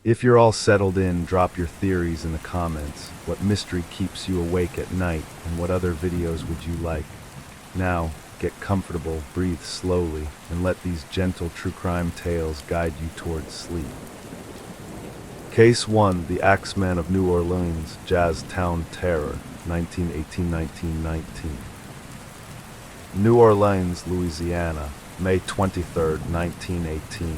If you're all settled in, drop your theories in the comments. What mystery keeps you awake at night, and what other videos would you like? Now, get comfortable, breathe slowly, and let these gentle true crime tales guide you towards sleep. Case 1, The Axeman of New Orleans, Jazz Town Terror, 1918-1919. New Orleans, Louisiana, May 23, 1918.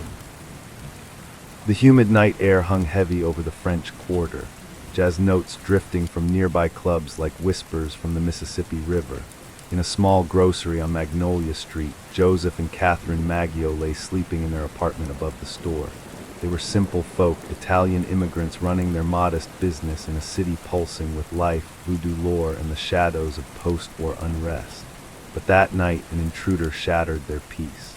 The humid night air hung heavy over the French Quarter, jazz notes drifting from nearby clubs like whispers from the Mississippi River. In a small grocery on Magnolia Street, Joseph and Catherine Maggio lay sleeping in their apartment above the store. They were simple folk, Italian immigrants running their modest business in a city pulsing with life, voodoo lore, and the shadows of post-war unrest. But that night, an intruder shattered their peace.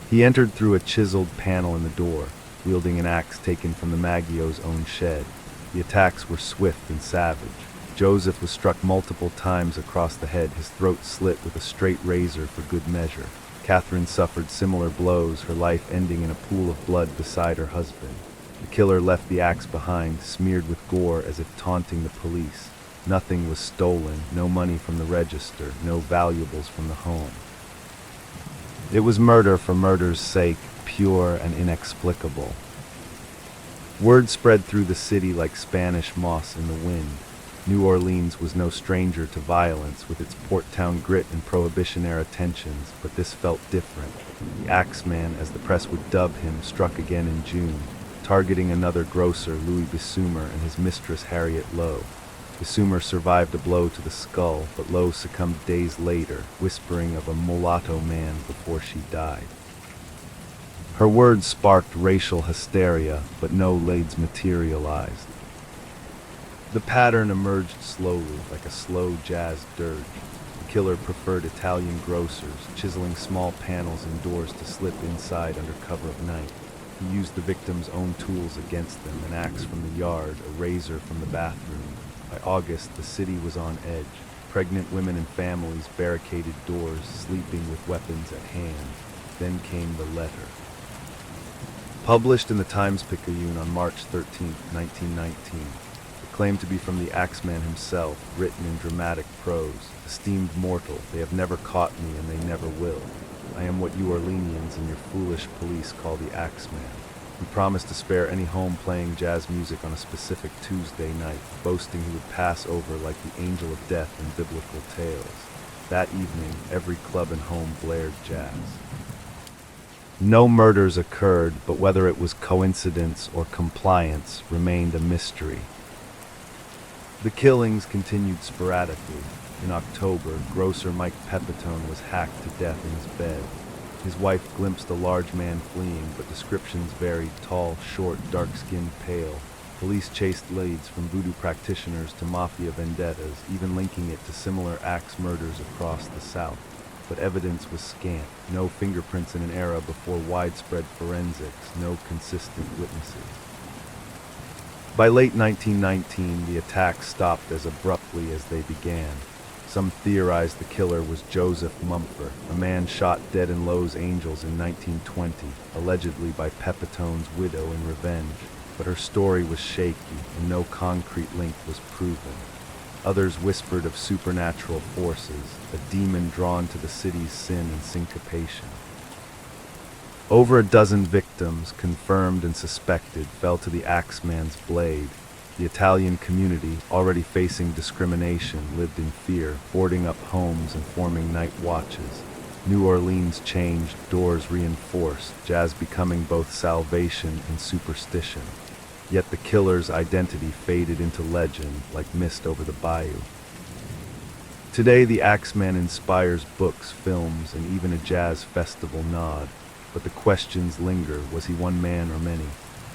He entered through a chiseled panel in the door, wielding an axe taken from the Maggio's own shed. The attacks were swift and savage. Joseph was struck multiple times across the head, his throat slit with a straight razor for good measure. Catherine suffered similar blows, her life ending in a pool of blood beside her husband. The killer left the axe behind, smeared with gore as if taunting the police. Nothing was stolen, no money from the register, no valuables from the home. It was murder for murder's sake, pure and inexplicable. Word spread through the city like Spanish moss in the wind. New Orleans was no stranger to violence, with its port-town grit and Prohibition-era tensions, but this felt different. The Axeman, as the press would dub him, struck again in June, targeting another grocer, Louis Bissumer, and his mistress, Harriet Lowe. Bissumer survived a blow to the skull, but Lowe succumbed days later, whispering of a mulatto man before she died. Her words sparked racial hysteria, but no leads materialized. The pattern emerged slowly, like a slow jazz dirge. The killer preferred Italian grocers, chiseling small panels in doors to slip inside under cover of night. He used the victim's own tools against them, an axe from the yard, a razor from the bathroom. By August, the city was on edge. Pregnant women and families barricaded doors, sleeping with weapons at hand. Then came the letter. Published in the Times-Picayune on March 13, 1919. It claimed to be from the Axeman himself, written in dramatic prose. Esteemed mortal, they have never caught me and they never will. I am what you Orleanians and your foolish police call the Axeman. He promised to spare any home playing jazz music on a specific Tuesday night, boasting he would pass over like the angel of death in biblical tales. That evening, every club and home blared jazz. No murders occurred, but whether it was coincidence or compliance remained a mystery. The killings continued sporadically. In October, grocer Mike Pepitone was hacked to death in his bed. His wife glimpsed a large man fleeing, but descriptions varied: tall, short, dark-skinned, pale. Police chased leads from voodoo practitioners to mafia vendettas, even linking it to similar axe murders across the South. But evidence was scant. No fingerprints in an era before widespread forensics, no consistent witnesses. By late 1919, the attacks stopped as abruptly as they began. Some theorized the killer was Joseph Mumford, a man shot dead in Lowe's Angels in 1920, allegedly by Pepitone's widow in revenge, but her story was shaky and no concrete link was proven. Others whispered of supernatural forces, a demon drawn to the city's sin and syncopation. Over a dozen victims, confirmed and suspected, fell to the Axeman's blade. The Italian community, already facing discrimination, lived in fear, boarding up homes and forming night watches. New Orleans changed, doors reinforced, jazz becoming both salvation and superstition. Yet the killer's identity faded into legend like mist over the bayou. Today, the Axeman inspires books, films, and even a jazz festival nod. But the questions linger: was he one man or many?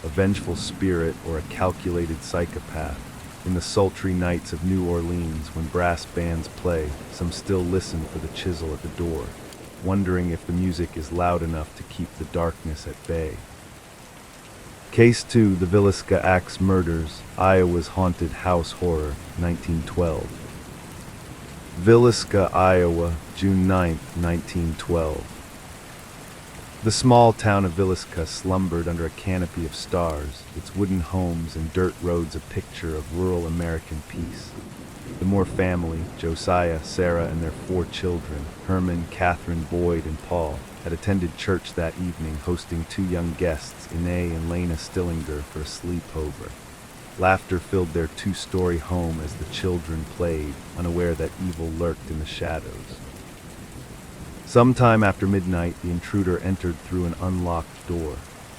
A vengeful spirit or a calculated psychopath? In the sultry nights of New Orleans, when brass bands play, some still listen for the chisel at the door, wondering if the music is loud enough to keep the darkness at bay. Case 2, the Villisca Axe Murders, Iowa's Haunted House Horror, 1912. Villisca, Iowa, June 9, 1912. The small town of Villisca slumbered under a canopy of stars, its wooden homes and dirt roads a picture of rural American peace. The Moore family, Josiah, Sarah, and their 4 children, Herman, Catherine, Boyd, and Paul, had attended church that evening, hosting 2 young guests, Ine and Lena Stillinger, for a sleepover. Laughter filled their 2-story home as the children played, unaware that evil lurked in the shadows. Sometime after midnight, the intruder entered through an unlocked door.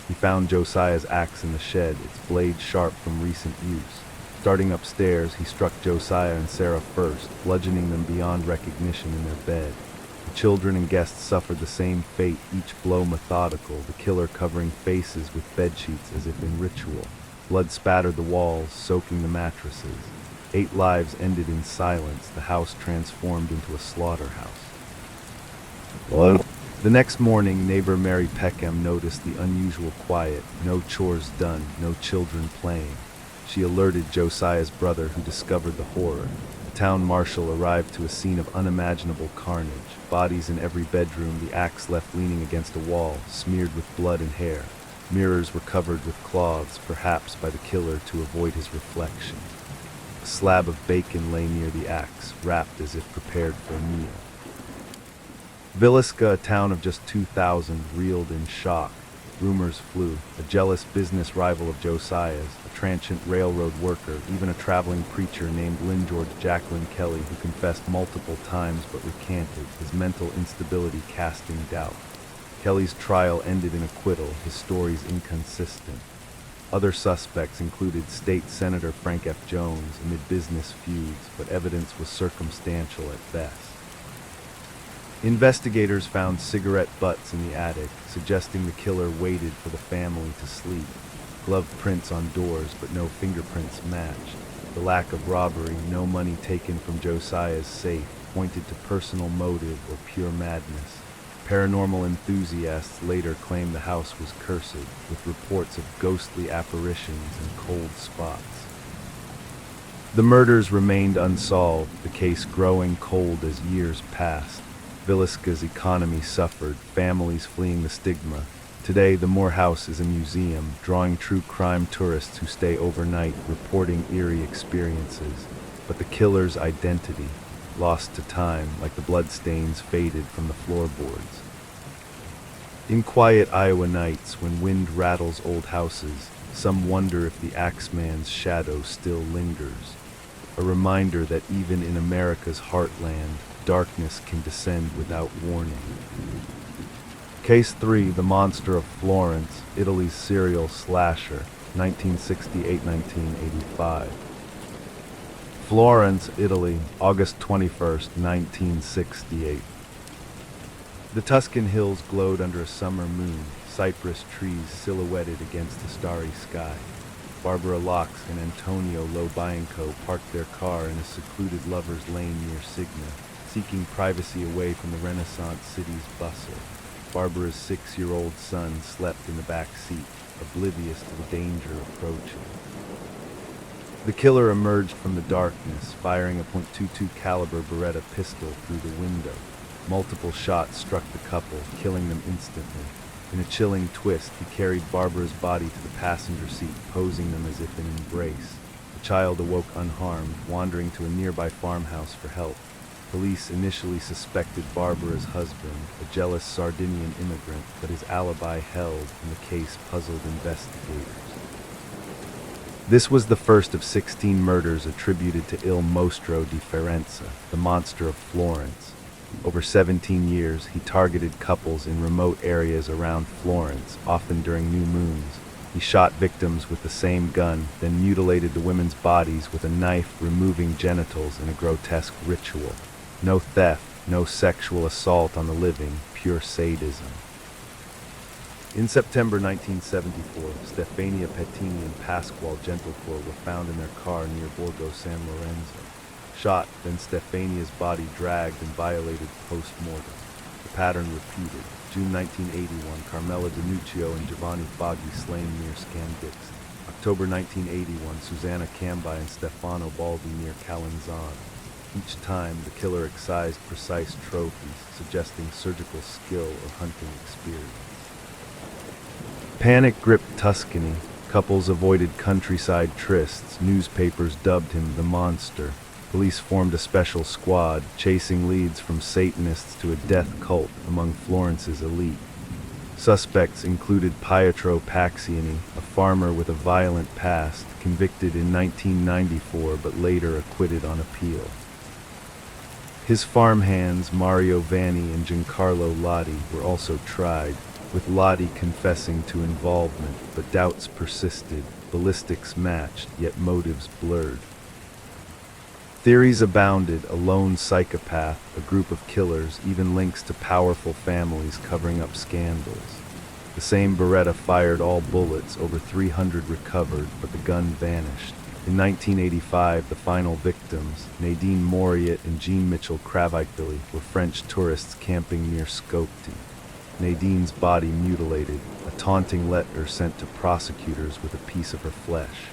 He found Josiah's axe in the shed, its blade sharp from recent use. Starting upstairs, he struck Josiah and Sarah first, bludgeoning them beyond recognition in their bed. The children and guests suffered the same fate, each blow methodical, the killer covering faces with bedsheets as if in ritual. Blood spattered the walls, soaking the mattresses. 8 lives ended in silence, the house transformed into a slaughterhouse. Hello? The next morning, neighbor Mary Peckham noticed the unusual quiet, no chores done, no children playing. She alerted Josiah's brother, who discovered the horror. The town marshal arrived to a scene of unimaginable carnage. Bodies in every bedroom, the axe left leaning against a wall, smeared with blood and hair. Mirrors were covered with cloths, perhaps by the killer to avoid his reflection. A slab of bacon lay near the axe, wrapped as if prepared for a meal. Villisca, a town of just 2,000, reeled in shock. Rumors flew. A jealous business rival of Josiah's, a transient railroad worker, even a traveling preacher named Lynn George Jacqueline Kelly, who confessed multiple times but recanted, his mental instability casting doubt. Kelly's trial ended in acquittal, his stories inconsistent. Other suspects included State Senator Frank F. Jones amid business feuds, but evidence was circumstantial at best. Investigators found cigarette butts in the attic, suggesting the killer waited for the family to sleep. Glove prints on doors, but no fingerprints matched. The lack of robbery, no money taken from Josiah's safe, pointed to personal motive or pure madness. Paranormal enthusiasts later claimed the house was cursed, with reports of ghostly apparitions and cold spots. The murders remained unsolved, the case growing cold as years passed. Villisca's economy suffered, families fleeing the stigma. Today, the Moore House is a museum, drawing true crime tourists who stay overnight, reporting eerie experiences. But the killer's identity, lost to time, like the bloodstains faded from the floorboards. In quiet Iowa nights, when wind rattles old houses, some wonder if the Axeman's shadow still lingers. A reminder that even in America's heartland, darkness can descend without warning. Case 3, The Monster of Florence, Italy's serial slasher, 1968-1985. Florence, Italy, August 21st, 1968. The Tuscan hills glowed under a summer moon, cypress trees silhouetted against the starry sky. Barbara Laux and Antonio Lobianco parked their car in a secluded lover's lane near Signa, seeking privacy away from the Renaissance city's bustle. Barbara's 6-year-old son slept in the back seat, oblivious to the danger approaching. The killer emerged from the darkness, firing a .22 caliber Beretta pistol through the window. Multiple shots struck the couple, killing them instantly. In a chilling twist, he carried Barbara's body to the passenger seat, posing them as if in embrace. The child awoke unharmed, wandering to a nearby farmhouse for help. Police initially suspected Barbara's husband, a jealous Sardinian immigrant, but his alibi held, and the case puzzled investigators. This was the first of 16 murders attributed to Il Mostro di Firenze, the monster of Florence. Over 17 years, he targeted couples in remote areas around Florence, often during new moons. He shot victims with the same gun, then mutilated the women's bodies with a knife, removing genitals in a grotesque ritual. No theft, no sexual assault on the living, pure sadism. In September 1974, Stefania Pettini and Pasquale Gentlecore were found in their car near Borgo San Lorenzo. Shot, then Stefania's body dragged and violated post-mortem. The pattern repeated. June 1981, Carmela Danuccio and Giovanni Foggi slain near Scandix. October 1981, Susanna Cambi and Stefano Baldi near Calanzano. Each time, the killer excised precise trophies, suggesting surgical skill or hunting experience. Panic gripped Tuscany. Couples avoided countryside trysts. Newspapers dubbed him the monster. Police formed a special squad, chasing leads from Satanists to a death cult among Florence's elite. Suspects included Pietro Paxiani, a farmer with a violent past, convicted in 1994 but later acquitted on appeal. His farmhands, Mario Vanni and Giancarlo Lotti, were also tried, with Lotti confessing to involvement, but doubts persisted, ballistics matched, yet motives blurred. Theories abounded: a lone psychopath, a group of killers, even links to powerful families covering up scandals. The same Beretta fired all bullets, over 300 recovered, but the gun vanished. In 1985, the final victims, Nadine Moriot and Jean Mitchell Cravitbilly, were French tourists camping near Skopje. Nadine's body mutilated, a taunting letter sent to prosecutors with a piece of her flesh.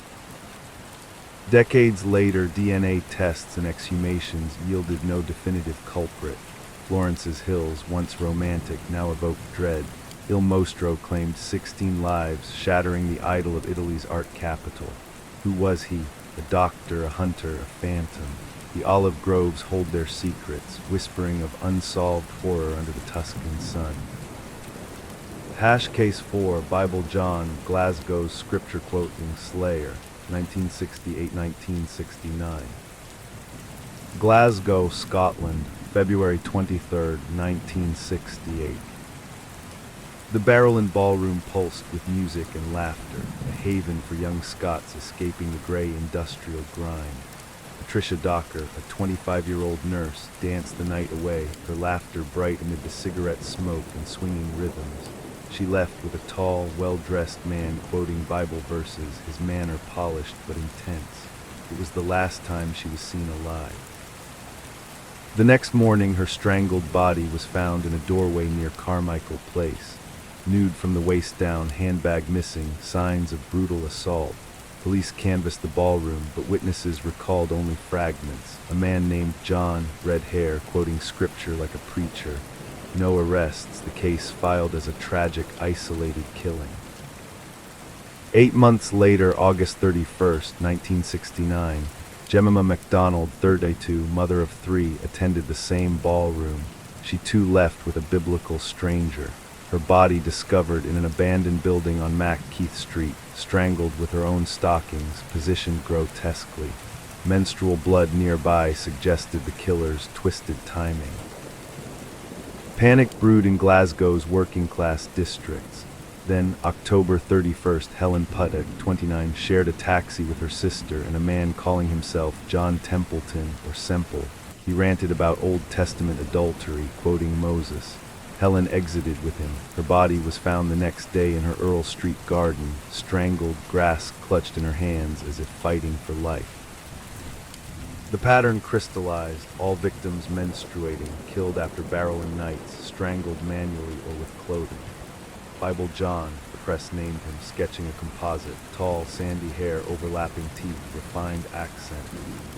Decades later, DNA tests and exhumations yielded no definitive culprit. Florence's hills, once romantic, now evoked dread. Il Mostro claimed 16 lives, shattering the idol of Italy's art capital. Who was he? A doctor, a hunter, a phantom. The olive groves hold their secrets, whispering of unsolved horror under the Tuscan sun. Case 4, Bible John, Glasgow's scripture-quoting slayer, 1968-1969. Glasgow, Scotland, February 23, 1968. The Barrel and Ballroom pulsed with music and laughter, a haven for young Scots escaping the grey industrial grind. Patricia Docker, a 25-year-old nurse, danced the night away, her laughter bright amid the cigarette smoke and swinging rhythms. She left with a tall, well-dressed man quoting Bible verses, his manner polished but intense. It was the last time she was seen alive. The next morning, her strangled body was found in a doorway near Carmichael Place. Nude from the waist down, handbag missing, signs of brutal assault. Police canvassed the ballroom, but witnesses recalled only fragments. A man named John, red hair, quoting scripture like a preacher. No arrests, the case filed as a tragic, isolated killing. 8 months later, August 31st, 1969, Jemima MacDonald, 32, mother of 3, attended the same ballroom. She too left with a biblical stranger. Her body discovered in an abandoned building on Mackkeith Street, strangled with her own stockings, positioned grotesquely. Menstrual blood nearby suggested the killer's twisted timing. Panic brewed in Glasgow's working-class districts. Then, October 31st, Helen Puttock, 29, shared a taxi with her sister and a man calling himself John Templeton or Semple. He ranted about Old Testament adultery, quoting Moses. Helen exited with him. Her body was found the next day in her Earl Street garden, strangled, grass clutched in her hands as if fighting for life. The pattern crystallized, all victims menstruating, killed after barreling nights, strangled manually or with clothing. Bible John, the press named him, sketching a composite, tall, sandy hair, overlapping teeth, refined accent.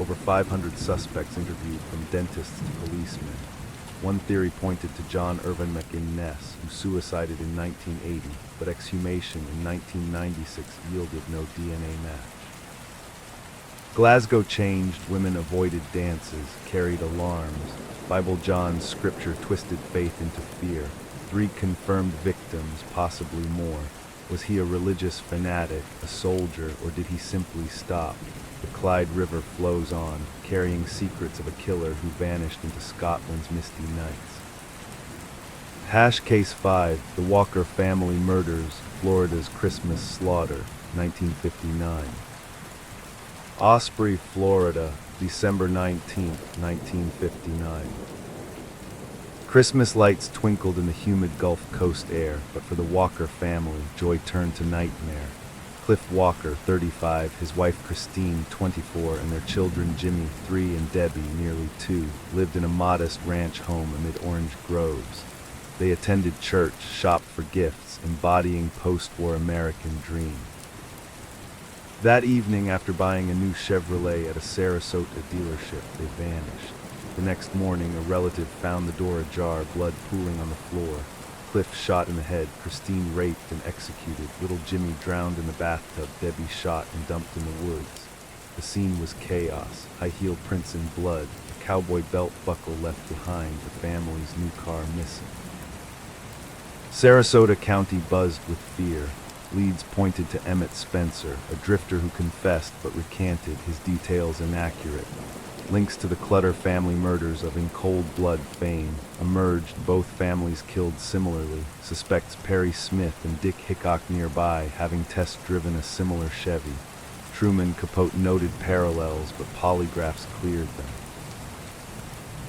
Over 500 suspects interviewed, from dentists to policemen. One theory pointed to John Irvin McInnes, who suicided in 1980, but exhumation in 1996 yielded no DNA match. Glasgow changed, women avoided dances, carried alarms. Bible John's scripture twisted faith into fear. 3 confirmed victims, possibly more. Was he a religious fanatic, a soldier, or did he simply stop? The Clyde River flows on, carrying secrets of a killer who vanished into Scotland's misty nights. Case 5, the Walker family murders, Florida's Christmas slaughter, 1959. Osprey, Florida, December 19, 1959. Christmas lights twinkled in the humid Gulf Coast air, but for the Walker family, joy turned to nightmare. Cliff Walker, 35, his wife Christine, 24, and their children Jimmy, 3, and Debbie, nearly 2, lived in a modest ranch home amid orange groves. They attended church, shopped for gifts, embodying post-war American dream. That evening, after buying a new Chevrolet at a Sarasota dealership, they vanished. The next morning, a relative found the door ajar, blood pooling on the floor. Cliff shot in the head, Christine raped and executed, little Jimmy drowned in the bathtub, Debbie shot and dumped in the woods. The scene was chaos, high-heeled prints in blood, a cowboy belt buckle left behind, the family's new car missing. Sarasota County buzzed with fear. Leads pointed to Emmett Spencer, a drifter who confessed but recanted, his details inaccurate. Links to the Clutter family murders of in cold blood fame emerged, both families killed similarly. Suspects Perry Smith and Dick Hickok nearby, having test-driven a similar Chevy. Truman Capote noted parallels, but polygraphs cleared them.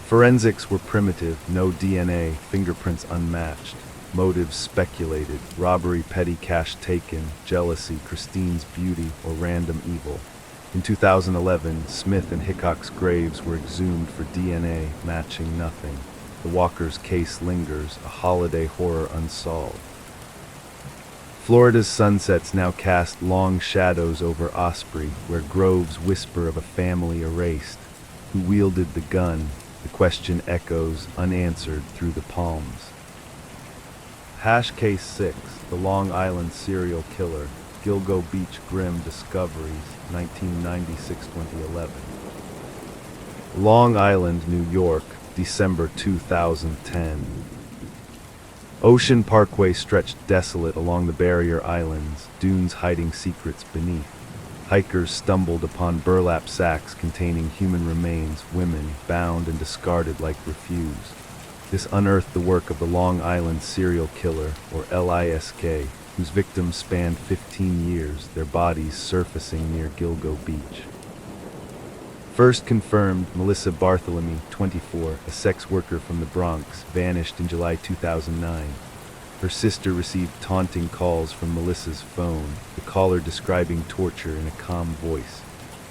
Forensics were primitive, no DNA, fingerprints unmatched. Motives speculated, robbery, petty cash taken, jealousy, Christine's beauty, or random evil. In 2011, Smith and Hickok's graves were exhumed for DNA, matching nothing. The Walker's case lingers, a holiday horror unsolved. Florida's sunsets now cast long shadows over Osprey, where groves whisper of a family erased. Who wielded the gun? The question echoes, unanswered through the palms. Hash Case 6, the Long Island Serial Killer, Gilgo Beach Grim Discoveries, 1996-2011. Long Island, New York, December 2010. Ocean Parkway stretched desolate along the barrier islands, dunes hiding secrets beneath. Hikers stumbled upon burlap sacks containing human remains, women bound and discarded like refuse. This unearthed the work of the Long Island Serial Killer, or LISK, whose victims spanned 15 years, their bodies surfacing near Gilgo Beach. First confirmed, Melissa Bartholomew, 24, a sex worker from the Bronx, vanished in July 2009. Her sister received taunting calls from Melissa's phone, the caller describing torture in a calm voice.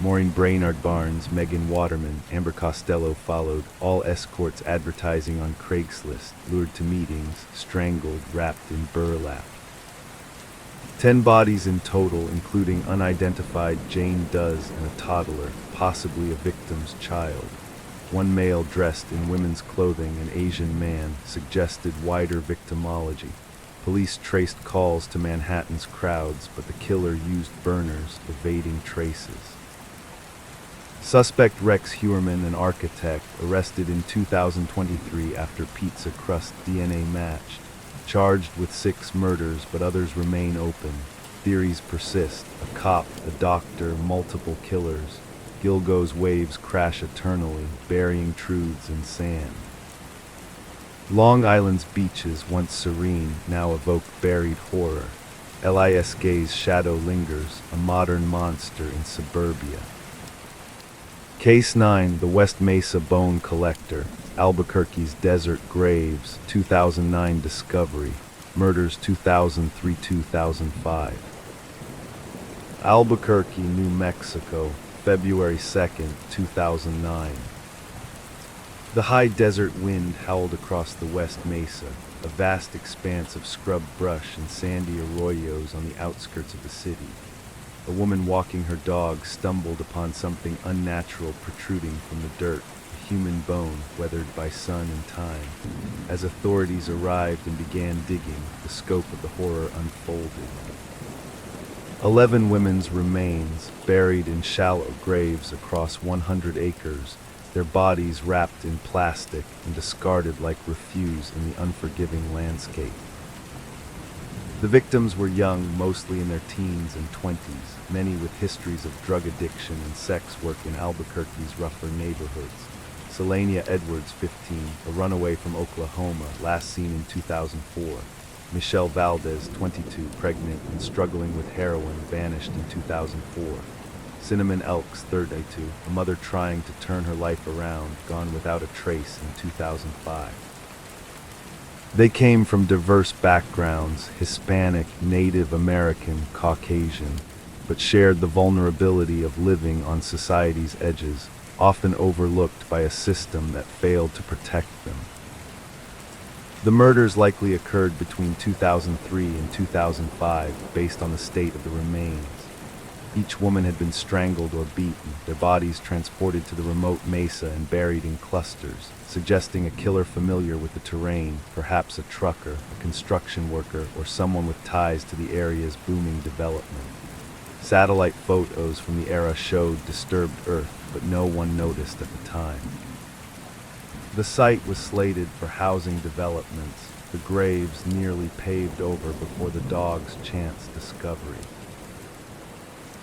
Maureen Brainard Barnes, Megan Waterman, Amber Costello followed, all escorts advertising on Craigslist, lured to meetings, strangled, wrapped in burlap. 10 bodies in total, including unidentified Jane Does and a toddler, possibly a victim's child. One male dressed in women's clothing, an Asian man, suggested wider victimology. Police traced calls to Manhattan's crowds, but the killer used burners, evading traces. Suspect Rex Hewerman, an architect, arrested in 2023 after pizza crust DNA matched. Charged with 6 murders, but others remain open. Theories persist. A cop, a doctor, multiple killers. Gilgo's waves crash eternally, burying truths in sand. Long Island's beaches, once serene, now evoke buried horror. LISK's shadow lingers, a modern monster in suburbia. Case 9, the West Mesa Bone Collector, Albuquerque's Desert Graves, 2009 discovery, murders 2003-2005. Albuquerque, New Mexico, February 2nd, 2009. The high desert wind howled across the West Mesa, a vast expanse of scrub brush and sandy arroyos on the outskirts of the city. A woman walking her dog stumbled upon something unnatural protruding from the dirt, a human bone weathered by sun and time. As authorities arrived and began digging, the scope of the horror unfolded. 11 women's remains, buried in shallow graves across 100 acres, their bodies wrapped in plastic and discarded like refuse in the unforgiving landscape. The victims were young, mostly in their teens and 20s, many with histories of drug addiction and sex work in Albuquerque's rougher neighborhoods. Selenia Edwards, 15, a runaway from Oklahoma, last seen in 2004. Michelle Valdez, 22, pregnant and struggling with heroin, vanished in 2004. Cinnamon Elks, 32, a mother trying to turn her life around, gone without a trace in 2005. They came from diverse backgrounds, Hispanic, Native American, Caucasian, but shared the vulnerability of living on society's edges, often overlooked by a system that failed to protect them. The murders likely occurred between 2003 and 2005, based on the state of the remains. Each woman had been strangled or beaten, their bodies transported to the remote mesa and buried in clusters, suggesting a killer familiar with the terrain, perhaps a trucker, a construction worker, or someone with ties to the area's booming development. Satellite photos from the era showed disturbed earth, but no one noticed at the time. The site was slated for housing developments, the graves nearly paved over before the dog's chance discovery.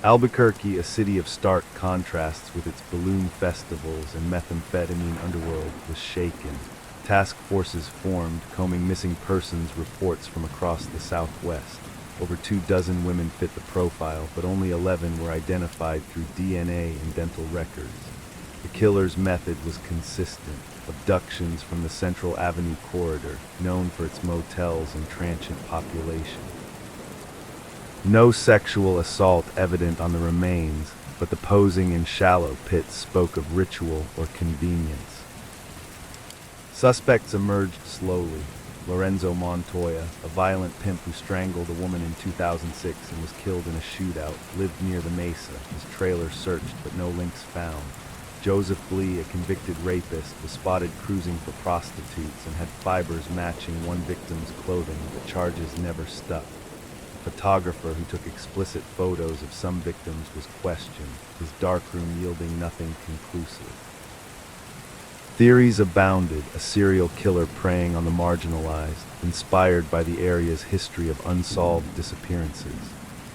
Albuquerque, a city of stark contrasts with its balloon festivals and methamphetamine underworld, was shaken. Task forces formed, combing missing persons reports from across the Southwest. Over 24 women fit the profile, but only 11 were identified through DNA and dental records. The killer's method was consistent: abductions from the Central Avenue corridor, known for its motels and transient population. No sexual assault evident on the remains, but the posing in shallow pits spoke of ritual or convenience. Suspects emerged slowly. Lorenzo Montoya, a violent pimp who strangled a woman in 2006 and was killed in a shootout, lived near the mesa, his trailer searched but no links found. Joseph Blee, a convicted rapist, was spotted cruising for prostitutes and had fibers matching one victim's clothing, but charges never stuck. A photographer who took explicit photos of some victims was questioned, his darkroom yielding nothing conclusive. Theories abounded: a serial killer preying on the marginalized, inspired by the area's history of unsolved disappearances,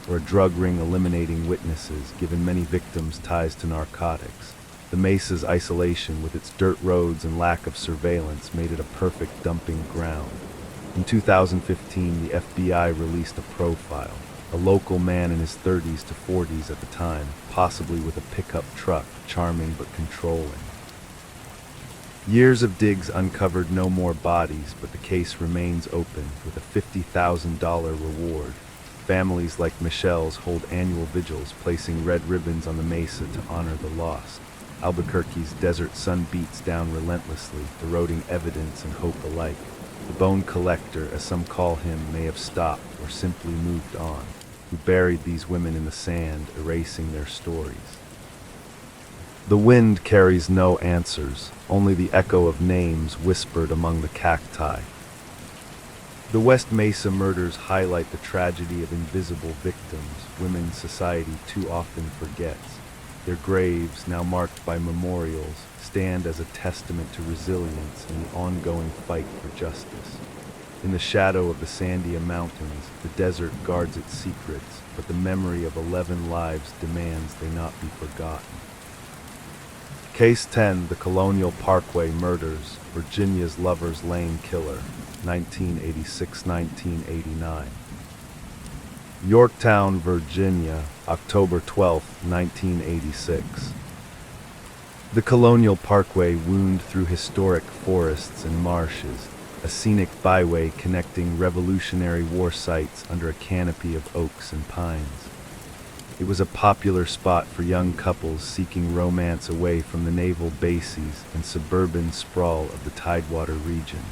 or a drug ring eliminating witnesses, given many victims' ties to narcotics. The mesa's isolation, with its dirt roads and lack of surveillance, made it a perfect dumping ground. In 2015, the FBI released a profile: a local man in his 30s to 40s at the time, possibly with a pickup truck, charming but controlling. Years of digs uncovered no more bodies, but the case remains open, with a $50,000 reward. Families like Michelle's hold annual vigils, placing red ribbons on the mesa to honor the lost. Albuquerque's desert sun beats down relentlessly, eroding evidence and hope alike. The bone collector, as some call him, may have stopped or simply moved on, who buried these women in the sand, erasing their stories. The wind carries no answers, only the echo of names whispered among the cacti. The West Mesa murders highlight the tragedy of invisible victims women society too often forgets. Their graves, now marked by memorials, stand as a testament to resilience and the ongoing fight for justice. In the shadow of the Sandia Mountains, the desert guards its secrets, but the memory of 11 lives demands they not be forgotten. Case 10, the Colonial Parkway Murders, Virginia's Lover's Lane Killer, 1986-1989. Yorktown, Virginia, October 12, 1986. The Colonial Parkway wound through historic forests and marshes, a scenic byway connecting Revolutionary War sites under a canopy of oaks and pines. It was a popular spot for young couples seeking romance away from the naval bases and suburban sprawl of the Tidewater region.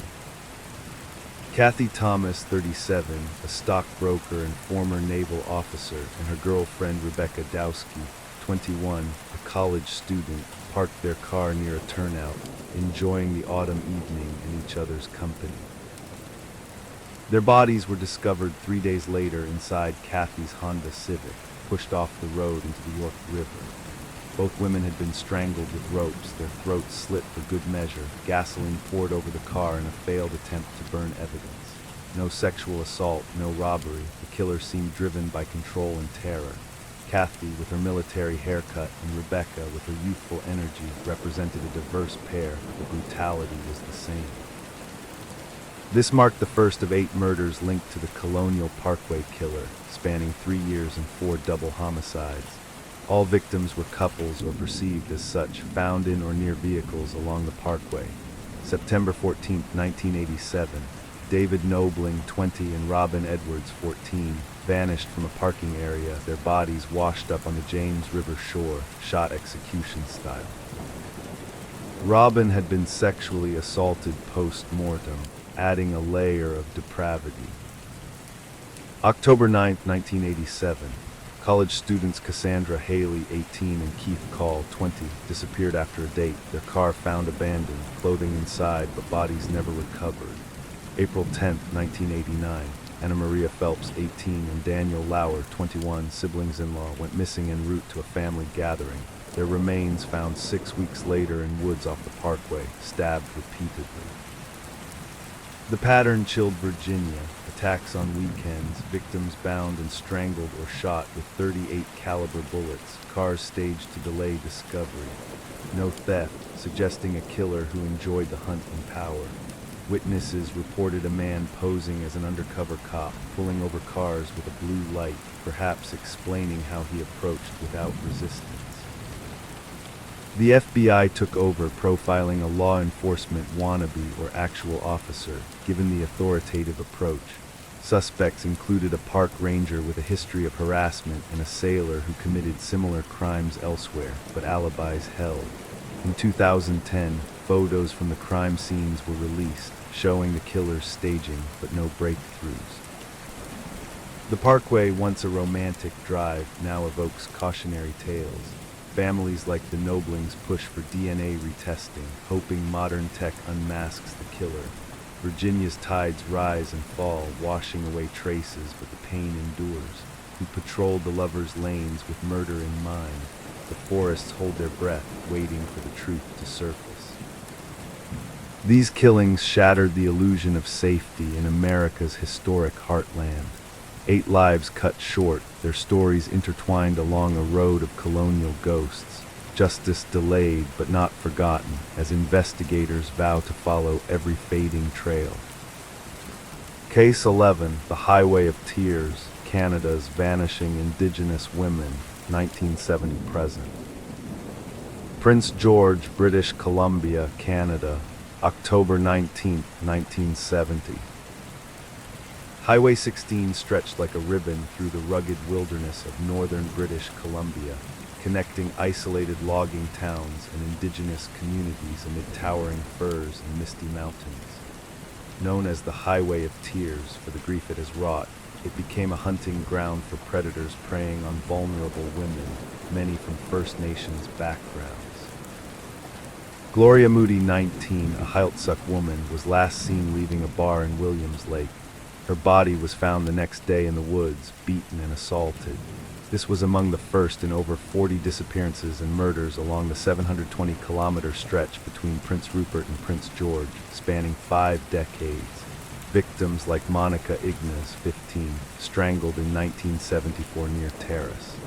Kathy Thomas, 37, a stockbroker and former naval officer, and her girlfriend Rebecca Dowski, 21, a college student, parked their car near a turnout, enjoying the autumn evening in each other's company. Their bodies were discovered 3 days later inside Kathy's Honda Civic, pushed off the road into the York River. Both women had been strangled with ropes, their throats slit for good measure, gasoline poured over the car in a failed attempt to burn evidence. No sexual assault, no robbery. The killer seemed driven by control and terror. Kathy, with her military haircut, and Rebecca, with her youthful energy, represented a diverse pair, but the brutality was the same. This marked the first of 8 murders linked to the Colonial Parkway killer, spanning 3 years and 4 double homicides. All victims were couples or perceived as such, found in or near vehicles along the parkway. September 14, 1987, David Nobling, 20, and Robin Edwards, 14, vanished from a parking area, their bodies washed up on the James River shore, shot execution style. Robin had been sexually assaulted post-mortem, adding a layer of depravity. October 9, 1987. College students Cassandra Haley, 18, and Keith Call, 20, disappeared after a date. Their car found abandoned, clothing inside, but bodies never recovered. April 10, 1989, Anna Maria Phelps, 18, and Daniel Lauer, 21, siblings-in-law, went missing en route to a family gathering. Their remains found 6 weeks later in woods off the Parkway, stabbed repeatedly. The pattern chilled Virginia. Attacks on weekends, victims bound and strangled or shot with .38 caliber bullets, cars staged to delay discovery. No theft, suggesting a killer who enjoyed the hunt and power. Witnesses reported a man posing as an undercover cop, pulling over cars with a blue light, perhaps explaining how he approached without resistance. The FBI took over, profiling a law enforcement wannabe or actual officer, given the authoritative approach. Suspects included a park ranger with a history of harassment and a sailor who committed similar crimes elsewhere, but alibis held. In 2010, photos from the crime scenes were released, showing the killer's staging, but no breakthroughs. The Parkway, once a romantic drive, now evokes cautionary tales. Families like the Noblings push for DNA retesting, hoping modern tech unmasks the killer. Virginia's tides rise and fall, washing away traces, but the pain endures. Who patrolled the lovers' lanes with murder in mind? The forests hold their breath, waiting for the truth to surface. These killings shattered the illusion of safety in America's historic heartland. 8 lives cut short, their stories intertwined along a road of colonial ghosts. Justice delayed but not forgotten, as investigators vow to follow every fading trail. Case 11, The Highway of Tears, Canada's Vanishing Indigenous Women, 1970 present. Prince George, British Columbia, Canada, October 19, 1970. Highway 16 stretched like a ribbon through the rugged wilderness of northern British Columbia, connecting isolated logging towns and indigenous communities amid towering firs and misty mountains. Known as the Highway of Tears for the grief it has wrought, it became a hunting ground for predators preying on vulnerable women, many from First Nations backgrounds. Gloria Moody, 19, a Heiltsuk woman, was last seen leaving a bar in Williams Lake. Her body was found the next day in the woods, beaten and assaulted. This was among the first in over 40 disappearances and murders along the 720-kilometer stretch between Prince Rupert and Prince George, spanning 5 decades. Victims like Monica Ignas, 15, strangled in 1974 near Terrace.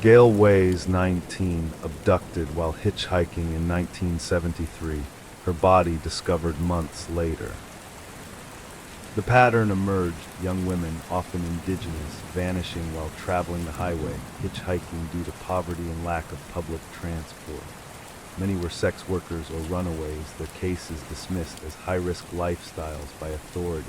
Gail Ways, 19, abducted while hitchhiking in 1973, her body discovered months later. The pattern emerged, young women, often indigenous, vanishing while traveling the highway, hitchhiking due to poverty and lack of public transport. Many were sex workers or runaways, their cases dismissed as high-risk lifestyles by authorities.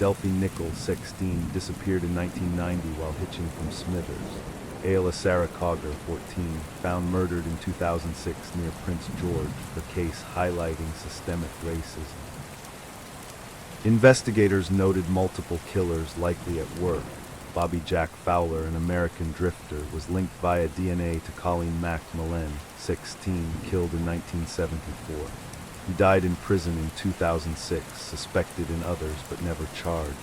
Delphi Nichols, 16, disappeared in 1990 while hitching from Smithers. Ayla Sarah Cogger, 14, found murdered in 2006 near Prince George, her case highlighting systemic racism. Investigators noted multiple killers likely at work. Bobby Jack Fowler, an American drifter, was linked via DNA to Colleen McMillan, 16, killed in 1974. He died in prison in 2006, suspected in others but never charged.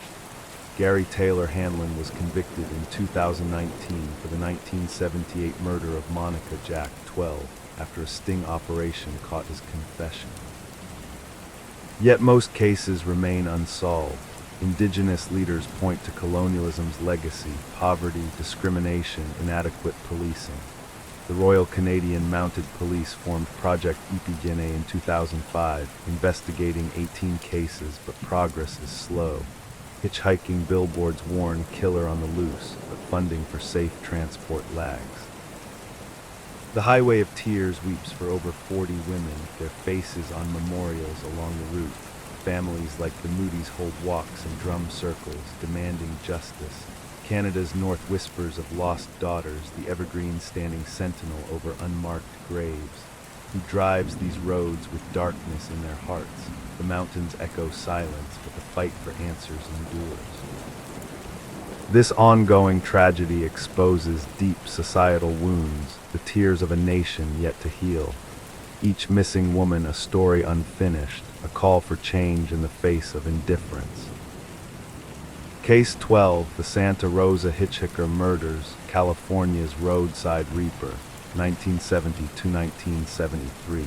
Gary Taylor Hanlon was convicted in 2019 for the 1978 murder of Monica Jack, 12, after a sting operation caught his confession. Yet most cases remain unsolved. Indigenous leaders point to colonialism's legacy, poverty, discrimination, inadequate policing. The Royal Canadian Mounted Police formed Project Ipigene in 2005, investigating 18 cases, but progress is slow. Hitchhiking billboards warn killer on the loose, but funding for safe transport lags. The Highway of Tears weeps for over 40 women, their faces on memorials along the route. Families like the Moody's hold walks and drum circles, demanding justice. Canada's North whispers of lost daughters, the evergreens standing sentinel over unmarked graves. Who drives these roads with darkness in their hearts? The mountains echo silence, but the fight for answers endures. This ongoing tragedy exposes deep societal wounds, the tears of a nation yet to heal. Each missing woman a story unfinished, a call for change in the face of indifference. Case 12, the Santa Rosa Hitchhiker Murders, California's Roadside Reaper, 1970 to 1973.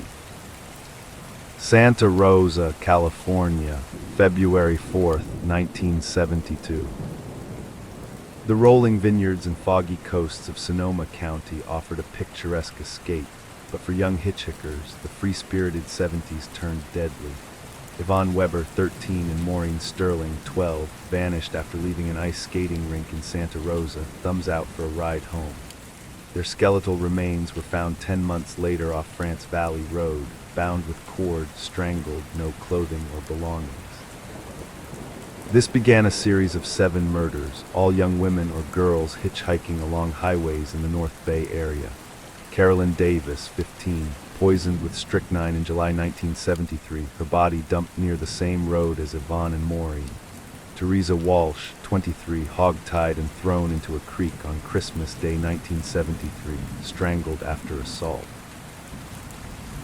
Santa Rosa, California, February 4th, 1972. The rolling vineyards and foggy coasts of Sonoma County offered a picturesque escape, but for young hitchhikers, the free-spirited 70s turned deadly. Yvonne Weber, 13, and Maureen Sterling, 12, vanished after leaving an ice skating rink in Santa Rosa, thumbs out for a ride home. Their skeletal remains were found 10 months later off France Valley Road, bound with cord, strangled, no clothing or belongings. This began a series of 7 murders, all young women or girls hitchhiking along highways in the North Bay area. Carolyn Davis, 15, poisoned with strychnine in July 1973, her body dumped near the same road as Yvonne and Maureen. Teresa Walsh, 23, hogtied and thrown into a creek on Christmas Day 1973, strangled after assault.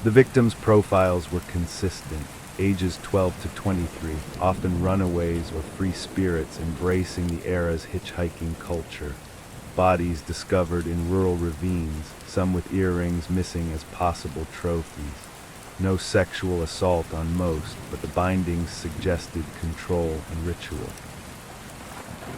The victims' profiles were consistent, ages 12 to 23, often runaways or free spirits embracing the era's hitchhiking culture. Bodies discovered in rural ravines, some with earrings missing as possible trophies. No sexual assault on most, but the bindings suggested control and ritual.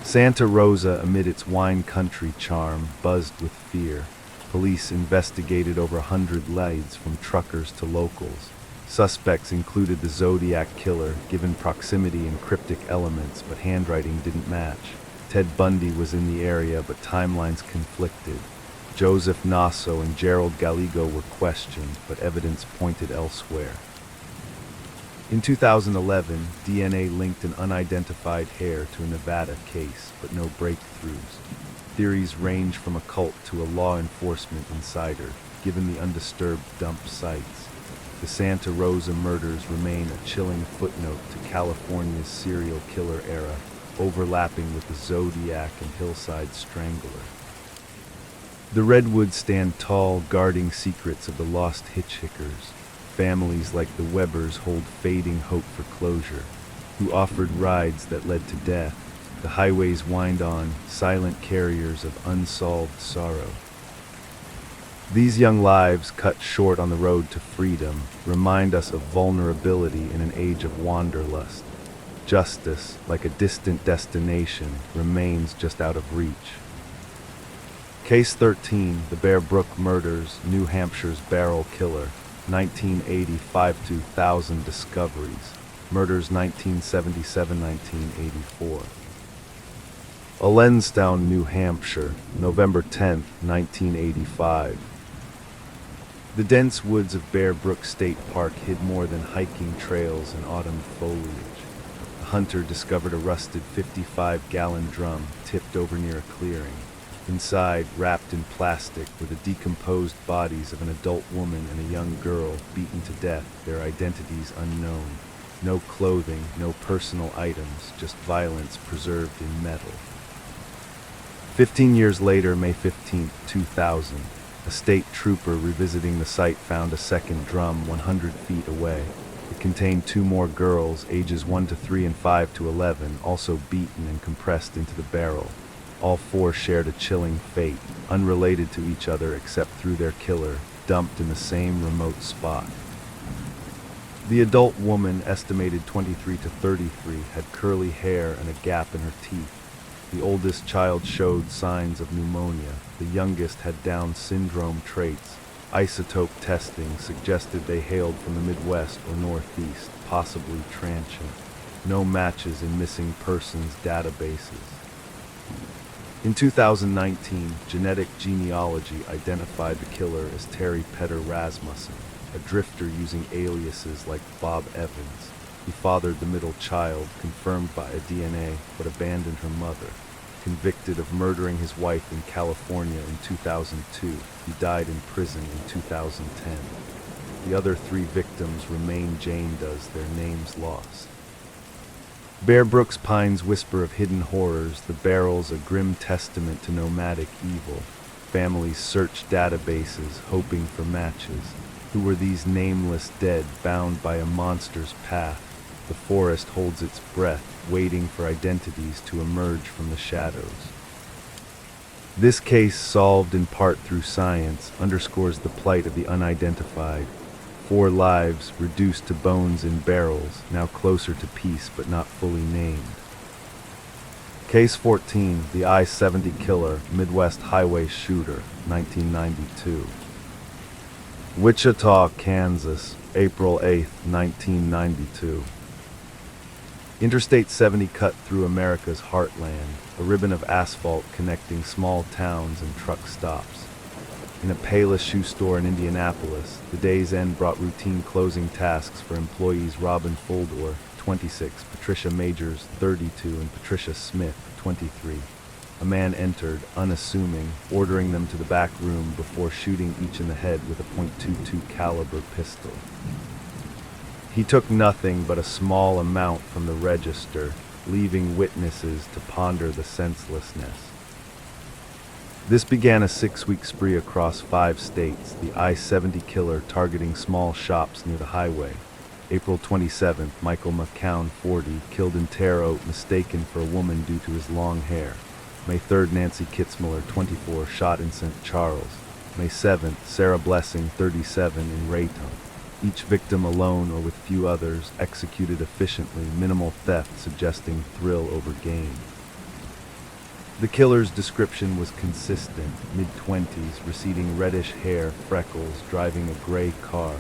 Santa Rosa, amid its wine country charm, buzzed with fear. Police investigated over 100 leads from truckers to locals. Suspects included the Zodiac Killer, given proximity and cryptic elements, but handwriting didn't match. Ted Bundy was in the area, but timelines conflicted. Joseph Nasso and Gerald Gallego were questioned, but evidence pointed elsewhere. In 2011, DNA linked an unidentified hair to a Nevada case, but no breakthroughs. Theories range from a cult to a law enforcement insider, given the undisturbed dump sites. The Santa Rosa murders remain a chilling footnote to California's serial killer era, overlapping with the Zodiac and Hillside Strangler. The redwoods stand tall, guarding secrets of the lost hitchhikers. Families like the Webbers hold fading hope for closure, who offered rides that led to death. The highways wind on, silent carriers of unsolved sorrow. These young lives, cut short on the road to freedom, remind us of vulnerability in an age of wanderlust. Justice, like a distant destination, remains just out of reach. Case 13, the Bear Brook Murders, New Hampshire's Barrel Killer, 1985-2000 discoveries, murders 1977-1984. Allenstown, New Hampshire, November 10, 1985. The dense woods of Bear Brook State Park hid more than hiking trails and autumn foliage. A hunter discovered a rusted 55-gallon drum tipped over near a clearing. Inside, wrapped in plastic, were the decomposed bodies of an adult woman and a young girl beaten to death, their identities unknown. No clothing, no personal items, just violence preserved in metal. 15 years later, May 15, 2000, a state trooper revisiting the site found a second drum 100 feet away. It contained 2 more girls, ages 1 to 3 and 5 to 11, also beaten and compressed into the barrel. All 4 shared a chilling fate, unrelated to each other except through their killer, dumped in the same remote spot. The adult woman, estimated 23 to 33, had curly hair and a gap in her teeth. The oldest child showed signs of pneumonia. The youngest had Down syndrome traits. Isotope testing suggested they hailed from the Midwest or Northeast, possibly transient. No matches in missing persons databases. In 2019, genetic genealogy identified the killer as Terry Petter Rasmussen, a drifter using aliases like Bob Evans. He fathered the middle child, confirmed by a DNA, but abandoned her mother. Convicted of murdering his wife in California in 2002, he died in prison in 2010. The other 3 victims remain Jane Does, their names lost. Bear Brook's pines whisper of hidden horrors, the barrel's a grim testament to nomadic evil. Families search databases, hoping for matches. Who were these nameless dead, bound by a monster's path? The forest holds its breath, waiting for identities to emerge from the shadows. This case, solved in part through science, underscores the plight of the unidentified. 4 lives reduced to bones in barrels, now closer to peace but not fully named. Case 14, the I-70 killer, Midwest highway shooter, 1992. Wichita, Kansas, April 8, 1992. Interstate 70 cut through America's heartland, a ribbon of asphalt connecting small towns and truck stops. In a Payless shoe store in Indianapolis, the day's end brought routine closing tasks for employees Robin Fuldor, 26, Patricia Majors, 32, and Patricia Smith, 23. A man entered, unassuming, ordering them to the back room before shooting each in the head with a .22 caliber pistol. He took nothing but a small amount from the register, leaving witnesses to ponder the senselessness. This began a 6-week spree across 5 states, the I-70 killer targeting small shops near the highway. April 27th, Michael McCown, 40, killed in Terre Haute, mistaken for a woman due to his long hair. May 3rd, Nancy Kitzmiller, 24, shot in St. Charles. May 7th, Sarah Blessing, 37, in Rayton. Each victim alone or with few others, executed efficiently, minimal theft suggesting thrill over gain. The killer's description was consistent, mid-20s, receding reddish hair, freckles, driving a gray car.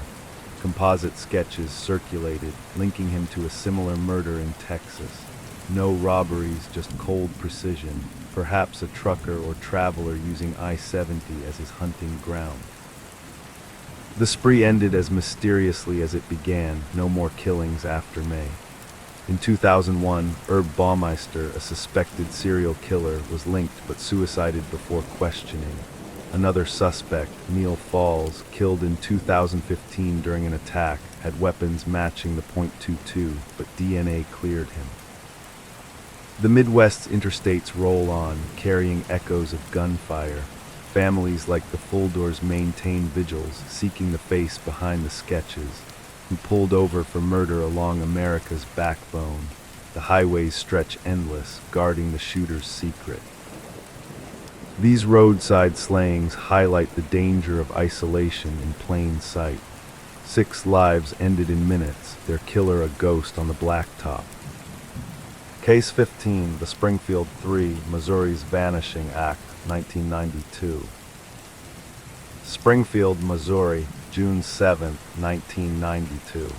Composite sketches circulated, linking him to a similar murder in Texas. No robberies, just cold precision, perhaps a trucker or traveler using I-70 as his hunting ground. The spree ended as mysteriously as it began, no more killings after May. In 2001, Herb Baumeister, a suspected serial killer, was linked but suicided before questioning. Another suspect, Neil Falls, killed in 2015 during an attack, had weapons matching the .22, but DNA cleared him. The Midwest's interstates roll on, carrying echoes of gunfire. Families like the Fuldors maintain vigils, seeking the face behind the sketches, who pulled over for murder along America's backbone. The highways stretch endless, guarding the shooter's secret. These roadside slayings highlight the danger of isolation in plain sight. 6 lives ended in minutes, their killer a ghost on the blacktop. Case 15, the Springfield 3, Missouri's Vanishing Act, 1992. Springfield, Missouri, June 7, 1992.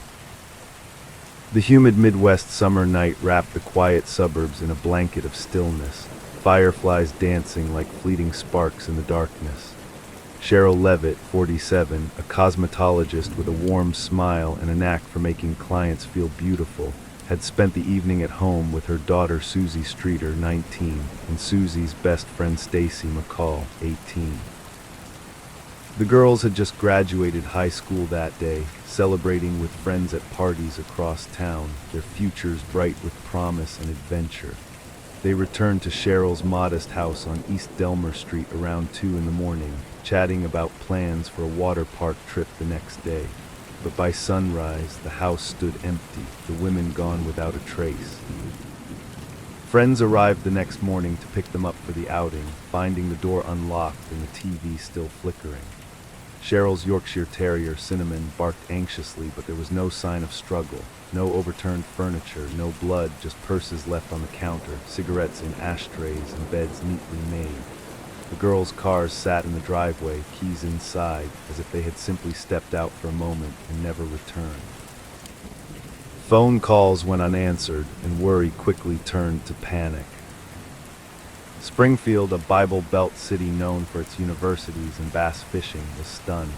The humid Midwest summer night wrapped the quiet suburbs in a blanket of stillness, fireflies dancing like fleeting sparks in the darkness. Cheryl Levitt, 47, a cosmetologist with a warm smile and a knack for making clients feel beautiful, had spent the evening at home with her daughter Susie Streeter, 19, and Susie's best friend Stacy McCall, 18. The girls had just graduated high school that day, celebrating with friends at parties across town, their futures bright with promise and adventure. They returned to Cheryl's modest house on East Delmer Street around 2 in the morning, chatting about plans for a water park trip the next day. But by sunrise, the house stood empty, the women gone without a trace. Friends arrived the next morning to pick them up for the outing, finding the door unlocked and the TV still flickering. Cheryl's Yorkshire Terrier, Cinnamon, barked anxiously, but there was no sign of struggle. No overturned furniture, no blood, just purses left on the counter, cigarettes in ashtrays, and beds neatly made. The girls' cars sat in the driveway, keys inside, as if they had simply stepped out for a moment and never returned. Phone calls went unanswered, and worry quickly turned to panic. Springfield, a Bible Belt city known for its universities and bass fishing, was stunned.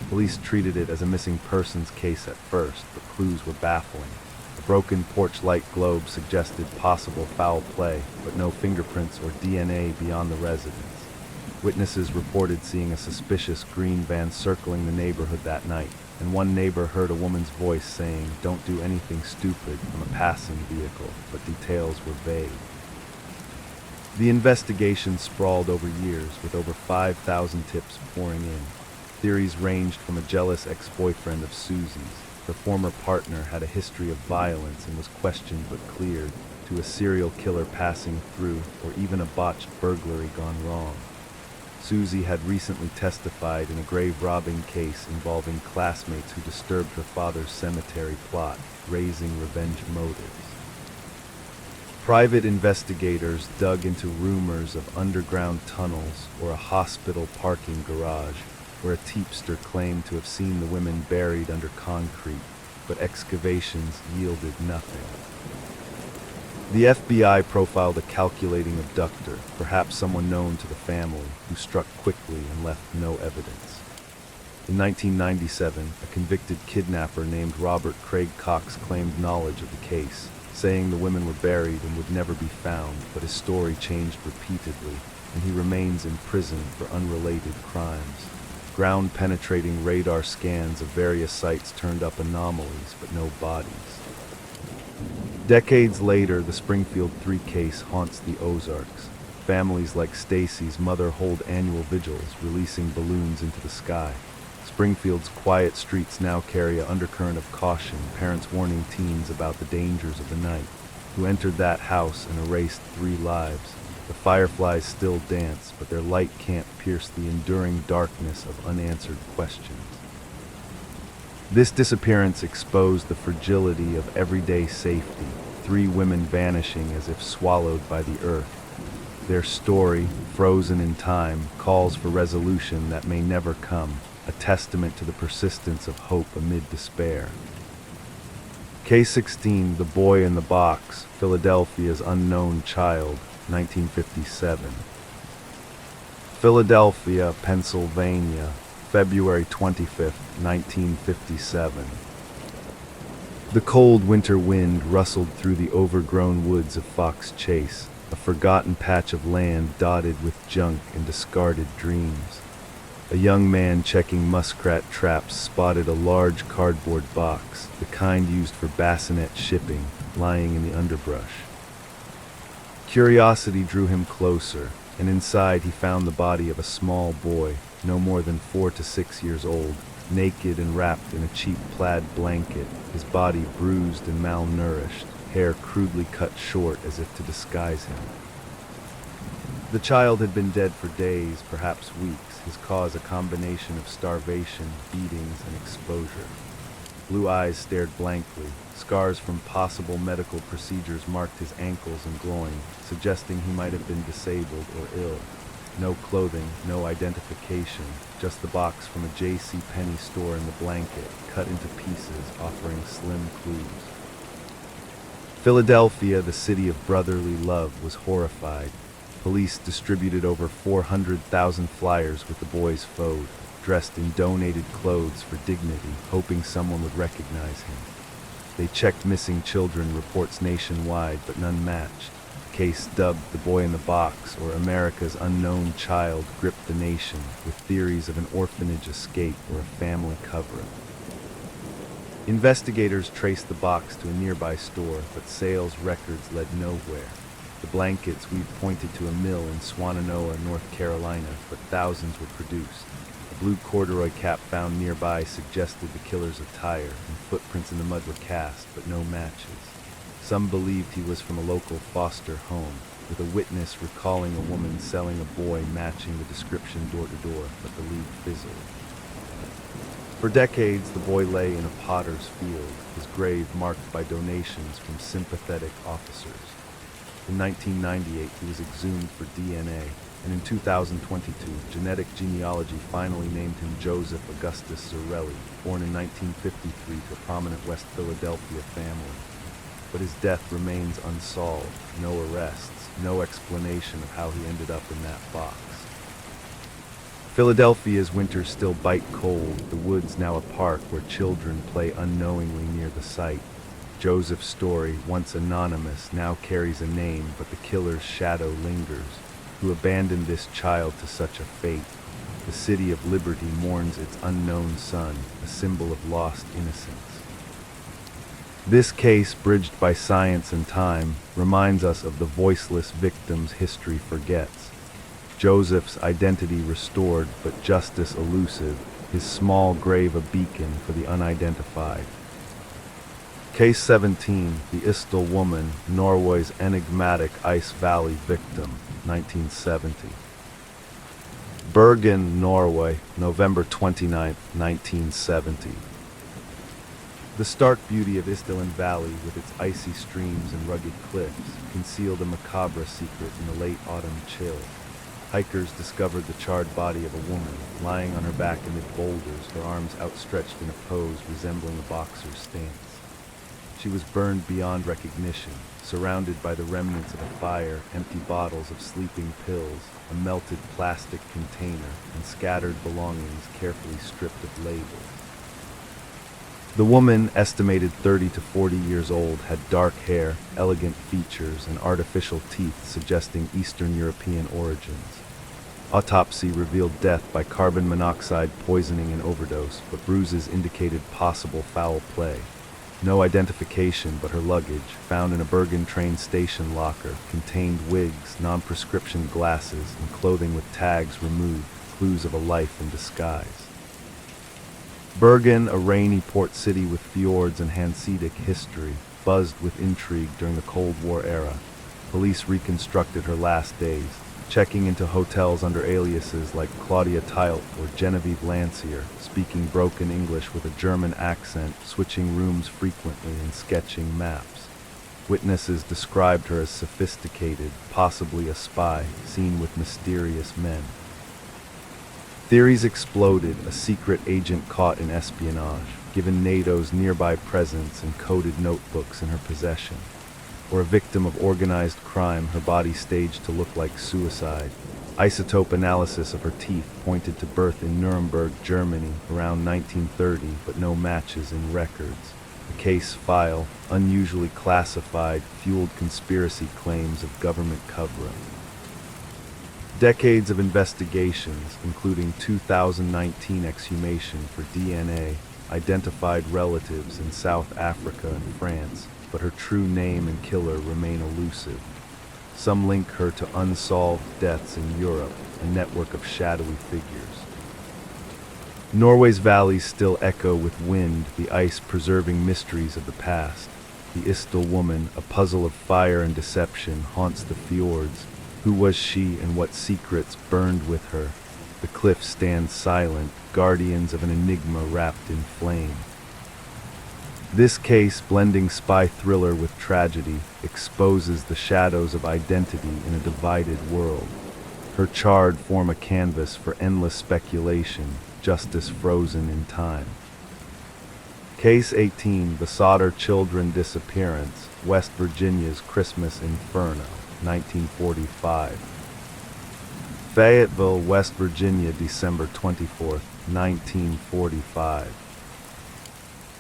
Police treated it as a missing persons case at first, but clues were baffling. A broken porch light globe suggested possible foul play, but no fingerprints or DNA beyond the residence. Witnesses reported seeing a suspicious green van circling the neighborhood that night, and one neighbor heard a woman's voice saying, "Don't do anything stupid," from a passing vehicle, but details were vague. The investigation sprawled over years, with over 5,000 tips pouring in. Theories ranged from a jealous ex-boyfriend of Susie's, her former partner had a history of violence and was questioned but cleared, to a serial killer passing through, or even a botched burglary gone wrong. Susie had recently testified in a grave robbing case involving classmates who disturbed her father's cemetery plot, raising revenge motives. Private investigators dug into rumors of underground tunnels or a hospital parking garage, where a teepster claimed to have seen the women buried under concrete, but excavations yielded nothing. The FBI profiled a calculating abductor, perhaps someone known to the family, who struck quickly and left no evidence. In 1997, a convicted kidnapper named Robert Craig Cox claimed knowledge of the case, saying the women were buried and would never be found, but his story changed repeatedly, and he remains in prison for unrelated crimes. Ground-penetrating radar scans of various sites turned up anomalies, but no bodies. Decades later, the Springfield 3 case haunts the Ozarks. Families like Stacy's mother hold annual vigils, releasing balloons into the sky. Springfield's quiet streets now carry an undercurrent of caution, parents warning teens about the dangers of the night, who entered that house and erased 3 lives. The fireflies still dance, but their light can't pierce the enduring darkness of unanswered questions. This disappearance exposed the fragility of everyday safety, 3 women vanishing as if swallowed by the earth. Their story, frozen in time, calls for resolution that may never come, a testament to the persistence of hope amid despair. Case 16, The Boy in the Box, Philadelphia's Unknown Child, 1957. Philadelphia, Pennsylvania, February 25, 1957. The cold winter wind rustled through the overgrown woods of Fox Chase, a forgotten patch of land dotted with junk and discarded dreams. A young man checking muskrat traps spotted a large cardboard box, the kind used for bassinet shipping, lying in the underbrush. Curiosity drew him closer, and inside he found the body of a small boy, no more than 4 to 6 years old, naked and wrapped in a cheap plaid blanket, his body bruised and malnourished, hair crudely cut short as if to disguise him. The child had been dead for days, perhaps weeks, his cause a combination of starvation, beatings, and exposure. Blue eyes stared blankly. Scars from possible medical procedures marked his ankles and groin, suggesting he might have been disabled or ill. No clothing, no identification, just the box from a J.C. Penney store and the blanket, cut into pieces, offering slim clues. Philadelphia, the city of brotherly love, was horrified. Police distributed over 400,000 flyers with the boy's photo, dressed in donated clothes for dignity, hoping someone would recognize him. They checked missing children reports nationwide, but none matched. The case, dubbed The Boy in the Box, or America's Unknown Child, gripped the nation, with theories of an orphanage escape or a family cover-up. Investigators traced the box to a nearby store, but sales records led nowhere. The blankets we've pointed to a mill in Swannanoa, North Carolina, but thousands were produced. A blue corduroy cap found nearby suggested the killer's attire, and footprints in the mud were cast, but no matches. Some believed he was from a local foster home, with a witness recalling a woman selling a boy matching the description door to door, but the lead fizzled. For decades, the boy lay in a potter's field, his grave marked by donations from sympathetic officers. In 1998, he was exhumed for DNA, and in 2022, genetic genealogy finally named him Joseph Augustus Zarelli, born in 1953 to a prominent West Philadelphia family. But his death remains unsolved, no arrests, no explanation of how he ended up in that box. Philadelphia's winters still bite cold, the woods now a park where children play unknowingly near the site. Joseph's story, once anonymous, now carries a name, but the killer's shadow lingers. Who abandoned this child to such a fate? The City of Liberty mourns its unknown son, a symbol of lost innocence. This case, bridged by science and time, reminds us of the voiceless victims history forgets. Joseph's identity restored, but justice elusive, his small grave a beacon for the unidentified. Case 17, the Istil woman, Norway's enigmatic Ice Valley victim, 1970. Bergen, Norway, November 29, 1970. The stark beauty of Isdalen Valley, with its icy streams and rugged cliffs, concealed a macabre secret in the late autumn chill. Hikers discovered the charred body of a woman, lying on her back amid boulders, her arms outstretched in a pose resembling a boxer's stance. She was burned beyond recognition, surrounded by the remnants of a fire, empty bottles of sleeping pills, a melted plastic container, and scattered belongings carefully stripped of labels. The woman, estimated 30 to 40 years old, had dark hair, elegant features, and artificial teeth suggesting Eastern European origins. Autopsy revealed death by carbon monoxide poisoning and overdose, but bruises indicated possible foul play. No identification, but her luggage, found in a Bergen train station locker, contained wigs, non-prescription glasses, and clothing with tags removed, clues of a life in disguise. Bergen, a rainy port city with fjords and Hanseatic history, buzzed with intrigue during the Cold War era. Police reconstructed her last days, checking into hotels under aliases like Claudia Teilt or Genevieve Lancier, speaking broken English with a German accent, switching rooms frequently and sketching maps. Witnesses described her as sophisticated, possibly a spy, seen with mysterious men. Theories exploded, a secret agent caught in espionage, given NATO's nearby presence and coded notebooks in her possession. Or a victim of organized crime, her body staged to look like suicide. Isotope analysis of her teeth pointed to birth in Nuremberg, Germany, around 1930, but no matches in records. The case file, unusually classified, fueled conspiracy claims of government cover-up. Decades of investigations, including 2019 exhumation for DNA, identified relatives in South Africa and France, but her true name and killer remain elusive. Some link her to unsolved deaths in Europe, a network of shadowy figures. Norway's valleys still echo with wind, the ice preserving mysteries of the past. The Istil woman, a puzzle of fire and deception, haunts the fjords. Who was she and what secrets burned with her? The cliffs stand silent, guardians of an enigma wrapped in flame. This case, blending spy thriller with tragedy, exposes the shadows of identity in a divided world. Her charred form a canvas for endless speculation, justice frozen in time. Case 18, the Sodder Children Disappearance, West Virginia's Christmas Inferno, 1945. Fayetteville, West Virginia, December 24, 1945.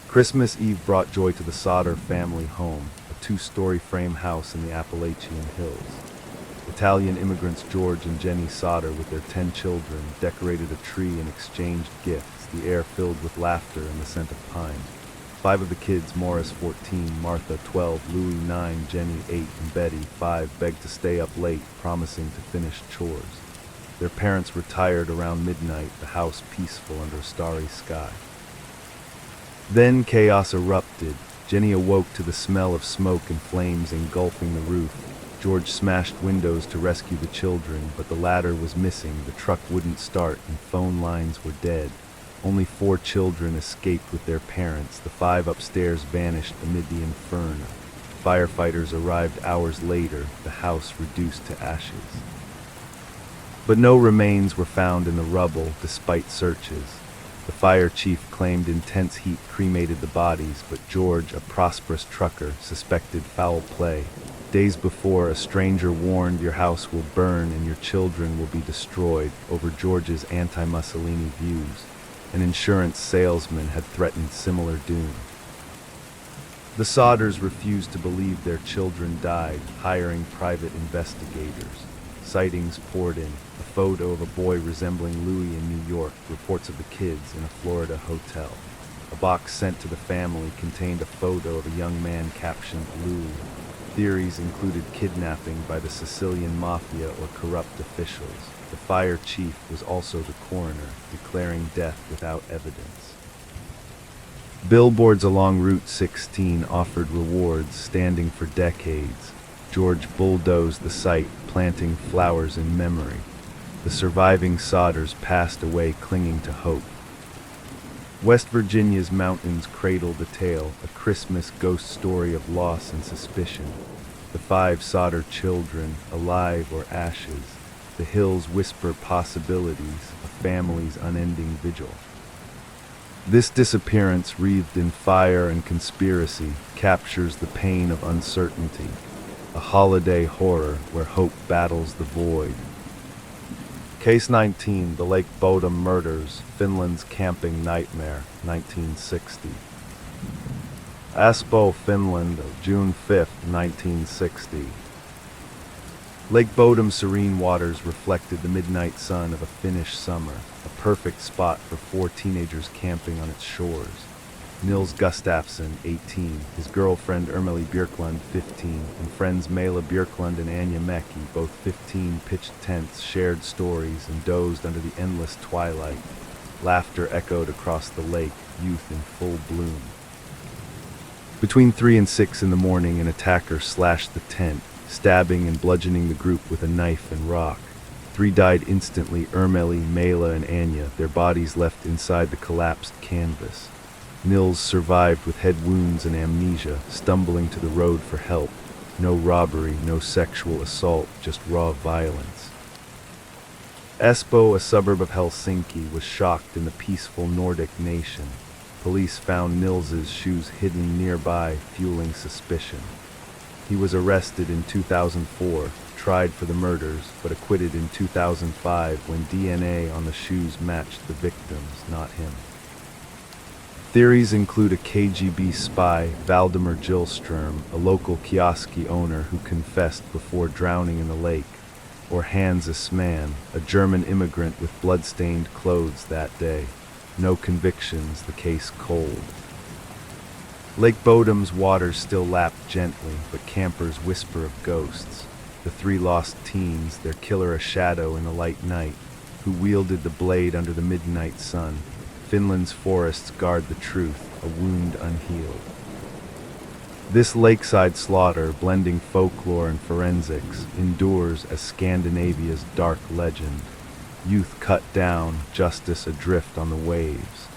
Christmas Eve brought joy to the Sodder family home, a two-story frame house in the Appalachian Hills. Italian immigrants George and Jenny Sodder, with their 10 children, decorated a tree and exchanged gifts, the air filled with laughter and the scent of pine. 5 of the kids, Morris 14, Martha 12, Louis 9, Jenny 8, and Betty 5, begged to stay up late, promising to finish chores. Their parents retired around midnight, the house peaceful under a starry sky. Then chaos erupted. Jenny awoke to the smell of smoke and flames engulfing the roof. George smashed windows to rescue the children, but the ladder was missing, the truck wouldn't start, and phone lines were dead. Only 4 children escaped with their parents. The 5 upstairs vanished amid the inferno. Firefighters arrived hours later, the house reduced to ashes. But no remains were found in the rubble, despite searches. The fire chief claimed intense heat cremated the bodies, but George, a prosperous trucker, suspected foul play. Days before, a stranger warned, "Your house will burn and your children will be destroyed," over George's anti-Mussolini views. An insurance salesman had threatened similar doom. The Sodders refused to believe their children died, hiring private investigators. Sightings poured in. A photo of a boy resembling Louis in New York, reports of the kids in a Florida hotel. A box sent to the family contained a photo of a young man captioned Louis. Theories included kidnapping by the Sicilian mafia or corrupt officials. The fire chief was also the coroner, declaring death without evidence. Billboards along Route 16 offered rewards standing for decades. George bulldozed the site, planting flowers in memory. The surviving Sodders passed away clinging to hope. West Virginia's mountains cradle the tale, a Christmas ghost story of loss and suspicion. The 5 Sodder children, alive or ashes. The hills whisper possibilities, a family's unending vigil. This disappearance, wreathed in fire and conspiracy, captures the pain of uncertainty, a holiday horror where hope battles the void. Case 19, the Lake Bodom Murders, Finland's Camping Nightmare, 1960. Espoo, Finland, June 5, 1960. Lake Bodom's serene waters reflected the midnight sun of a Finnish summer, a perfect spot for 4 teenagers camping on its shores. Nils Gustafsson, 18, his girlfriend Ermeli Björklund, 15, and friends Mela Björklund and Anja Mecki, both 15, pitched tents, shared stories, and dozed under the endless twilight. Laughter echoed across the lake, youth in full bloom. Between 3 and 6 in the morning, an attacker slashed the tent, stabbing and bludgeoning the group with a knife and rock. 3 died instantly, Ermeli, Mela, and Anja, their bodies left inside the collapsed canvas. Nils survived with head wounds and amnesia, stumbling to the road for help. No robbery, no sexual assault, just raw violence. Espoo, a suburb of Helsinki, was shocked in the peaceful Nordic nation. Police found Nils's shoes hidden nearby, fueling suspicion. He was arrested in 2004, tried for the murders, but acquitted in 2005 when DNA on the shoes matched the victims, not him. Theories include a KGB spy, Valdemar Gillström, a local kioski owner who confessed before drowning in the lake, or Hans Isman, a German immigrant with blood-stained clothes that day. No convictions, the case cold. Lake Bodom's waters still lap gently, but campers whisper of ghosts. The 3 lost teens, their killer a shadow in the light night, who wielded the blade under the midnight sun. Finland's forests guard the truth, a wound unhealed. This lakeside slaughter, blending folklore and forensics, endures as Scandinavia's dark legend. Youth cut down, justice adrift on the waves.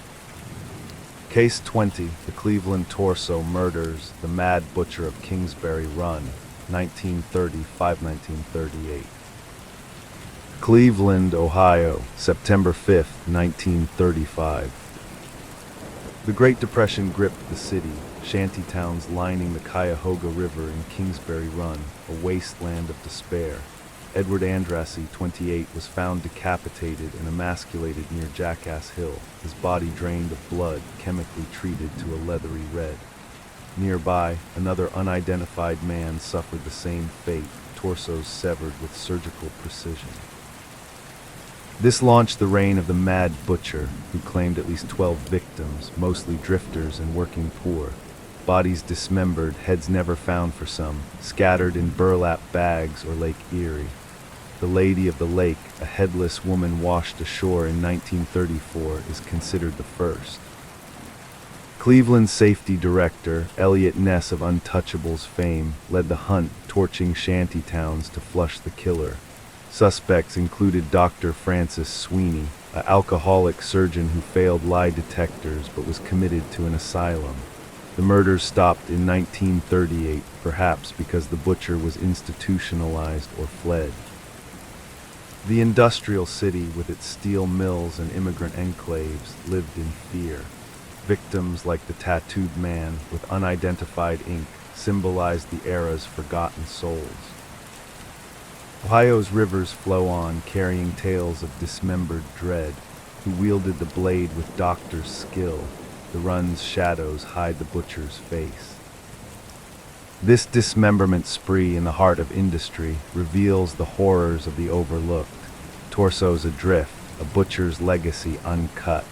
Case 20, the Cleveland Torso Murders, the Mad Butcher of Kingsbury Run, 1935-1938. Cleveland, Ohio, September 5, 1935. The Great Depression gripped the city, shantytowns lining the Cuyahoga River in Kingsbury Run, a wasteland of despair. Edward Andrassy, 28, was found decapitated and emasculated near Jackass Hill, his body drained of blood, chemically treated to a leathery red. Nearby, another unidentified man suffered the same fate, torsos severed with surgical precision. This launched the reign of the Mad Butcher, who claimed at least 12 victims, mostly drifters and working poor. Bodies dismembered, heads never found for some, scattered in burlap bags or Lake Erie. The Lady of the Lake, a headless woman washed ashore in 1934, is considered the first. Cleveland safety director, Elliot Ness of Untouchables fame, led the hunt, torching shantytowns to flush the killer. Suspects included Dr. Francis Sweeney, an alcoholic surgeon who failed lie detectors but was committed to an asylum. The murders stopped in 1938, perhaps because the butcher was institutionalized or fled. The industrial city, with its steel mills and immigrant enclaves, lived in fear. Victims like the tattooed man with unidentified ink symbolized the era's forgotten souls. Ohio's rivers flow on, carrying tales of dismembered dread, who wielded the blade with doctor's skill. The run's shadows hide the butcher's face. This dismemberment spree in the heart of industry reveals the horrors of the overlooked. Torsos adrift, a butcher's legacy uncut.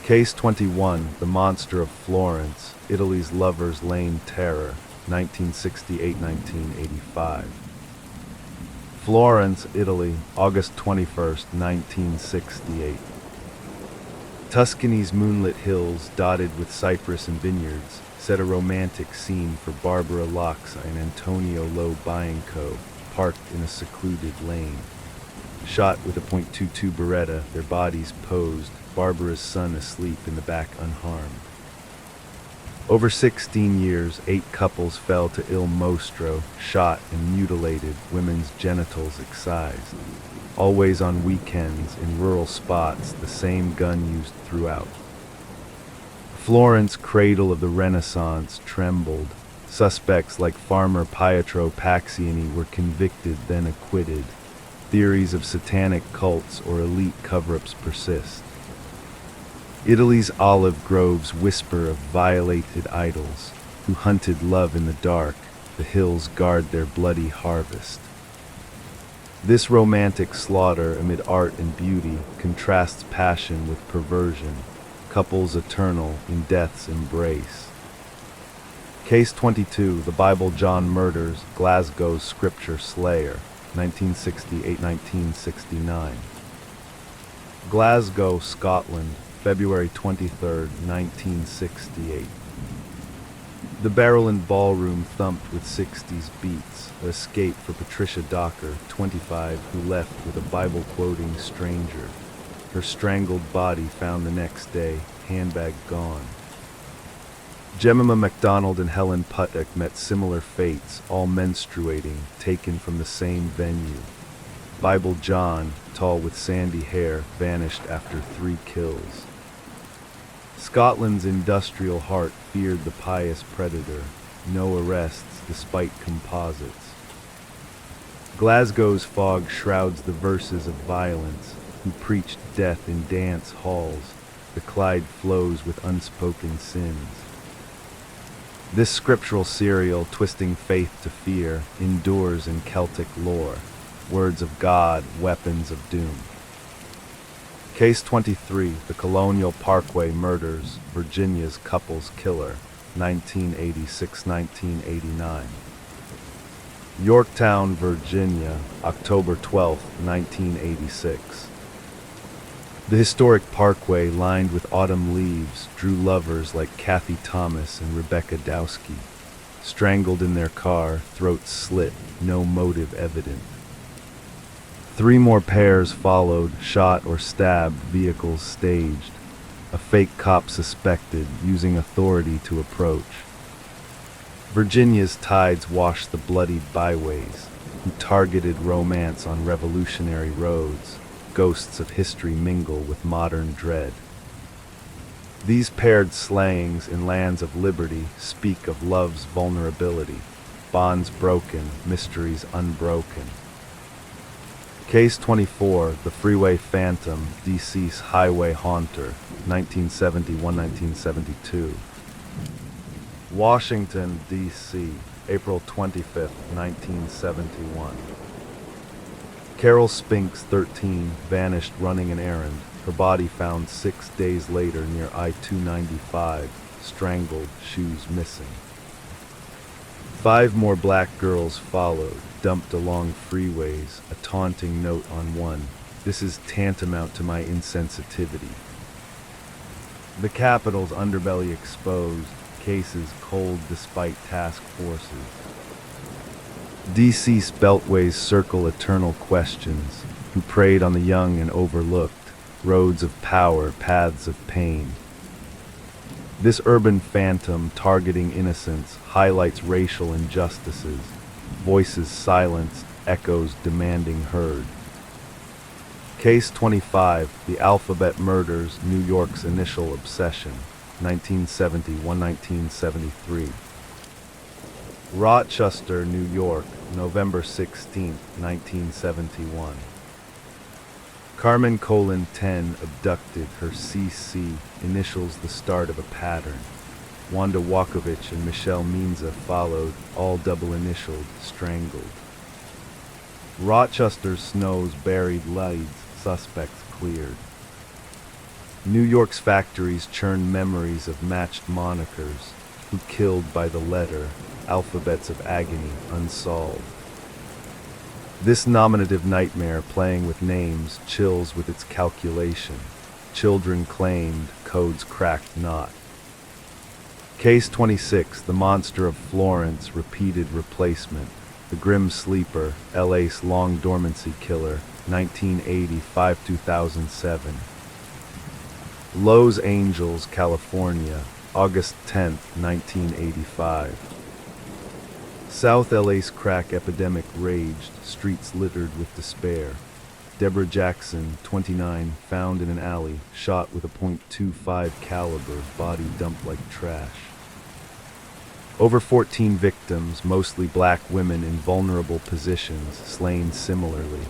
Case 21, The Monster of Florence, Italy's Lover's Lane Terror, 1968-1985. Florence, Italy, August 21st, 1968. Tuscany's moonlit hills, dotted with cypress and vineyards, set a romantic scene for Barbara Loxa and Antonio Lo Bianco, parked in a secluded lane. Shot with a .22 Beretta, their bodies posed, Barbara's son asleep in the back unharmed. Over 16 years, 8 couples fell to Il Mostro, shot and mutilated, women's genitals excised. Always on weekends, in rural spots, the same gun used throughout. Florence, cradle of the Renaissance, trembled. Suspects like farmer Pietro Paxiani were convicted, then acquitted. Theories of satanic cults or elite cover-ups persist. Italy's olive groves whisper of violated idols who hunted love in the dark. The hills guard their bloody harvest. This romantic slaughter amid art and beauty contrasts passion with perversion, couples eternal in death's embrace. Case 22, The Bible John Murders, Glasgow's Scripture Slayer, 1968-1969. Glasgow, Scotland, February 23, 1968. The Barrowland Ballroom thumped with 60s beats, an escape for Patricia Docker, 25, who left with a Bible-quoting stranger. Her strangled body found the next day, handbag gone. Jemima MacDonald and Helen Puttock met similar fates, all menstruating, taken from the same venue. Bible John, tall with sandy hair, vanished after 3 kills. Scotland's industrial heart feared the pious predator. No arrests despite composites. Glasgow's fog shrouds the verses of violence, who preached death in dance halls. The Clyde flows with unspoken sins. This scriptural serial, twisting faith to fear, endures in Celtic lore. Words of God, weapons of doom. Case 23, The Colonial Parkway Murders, Virginia's Couples Killer, 1986-1989. Yorktown, Virginia, October 12, 1986. The historic parkway, lined with autumn leaves, drew lovers like Kathy Thomas and Rebecca Dowski. Strangled in their car, throats slit, no motive evident. 3 more pairs followed, shot or stabbed, vehicles staged. A fake cop suspected, using authority to approach. Virginia's tides washed the bloodied byways, who targeted romance on revolutionary roads. Ghosts of history mingle with modern dread. These paired slayings in lands of liberty speak of love's vulnerability, bonds broken, mysteries unbroken. Case 24, The Freeway Phantom, DC's Highway Haunter, 1971-1972. Washington, D.C., April 25, 1971. Carol Spinks, 13, vanished running an errand. Her body found 6 days later near I-295, strangled, shoes missing. 5 more black girls followed, dumped along freeways, a taunting note on one. This is tantamount to my insensitivity. The Capitol's underbelly exposed, cases cold despite task forces. DC's beltways circle eternal questions, who preyed on the young and overlooked, roads of power, paths of pain. This urban phantom targeting innocence highlights racial injustices, voices silenced, echoes demanding heard. Case 25, The Alphabet Murders, New York's Initial Obsession, 1971-1973. Rochester, New York, November 16, 1971. Carmen Colon 10 abducted, her CC initials the start of a pattern. Wanda Wakovich and Michelle Minza followed, all double-initialed, strangled. Rochester's snows buried leads, suspects cleared. New York's factories churned memories of matched monikers, who killed by the letter, alphabets of agony unsolved. This nominative nightmare playing with names chills with its calculation. Children claimed, codes cracked not. Case 26, The Monster of Florence, repeated replacement. The Grim Sleeper, LA's long dormancy killer, 1985-2007. Los Angeles, California, August 10, 1985. South LA's crack epidemic raged, streets littered with despair. Deborah Jackson, 29, found in an alley, shot with a .25 caliber, body dumped like trash. Over 14 victims, mostly black women in vulnerable positions, slain similarly.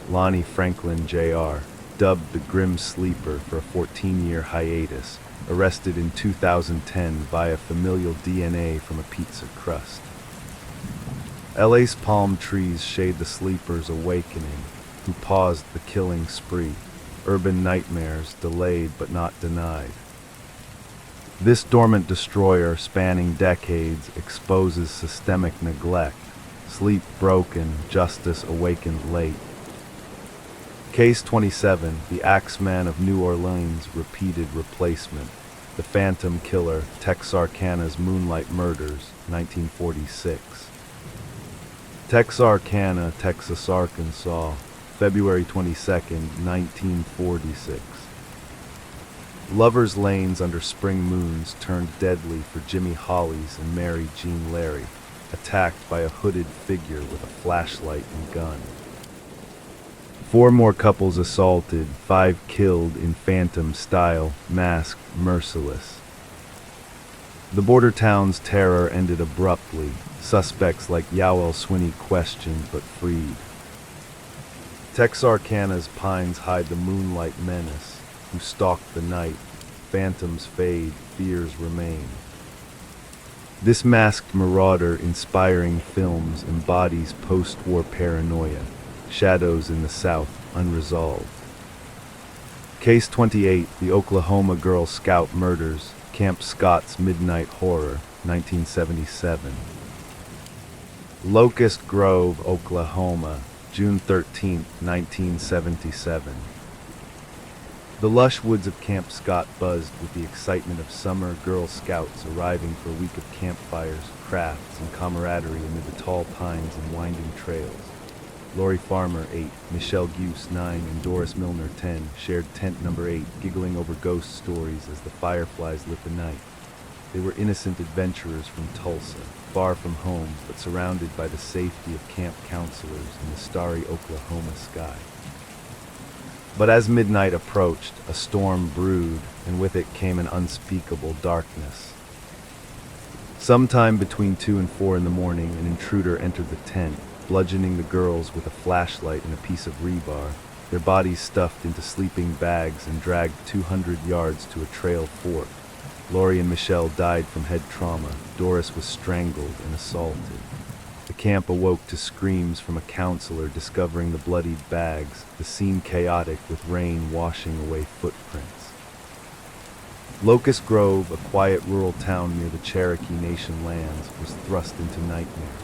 Lonnie Franklin Jr., dubbed the Grim Sleeper for a 14-year hiatus, arrested in 2010 via familial DNA from a pizza crust. LA's palm trees shade the sleeper's awakening, who paused the killing spree. Urban nightmares delayed but not denied. This dormant destroyer, spanning decades, exposes systemic neglect. Sleep broken, justice awakened late. Case 27, The Axeman of New Orleans, repeated replacement. The Phantom Killer, Texarkana's Moonlight Murders, 1946. Texarkana, Texas, Arkansas, February 22, 1946. Lovers' lanes under spring moons turned deadly for Jimmy Hollies and Mary Jean Larry, attacked by a hooded figure with a flashlight and gun. 4 more couples assaulted, 5 killed in phantom style, masked, merciless. The border town's terror ended abruptly, suspects like Yowell Swinney questioned but freed. Texarkana's pines hide the moonlight menace, who stalk the night. Phantoms fade, fears remain. This masked marauder inspiring films embodies post-war paranoia, shadows in the South unresolved. Case 28, The Oklahoma Girl Scout Murders, Camp Scott's Midnight Horror, 1977. Locust Grove, Oklahoma, June 13, 1977. The lush woods of Camp Scott buzzed with the excitement of summer Girl Scouts arriving for a week of campfires, crafts, and camaraderie amid the tall pines and winding trails. Lori Farmer, 8, Michelle Guse, 9, and Doris Milner, 10, shared tent number 8, giggling over ghost stories as the fireflies lit the night. They were innocent adventurers from Tulsa, far from home, but surrounded by the safety of camp counselors in the starry Oklahoma sky. But as midnight approached, a storm brewed, and with it came an unspeakable darkness. Sometime between 2 and 4 in the morning, an intruder entered the tent, bludgeoning the girls with a flashlight and a piece of rebar, their bodies stuffed into sleeping bags and dragged 200 yards to a trail fork. Lori and Michelle died from head trauma. Doris was strangled and assaulted. The camp awoke to screams from a counselor discovering the bloodied bags, the scene chaotic with rain washing away footprints. Locust Grove, a quiet rural town near the Cherokee Nation lands, was thrust into nightmare.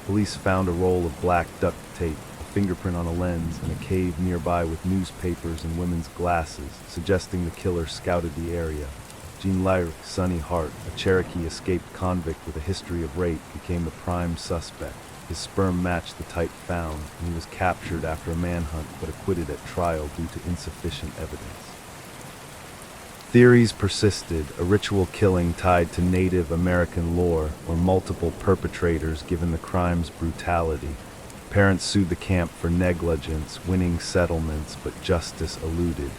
Police found a roll of black duct tape, a fingerprint on a lens, and a cave nearby with newspapers and women's glasses, suggesting the killer scouted the area. Jean Lyric, Sonny Hart, a Cherokee escaped convict with a history of rape, became the prime suspect. His sperm matched the type found, and he was captured after a manhunt but acquitted at trial due to insufficient evidence. Theories persisted, a ritual killing tied to Native American lore, or multiple perpetrators given the crime's brutality. Parents sued the camp for negligence, winning settlements, but justice eluded.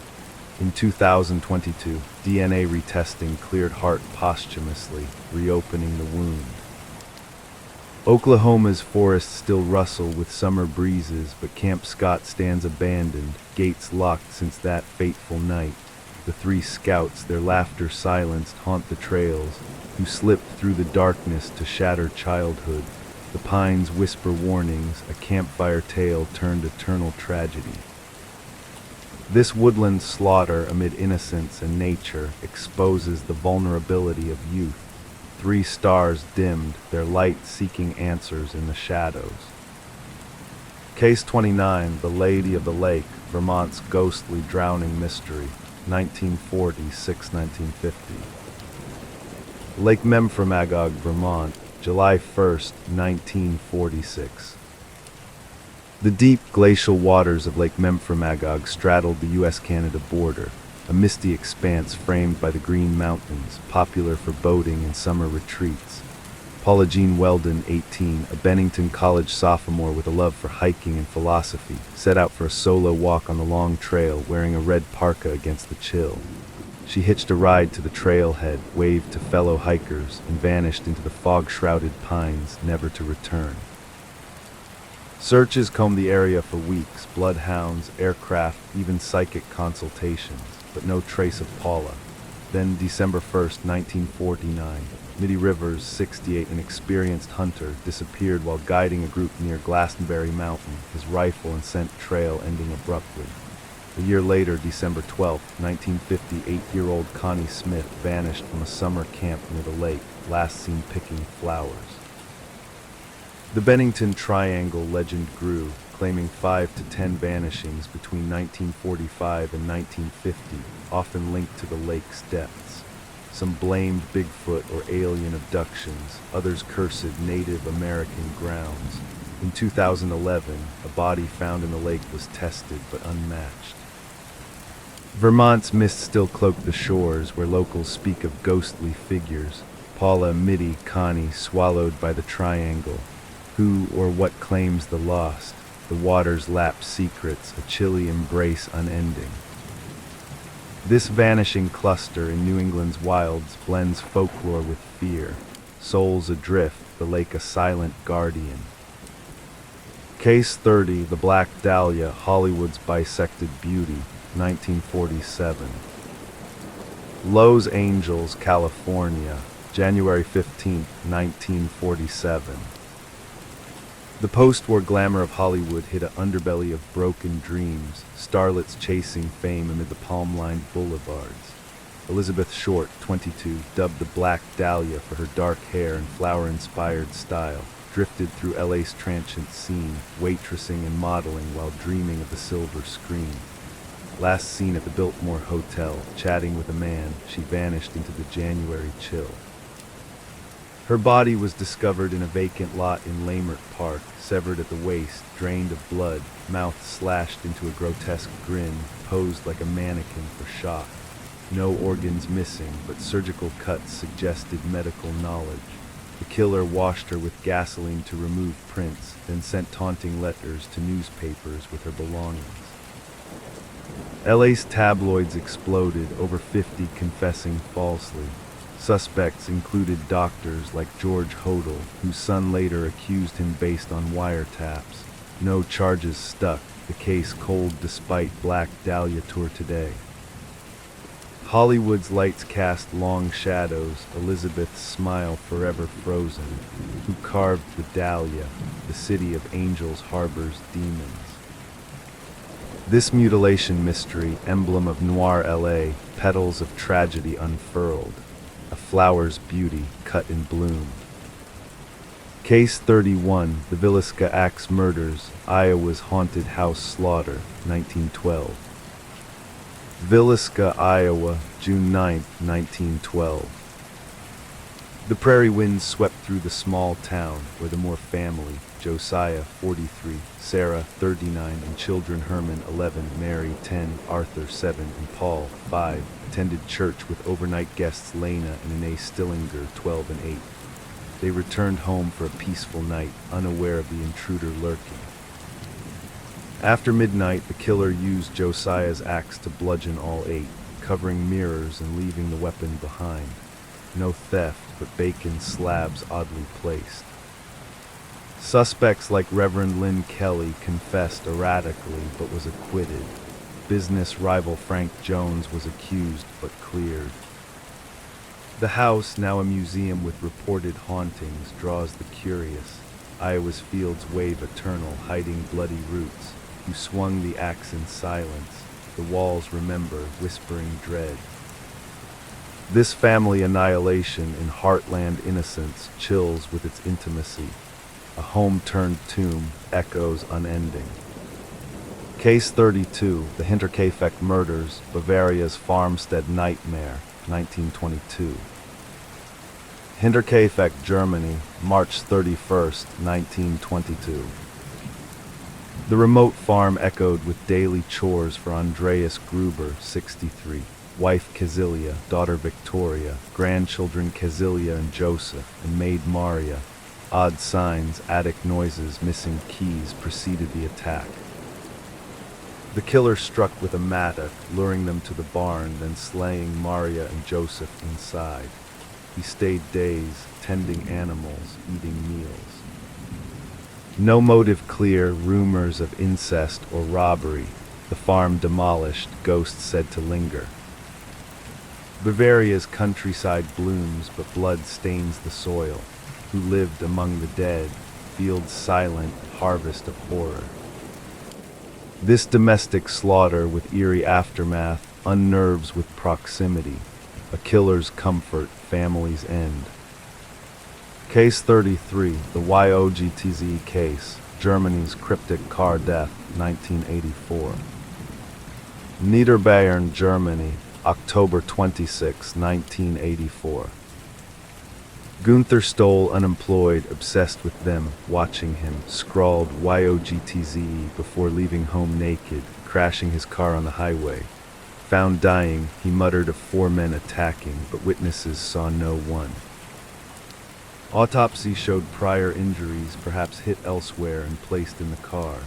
In 2022, DNA retesting cleared Hart posthumously, reopening the wound. Oklahoma's forests still rustle with summer breezes, but Camp Scott stands abandoned, gates locked since that fateful night. The three scouts, their laughter silenced, haunt the trails, who slipped through the darkness to shatter childhood. The pines whisper warnings, a campfire tale turned eternal tragedy. This woodland slaughter amid innocence and nature exposes the vulnerability of youth. Three stars dimmed, their light seeking answers in the shadows. Case 29, The Lady of the Lake, Vermont's ghostly drowning mystery, 1946-1950. Lake Memphremagog, Vermont, July 1st, 1946. The deep glacial waters of Lake Memphremagog straddled the U.S.-Canada border, a misty expanse framed by the Green Mountains, popular for boating and summer retreats. Paula Jean Weldon, 18, a Bennington College sophomore with a love for hiking and philosophy, set out for a solo walk on the long trail wearing a red parka against the chill. She hitched a ride to the trailhead, waved to fellow hikers, and vanished into the fog-shrouded pines, never to return. Searches combed the area for weeks, bloodhounds, aircraft, even psychic consultations, but no trace of Paula. Then, December 1st, 1949, Mitty Rivers, 68, an experienced hunter, disappeared while guiding a group near Glastonbury Mountain, his rifle and scent trail ending abruptly. A year later, December 12, 1950, 8-year-old Connie Smith vanished from a summer camp near the lake, last seen picking flowers. The Bennington Triangle legend grew, claiming 5 to 10 vanishings between 1945 and 1950, often linked to the lake's depths. Some blamed Bigfoot or alien abductions, others cursed Native American grounds. In 2011, a body found in the lake was tested but unmatched. Vermont's mist still cloaked the shores, where locals speak of ghostly figures. Paula, Mitty, Connie, swallowed by the triangle. Who or what claims the lost? The waters lap secrets, a chilly embrace unending. This vanishing cluster in New England's wilds blends folklore with fear. Souls adrift, the lake a silent guardian. Case 30, The Black Dahlia, Hollywood's Bisected Beauty, 1947. Los Angeles, California, January 15, 1947. The post-war glamour of Hollywood hid an underbelly of broken dreams, starlets chasing fame amid the palm-lined boulevards. Elizabeth Short, 22, dubbed the Black Dahlia for her dark hair and flower-inspired style, drifted through LA's transient scene, waitressing and modeling while dreaming of the silver screen. Last seen at the Biltmore Hotel, chatting with a man, she vanished into the January chill. Her body was discovered in a vacant lot in Lamert Park, severed at the waist, drained of blood, mouth slashed into a grotesque grin, posed like a mannequin for shock. No organs missing, but surgical cuts suggested medical knowledge. The killer washed her with gasoline to remove prints, then sent taunting letters to newspapers with her belongings. LA's tabloids exploded, over 50 confessing falsely. Suspects included doctors like George Hodel, whose son later accused him based on wiretaps. No charges stuck, the case cold despite Black Dahlia tour today. Hollywood's lights cast long shadows, Elizabeth's smile forever frozen. Who carved the Dahlia? The city of angels harbors demons. This mutilation mystery, emblem of noir LA, petals of tragedy unfurled. A flower's beauty cut in bloom. Case 31, The Villisca Axe Murders, Iowa's Haunted House Slaughter, 1912. Villisca, Iowa, June 9, 1912. The prairie winds swept through the small town where the Moore family, Josiah, 43, Sarah, 39, and children Herman, 11, Mary, 10, Arthur, 7, and Paul, 5, attended church with overnight guests Lena and Inez Stillinger, 12 and 8. They returned home for a peaceful night, unaware of the intruder lurking. After midnight, the killer used Josiah's axe to bludgeon all 8, covering mirrors and leaving the weapon behind. No theft, but bacon slabs oddly placed. Suspects like Reverend Lynn Kelly confessed erratically but was acquitted. business rival Frank Jones was accused but cleared. The house, now a museum with reported hauntings, draws the curious. Iowa's fields wave eternal, hiding bloody roots, who swung the axe in silence. The walls remember, whispering dread. This family annihilation in heartland innocence chills with its intimacy. A home-turned tomb echoes unending. Case 32, the Hinterkaifeck murders, Bavaria's farmstead nightmare, 1922. Hinterkaifeck, Germany, March 31st, 1922. The remote farm echoed with daily chores for Andreas Gruber, 63. Wife Kazilia, daughter Victoria, grandchildren Kazilia and Joseph, and maid Maria. Odd signs, attic noises, missing keys preceded the attack. The killer struck with a mattock, luring them to the barn, then slaying Maria and Joseph inside. He stayed days, tending animals, eating meals. No motive clear, rumors of incest or robbery. The farm demolished, ghosts said to linger. Bavaria's countryside blooms, but blood stains the soil. Who lived among the dead, fields silent, harvest of horror. This domestic slaughter with eerie aftermath unnerves with proximity. A killer's comfort, family's end. Case 33, the YOGTZ case, Germany's cryptic car death, 1984. Niederbayern, Germany, October 26, 1984. Gunther Stoll, unemployed, obsessed with them, watching him, scrawled YOGTZ before leaving home naked, crashing his car on the highway. Found dying, he muttered of 4 men attacking, but witnesses saw no one. Autopsy showed prior injuries, perhaps hit elsewhere and placed in the car.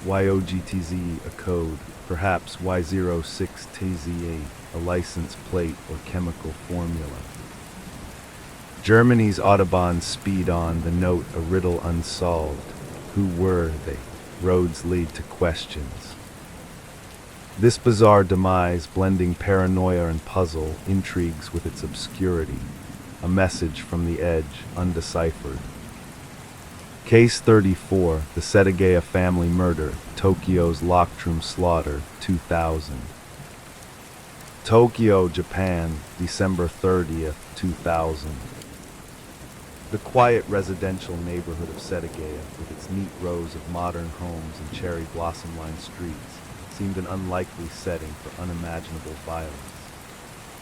YOGTZ, a code, perhaps Y06TZ8, a license plate or chemical formula. Germany's Autobahn speed on, the note a riddle unsolved. Who were they? Roads lead to questions. This bizarre demise, blending paranoia and puzzle, intrigues with its obscurity. A message from the edge, undeciphered. Case 34, the Setagaya family murder, Tokyo's Lockroom slaughter, 2000. Tokyo, Japan, December 30th, 2000. The quiet residential neighborhood of Setagaya, with its neat rows of modern homes and cherry blossom-lined streets, seemed an unlikely setting for unimaginable violence.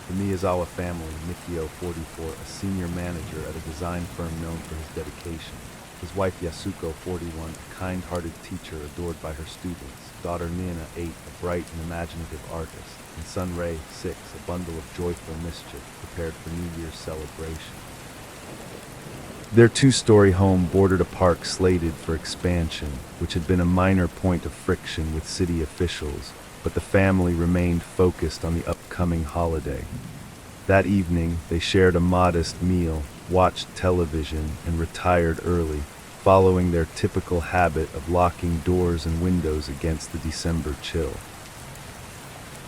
The Miyazawa family, Mikio, 44, a senior manager at a design firm known for his dedication. His wife Yasuko, 41, a kind-hearted teacher adored by her students. Daughter Nina, 8, a bright and imaginative artist. And son Ray, 6, a bundle of joyful mischief, prepared for New Year's celebration. Their 2-story home bordered a park slated for expansion, which had been a minor point of friction with city officials, but the family remained focused on the upcoming holiday. That evening, they shared a modest meal, watched television, and retired early, following their typical habit of locking doors and windows against the December chill.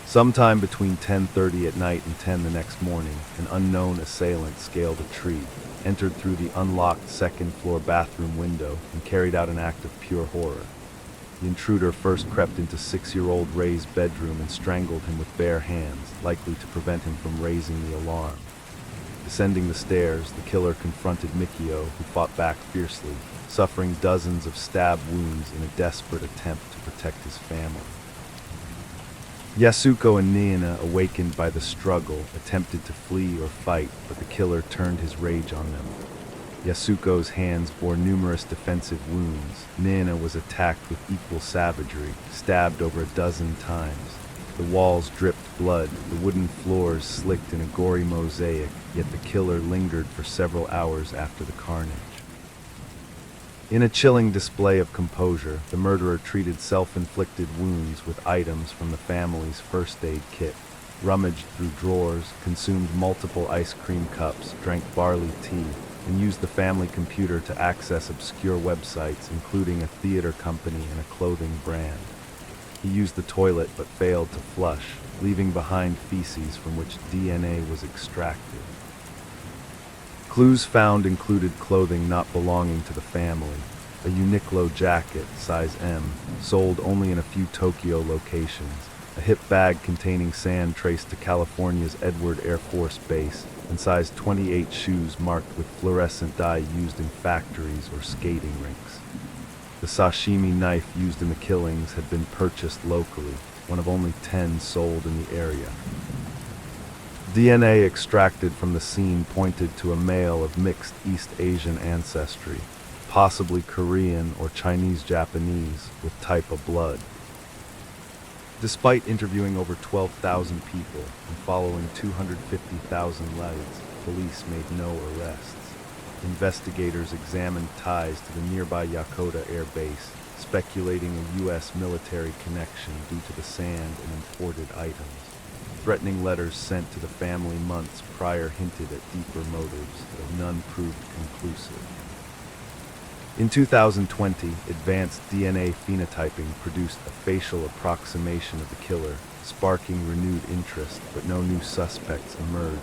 Sometime between 10:30 at night and 10 the next morning, an unknown assailant scaled a tree, entered through the unlocked second-floor bathroom window, and carried out an act of pure horror. The intruder first crept into 6-year-old Ray's bedroom and strangled him with bare hands, likely to prevent him from raising the alarm. Descending the stairs, the killer confronted Mikio, who fought back fiercely, suffering dozens of stab wounds in a desperate attempt to protect his family. Yasuko and Nina, awakened by the struggle, attempted to flee or fight, but the killer turned his rage on them. Yasuko's hands bore numerous defensive wounds. Nina was attacked with equal savagery, stabbed over a dozen times. The walls dripped blood, the wooden floors slicked in a gory mosaic, yet the killer lingered for several hours after the carnage. In a chilling display of composure, the murderer treated self-inflicted wounds with items from the family's first aid kit, rummaged through drawers, consumed multiple ice cream cups, drank barley tea, and used the family computer to access obscure websites, including a theater company and a clothing brand. He used the toilet but failed to flush, leaving behind feces from which DNA was extracted. Clues found included clothing not belonging to the family, a Uniqlo jacket, size M, sold only in a few Tokyo locations, a hip bag containing sand traced to California's Edward Air Force Base, and size 28 shoes marked with fluorescent dye used in factories or skating rinks. The sashimi knife used in the killings had been purchased locally, one of only 10 sold in the area. DNA extracted from the scene pointed to a male of mixed East Asian ancestry, possibly Korean or Chinese-Japanese, with type of blood. Despite interviewing over 12,000 people and following 250,000 leads, police made no arrests. Investigators examined ties to the nearby Yokota Air Base, speculating a U.S. military connection due to the sand and imported items. Threatening letters sent to the family months prior hinted at deeper motives, though none proved conclusive. In 2020, advanced DNA phenotyping produced a facial approximation of the killer, sparking renewed interest, but no new suspects emerged.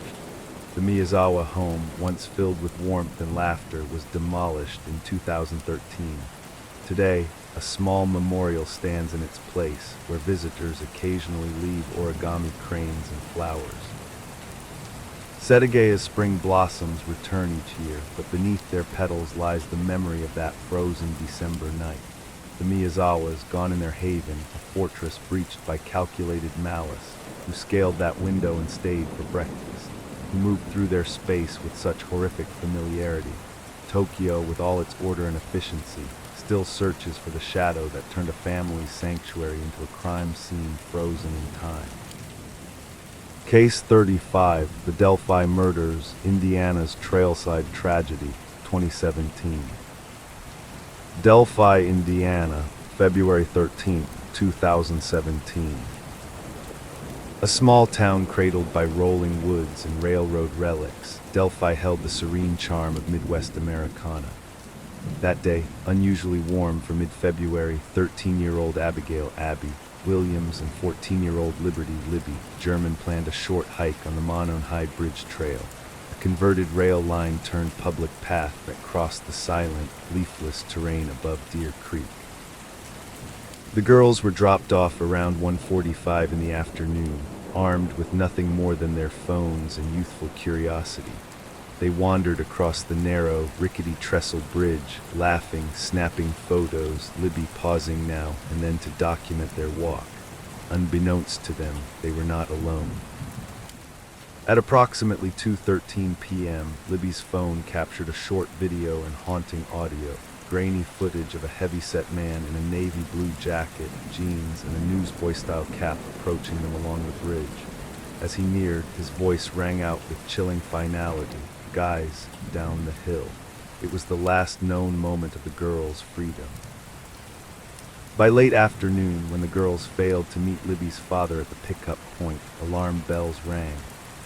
The Miyazawa home, once filled with warmth and laughter, was demolished in 2013. Today, a small memorial stands in its place, where visitors occasionally leave origami cranes and flowers. Setagai's spring blossoms return each year, but beneath their petals lies the memory of that frozen December night. The Miyazawas, gone in their haven, a fortress breached by calculated malice, who scaled that window and stayed for breakfast, who moved through their space with such horrific familiarity. Tokyo, with all its order and efficiency, still searches for the shadow that turned a family's sanctuary into a crime scene frozen in time. Case 35, The Delphi Murders, Indiana's Trailside Tragedy, 2017. Delphi, Indiana, February 13, 2017. A small town cradled by rolling woods and railroad relics, Delphi held the serene charm of Midwest Americana. That day, unusually warm for mid-February, 13-year-old Abigail Abby Williams and 14-year-old Liberty Libby German planned a short hike on the Monon High Bridge Trail, a converted rail line turned public path that crossed the silent, leafless terrain above Deer Creek. The girls were dropped off around 1:45 in the afternoon, armed with nothing more than their phones and youthful curiosity. They wandered across the narrow, rickety trestle bridge, laughing, snapping photos, Libby pausing now and then to document their walk. Unbeknownst to them, they were not alone. At approximately 2:13 p.m., Libby's phone captured a short video and haunting audio, grainy footage of a heavy-set man in a navy blue jacket, jeans, and a newsboy-style cap approaching them along the bridge. As he neared, his voice rang out with chilling finality. Guys, down the hill. It was the last known moment of the girls' freedom. By late afternoon, when the girls failed to meet Libby's father at the pickup point, alarm bells rang.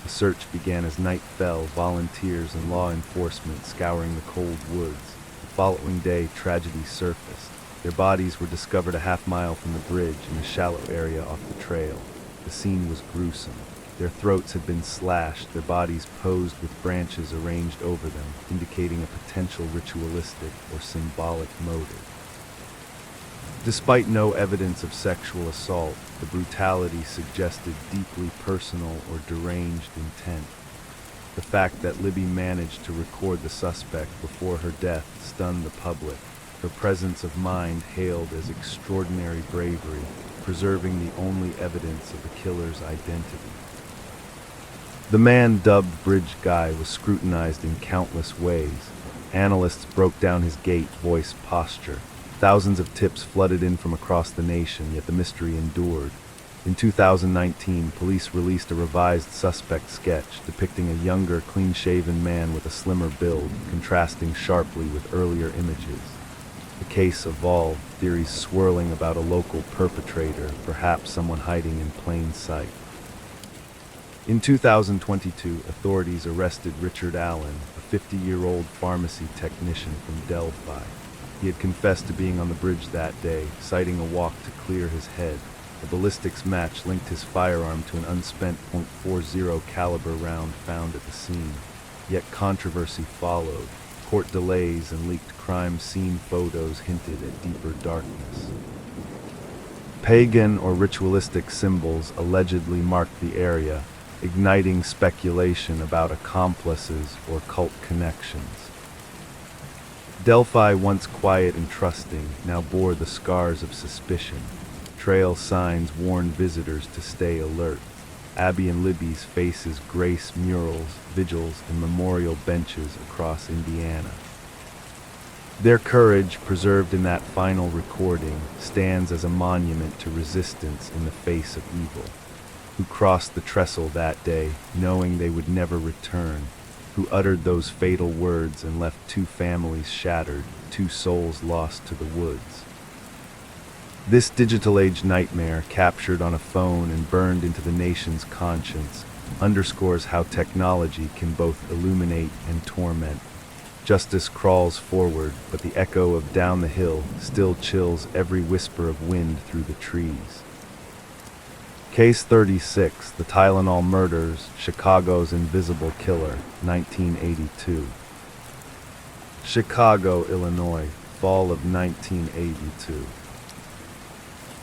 The search began as night fell, volunteers and law enforcement scouring the cold woods. The following day, tragedy surfaced. Their bodies were discovered a half-mile from the bridge in a shallow area off the trail. The scene was gruesome. Their throats had been slashed, their bodies posed with branches arranged over them, indicating a potential ritualistic or symbolic motive. Despite no evidence of sexual assault, the brutality suggested deeply personal or deranged intent. The fact that Libby managed to record the suspect before her death stunned the public. Her presence of mind hailed as extraordinary bravery, preserving the only evidence of the killer's identity. The man dubbed Bridge Guy was scrutinized in countless ways. Analysts broke down his gait, voice, posture. Thousands of tips flooded in from across the nation, yet the mystery endured. In 2019, police released a revised suspect sketch depicting a younger, clean-shaven man with a slimmer build, contrasting sharply with earlier images. The case evolved, theories swirling about a local perpetrator, perhaps someone hiding in plain sight. In 2022, authorities arrested Richard Allen, a 50-year-old pharmacy technician from Delphi. He had confessed to being on the bridge that day, citing a walk to clear his head. A ballistics match linked his firearm to an unspent .40 caliber round found at the scene. Yet controversy followed. Court delays and leaked crime scene photos hinted at deeper darkness. Pagan or ritualistic symbols allegedly marked the area, igniting speculation about accomplices or cult connections. Delphi, once quiet and trusting, now bore the scars of suspicion. Trail signs warned visitors to stay alert. Abby and Libby's faces grace murals, vigils, and memorial benches across Indiana. Their courage, preserved in that final recording, stands as a monument to resistance in the face of evil. Who crossed the trestle that day, knowing they would never return, who uttered those fatal words and left 2 families shattered, 2 souls lost to the woods. This digital age nightmare, captured on a phone and burned into the nation's conscience, underscores how technology can both illuminate and torment. Justice crawls forward, but the echo of Down the Hill still chills every whisper of wind through the trees. Case 36, The Tylenol Murders, Chicago's Invisible Killer, 1982. Chicago, Illinois, fall of 1982.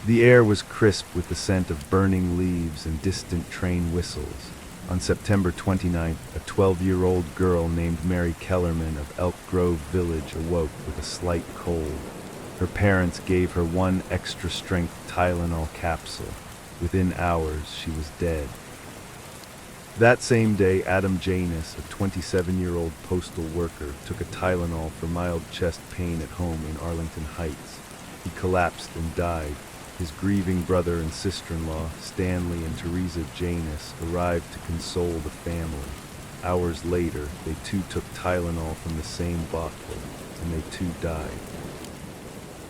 The air was crisp with the scent of burning leaves and distant train whistles. On September 29th, a 12-year-old girl named Mary Kellerman of Elk Grove Village awoke with a slight cold. Her parents gave her 1 extra-strength Tylenol capsule. Within hours, she was dead. That same day, Adam Janus, a 27-year-old postal worker, took a Tylenol for mild chest pain at home in Arlington Heights. He collapsed and died. His grieving brother and sister-in-law, Stanley and Teresa Janus, arrived to console the family. Hours later, they too took Tylenol from the same bottle, and they too died.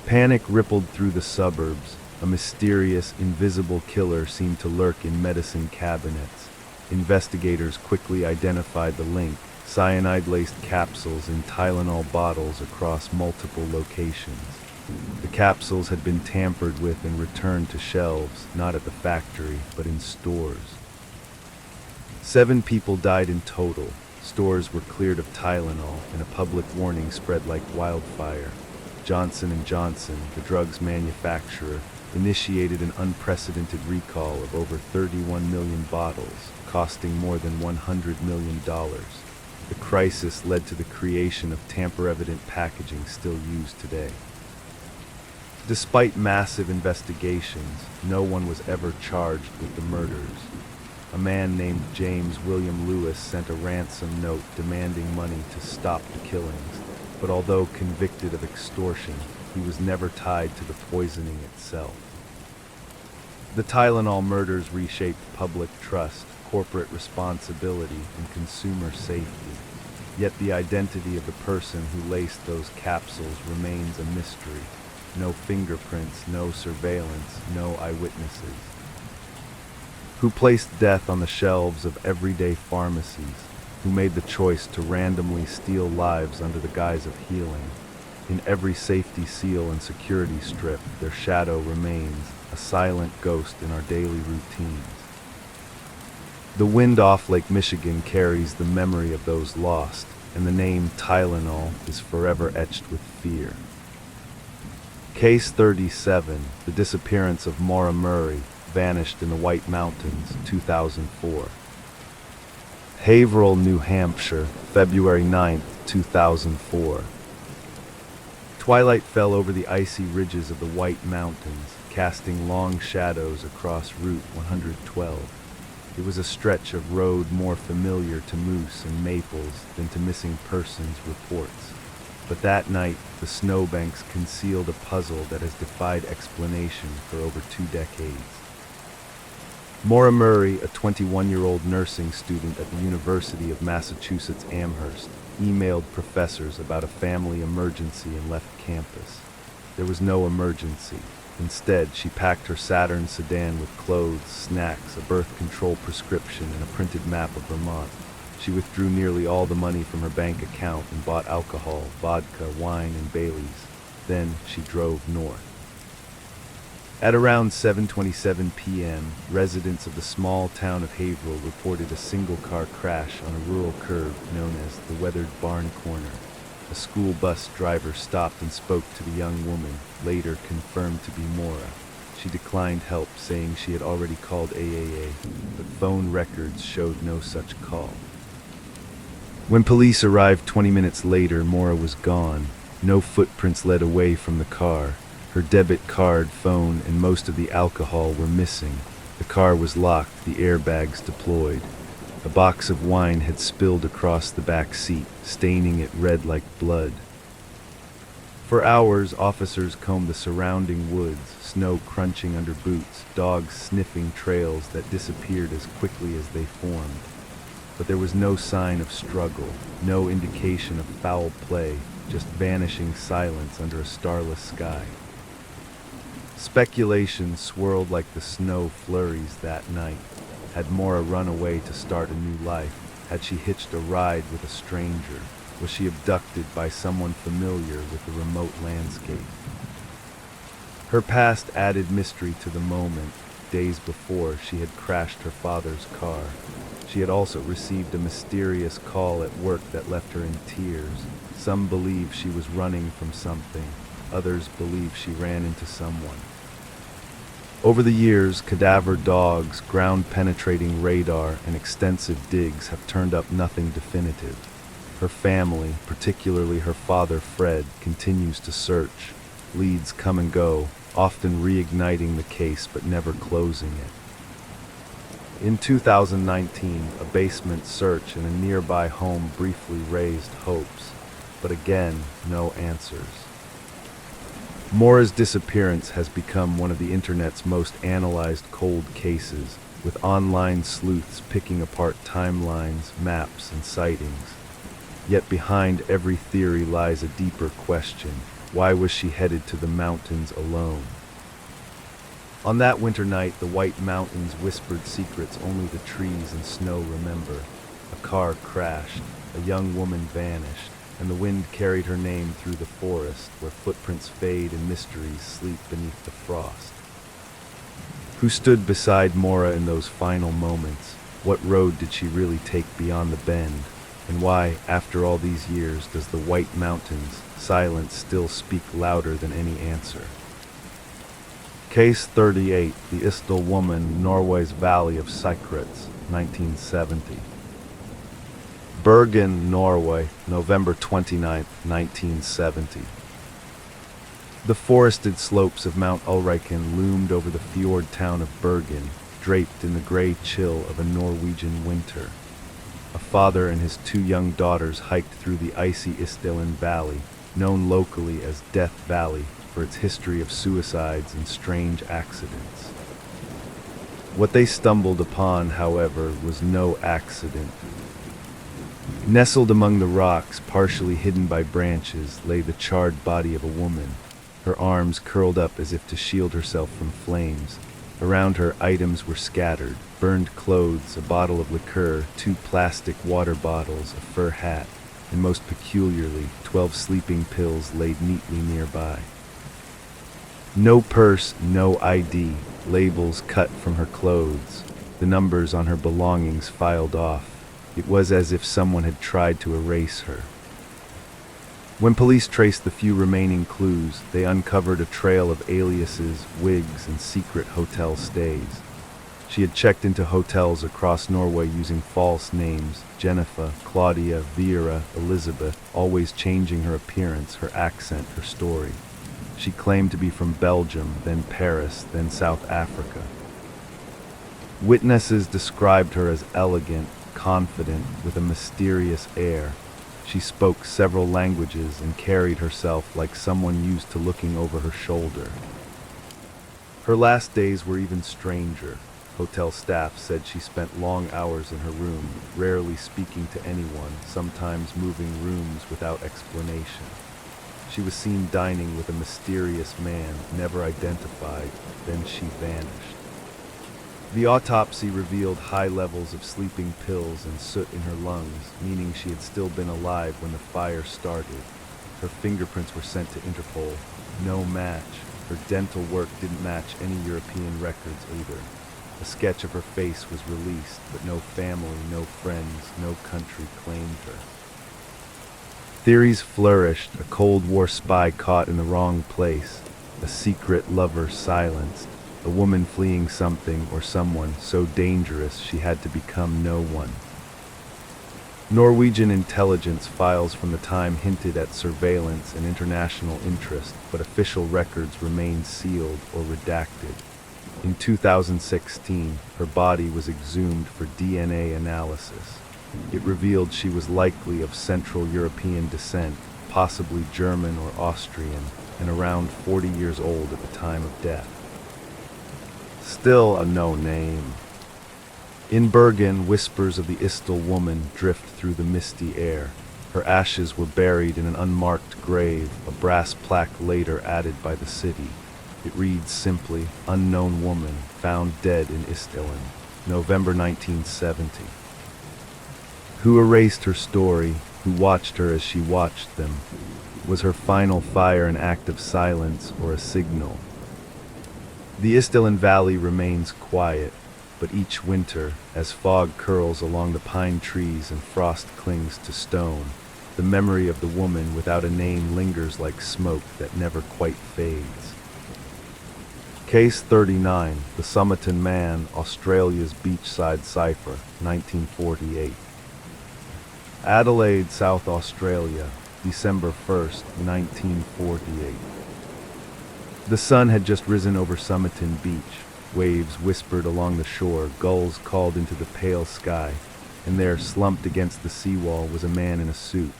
Panic rippled through the suburbs. A mysterious, invisible killer seemed to lurk in medicine cabinets. Investigators quickly identified the link: cyanide-laced capsules in Tylenol bottles across multiple locations. The capsules had been tampered with and returned to shelves, not at the factory, but in stores. 7 people died in total. Stores were cleared of Tylenol, and a public warning spread like wildfire. Johnson & Johnson, the drug's manufacturer, initiated an unprecedented recall of over 31 million bottles, costing more than $100 million. The crisis led to the creation of tamper-evident packaging still used today. Despite massive investigations, no one was ever charged with the murders. A man named James William Lewis sent a ransom note demanding money to stop the killings, but although convicted of extortion, he was never tied to the poisoning itself. The Tylenol murders reshaped public trust, corporate responsibility, and consumer safety. Yet the identity of the person who laced those capsules remains a mystery. No fingerprints, no surveillance, no eyewitnesses. Who placed death on the shelves of everyday pharmacies? Who made the choice to randomly steal lives under the guise of healing? In every safety seal and security strip, their shadow remains, a silent ghost in our daily routines. The wind off Lake Michigan carries the memory of those lost, and the name Tylenol is forever etched with fear. Case 37, the disappearance of Maura Murray, vanished in the White Mountains, 2004. Haverhill, New Hampshire, February 9, 2004. Twilight fell over the icy ridges of the White Mountains, casting long shadows across Route 112. It was a stretch of road more familiar to moose and maples than to missing persons reports. But that night, the snowbanks concealed a puzzle that has defied explanation for over 2 decades. Maura Murray, a 21-year-old nursing student at the University of Massachusetts Amherst, emailed professors about a family emergency and left campus. There was no emergency. Instead, she packed her Saturn sedan with clothes, snacks, a birth control prescription, and a printed map of Vermont. She withdrew nearly all the money from her bank account and bought alcohol, vodka, wine, and Baileys. Then she drove north. At around 7:27 p.m., residents of the small town of Haverhill reported a single-car crash on a rural curve known as the Weathered Barn Corner. A school bus driver stopped and spoke to the young woman, later confirmed to be Maura. She declined help, saying she had already called AAA, but phone records showed no such call. When police arrived 20 minutes later, Maura was gone. No footprints led away from the car. Her debit card, phone, and most of the alcohol were missing. The car was locked, the airbags deployed. A box of wine had spilled across the back seat, staining it red like blood. For hours, officers combed the surrounding woods, snow crunching under boots, dogs sniffing trails that disappeared as quickly as they formed. But there was no sign of struggle, no indication of foul play, just vanishing silence under a starless sky. Speculation swirled like the snow flurries that night. Had Maura run away to start a new life? Had she hitched a ride with a stranger? Was she abducted by someone familiar with the remote landscape? Her past added mystery to the moment. Days before, she had crashed her father's car. She had also received a mysterious call at work that left her in tears. Some believe she was running from something. Others believe she ran into someone. Over the years, cadaver dogs, ground-penetrating radar, and extensive digs have turned up nothing definitive. Her family, particularly her father Fred, continues to search. Leads come and go, often reigniting the case but never closing it. In 2019, a basement search in a nearby home briefly raised hopes, but again, no answers. Maura's disappearance has become one of the internet's most analyzed cold cases, with online sleuths picking apart timelines, maps, and sightings. Yet behind every theory lies a deeper question. Why was she headed to the mountains alone? On that winter night, the White Mountains whispered secrets only the trees and snow remember. A car crashed, a young woman vanished, and the wind carried her name through the forest, where footprints fade and mysteries sleep beneath the frost. Who stood beside Maura in those final moments? What road did she really take beyond the bend? And why, after all these years, does the White Mountains' silence still speak louder than any answer? Case 38, the Isdal Woman, Norway's Valley of Secrets, 1970. Bergen, Norway, November 29, 1970. The forested slopes of Mount Ulriken loomed over the fjord town of Bergen, draped in the gray chill of a Norwegian winter. A father and his two young daughters hiked through the icy Isdalen Valley, known locally as Death Valley for its history of suicides and strange accidents. What they stumbled upon, however, was no accident. Nestled among the rocks, partially hidden by branches, lay the charred body of a woman, her arms curled up as if to shield herself from flames. Around her, items were scattered: burned clothes, a bottle of liqueur, 2 plastic water bottles, a fur hat, and most peculiarly, 12 sleeping pills laid neatly nearby. No purse, no ID, labels cut from her clothes, the numbers on her belongings filed off. It was as if someone had tried to erase her. When police traced the few remaining clues, they uncovered a trail of aliases, wigs, and secret hotel stays. She had checked into hotels across Norway using false names: Jennifer, Claudia, Vera, Elizabeth, always changing her appearance, her accent, her story. She claimed to be from Belgium, then Paris, then South Africa. Witnesses described her as elegant, confident, with a mysterious air. She spoke several languages and carried herself like someone used to looking over her shoulder. Her last days were even stranger. Hotel staff said she spent long hours in her room, rarely speaking to anyone, sometimes moving rooms without explanation. She was seen dining with a mysterious man, never identified, then she vanished. The autopsy revealed high levels of sleeping pills and soot in her lungs, meaning she had still been alive when the fire started. Her fingerprints were sent to Interpol. No match. Her dental work didn't match any European records either. A sketch of her face was released, but no family, no friends, no country claimed her. Theories flourished: a Cold War spy caught in the wrong place, a secret lover silenced, a woman fleeing something or someone so dangerous she had to become no one. Norwegian intelligence files from the time hinted at surveillance and international interest, but official records remained sealed or redacted. In 2016, her body was exhumed for DNA analysis. It revealed she was likely of Central European descent, possibly German or Austrian, and around 40 years old at the time of death. Still a no name. In Bergen, whispers of the Istel woman drift through the misty air. Her ashes were buried in an unmarked grave, a brass plaque later added by the city. It reads simply, "Unknown woman, found dead in Istelen, November 1970. Who erased her story? Who watched her as she watched them? Was her final fire an act of silence or a signal? The Istelen Valley remains quiet, but each winter, as fog curls along the pine trees and frost clings to stone, the memory of the woman without a name lingers like smoke that never quite fades. Case 39, The Somerton Man, Australia's Beachside Cipher, 1948. Adelaide, South Australia, December 1st, 1948. The sun had just risen over Somerton Beach. Waves whispered along the shore, gulls called into the pale sky, and there, slumped against the seawall, was a man in a suit,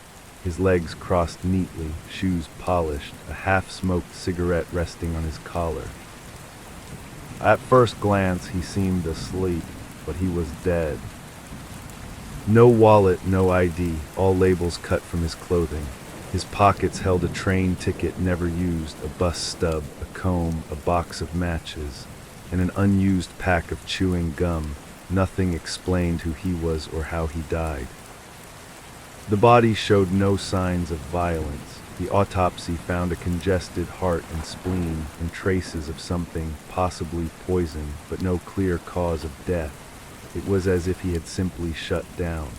his legs crossed neatly, shoes polished, a half-smoked cigarette resting on his collar. At first glance, he seemed asleep, but he was dead. No wallet, no ID, all labels cut from his clothing. His pockets held a train ticket never used, a bus stub, a comb, a box of matches, and an unused pack of chewing gum. Nothing explained who he was or how he died. The body showed no signs of violence. The autopsy found a congested heart and spleen and traces of something, possibly poison, but no clear cause of death. It was as if he had simply shut down.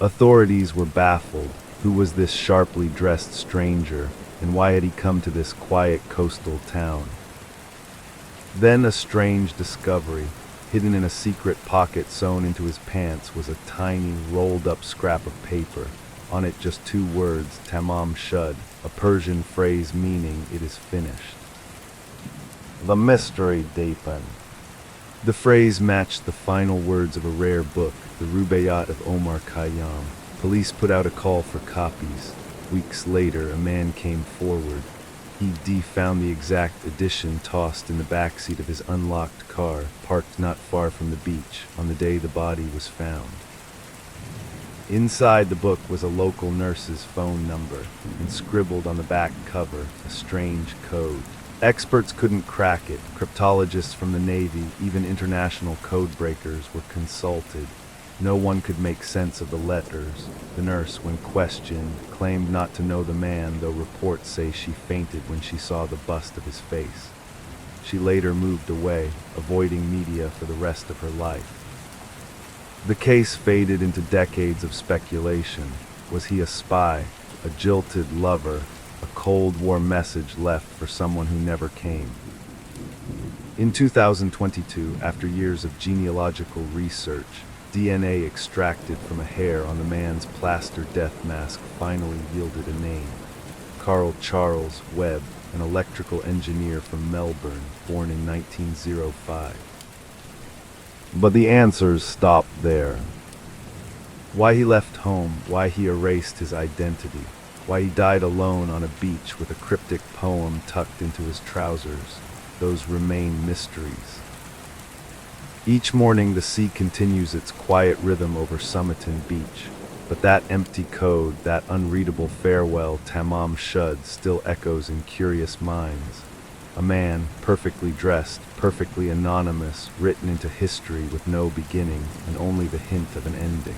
Authorities were baffled. Who was this sharply dressed stranger, and why had he come to this quiet coastal town? Then a strange discovery. Hidden in a secret pocket sewn into his pants was a tiny, rolled-up scrap of paper. On it just two words, Tamam Shud, a Persian phrase meaning "it is finished." The mystery deepened. The phrase matched the final words of a rare book, the Rubaiyat of Omar Khayyam. Police put out a call for copies. Weeks later, a man came forward. He found the exact edition tossed in the backseat of his unlocked car, parked not far from the beach, on the day the body was found. Inside the book was a local nurse's phone number, and scribbled on the back cover, a strange code. Experts couldn't crack it. Cryptologists from the Navy, even international code breakers, were consulted. No one could make sense of the letters. The nurse, when questioned, claimed not to know the man, though reports say she fainted when she saw the bust of his face. She later moved away, avoiding media for the rest of her life. The case faded into decades of speculation. Was he a spy, a jilted lover, a Cold War message left for someone who never came? In 2022, after years of genealogical research, DNA extracted from a hair on the man's plaster death mask finally yielded a name. Carl Charles Webb, an electrical engineer from Melbourne, born in 1905. But the answers stopped there. Why he left home, why he erased his identity, why he died alone on a beach with a cryptic poem tucked into his trousers, those remain mysteries. Each morning the sea continues its quiet rhythm over Somerton Beach, but that empty code, that unreadable farewell, Tamam Shud, still echoes in curious minds. A man, perfectly dressed, perfectly anonymous, written into history with no beginning and only the hint of an ending.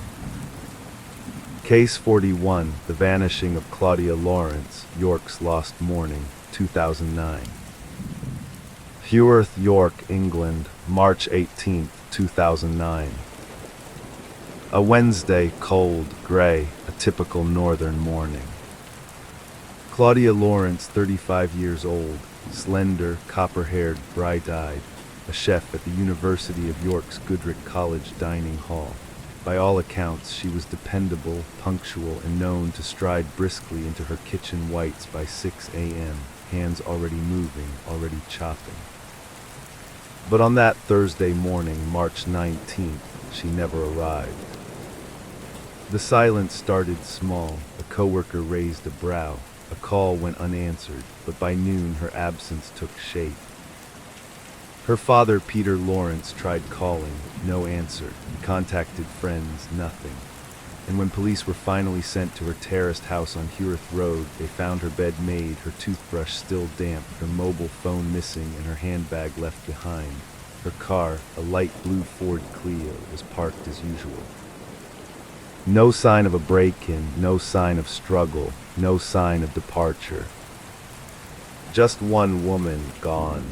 Case 41, The Vanishing of Claudia Lawrence, York's Lost Morning, 2009. Heworth, York, England, March 18, 2009. A Wednesday, cold, gray, a typical northern morning. Claudia Lawrence, 35 years old, slender, copper-haired, bright-eyed, a chef at the University of York's Goodricke College dining hall. By all accounts, she was dependable, punctual, and known to stride briskly into her kitchen whites by 6 a.m., hands already moving, already chopping. But on that Thursday morning, March 19th, she never arrived. The silence started small. A coworker raised a brow. A call went unanswered, but by noon her absence took shape. Her father, Peter Lawrence, tried calling, no answer. He contacted friends, nothing. And when police were finally sent to her terraced house on Heworth Road, they found her bed made, her toothbrush still damp, her mobile phone missing, and her handbag left behind. Her car, a light blue Ford Clio, was parked as usual. No sign of a break-in, no sign of struggle, no sign of departure. Just one woman gone.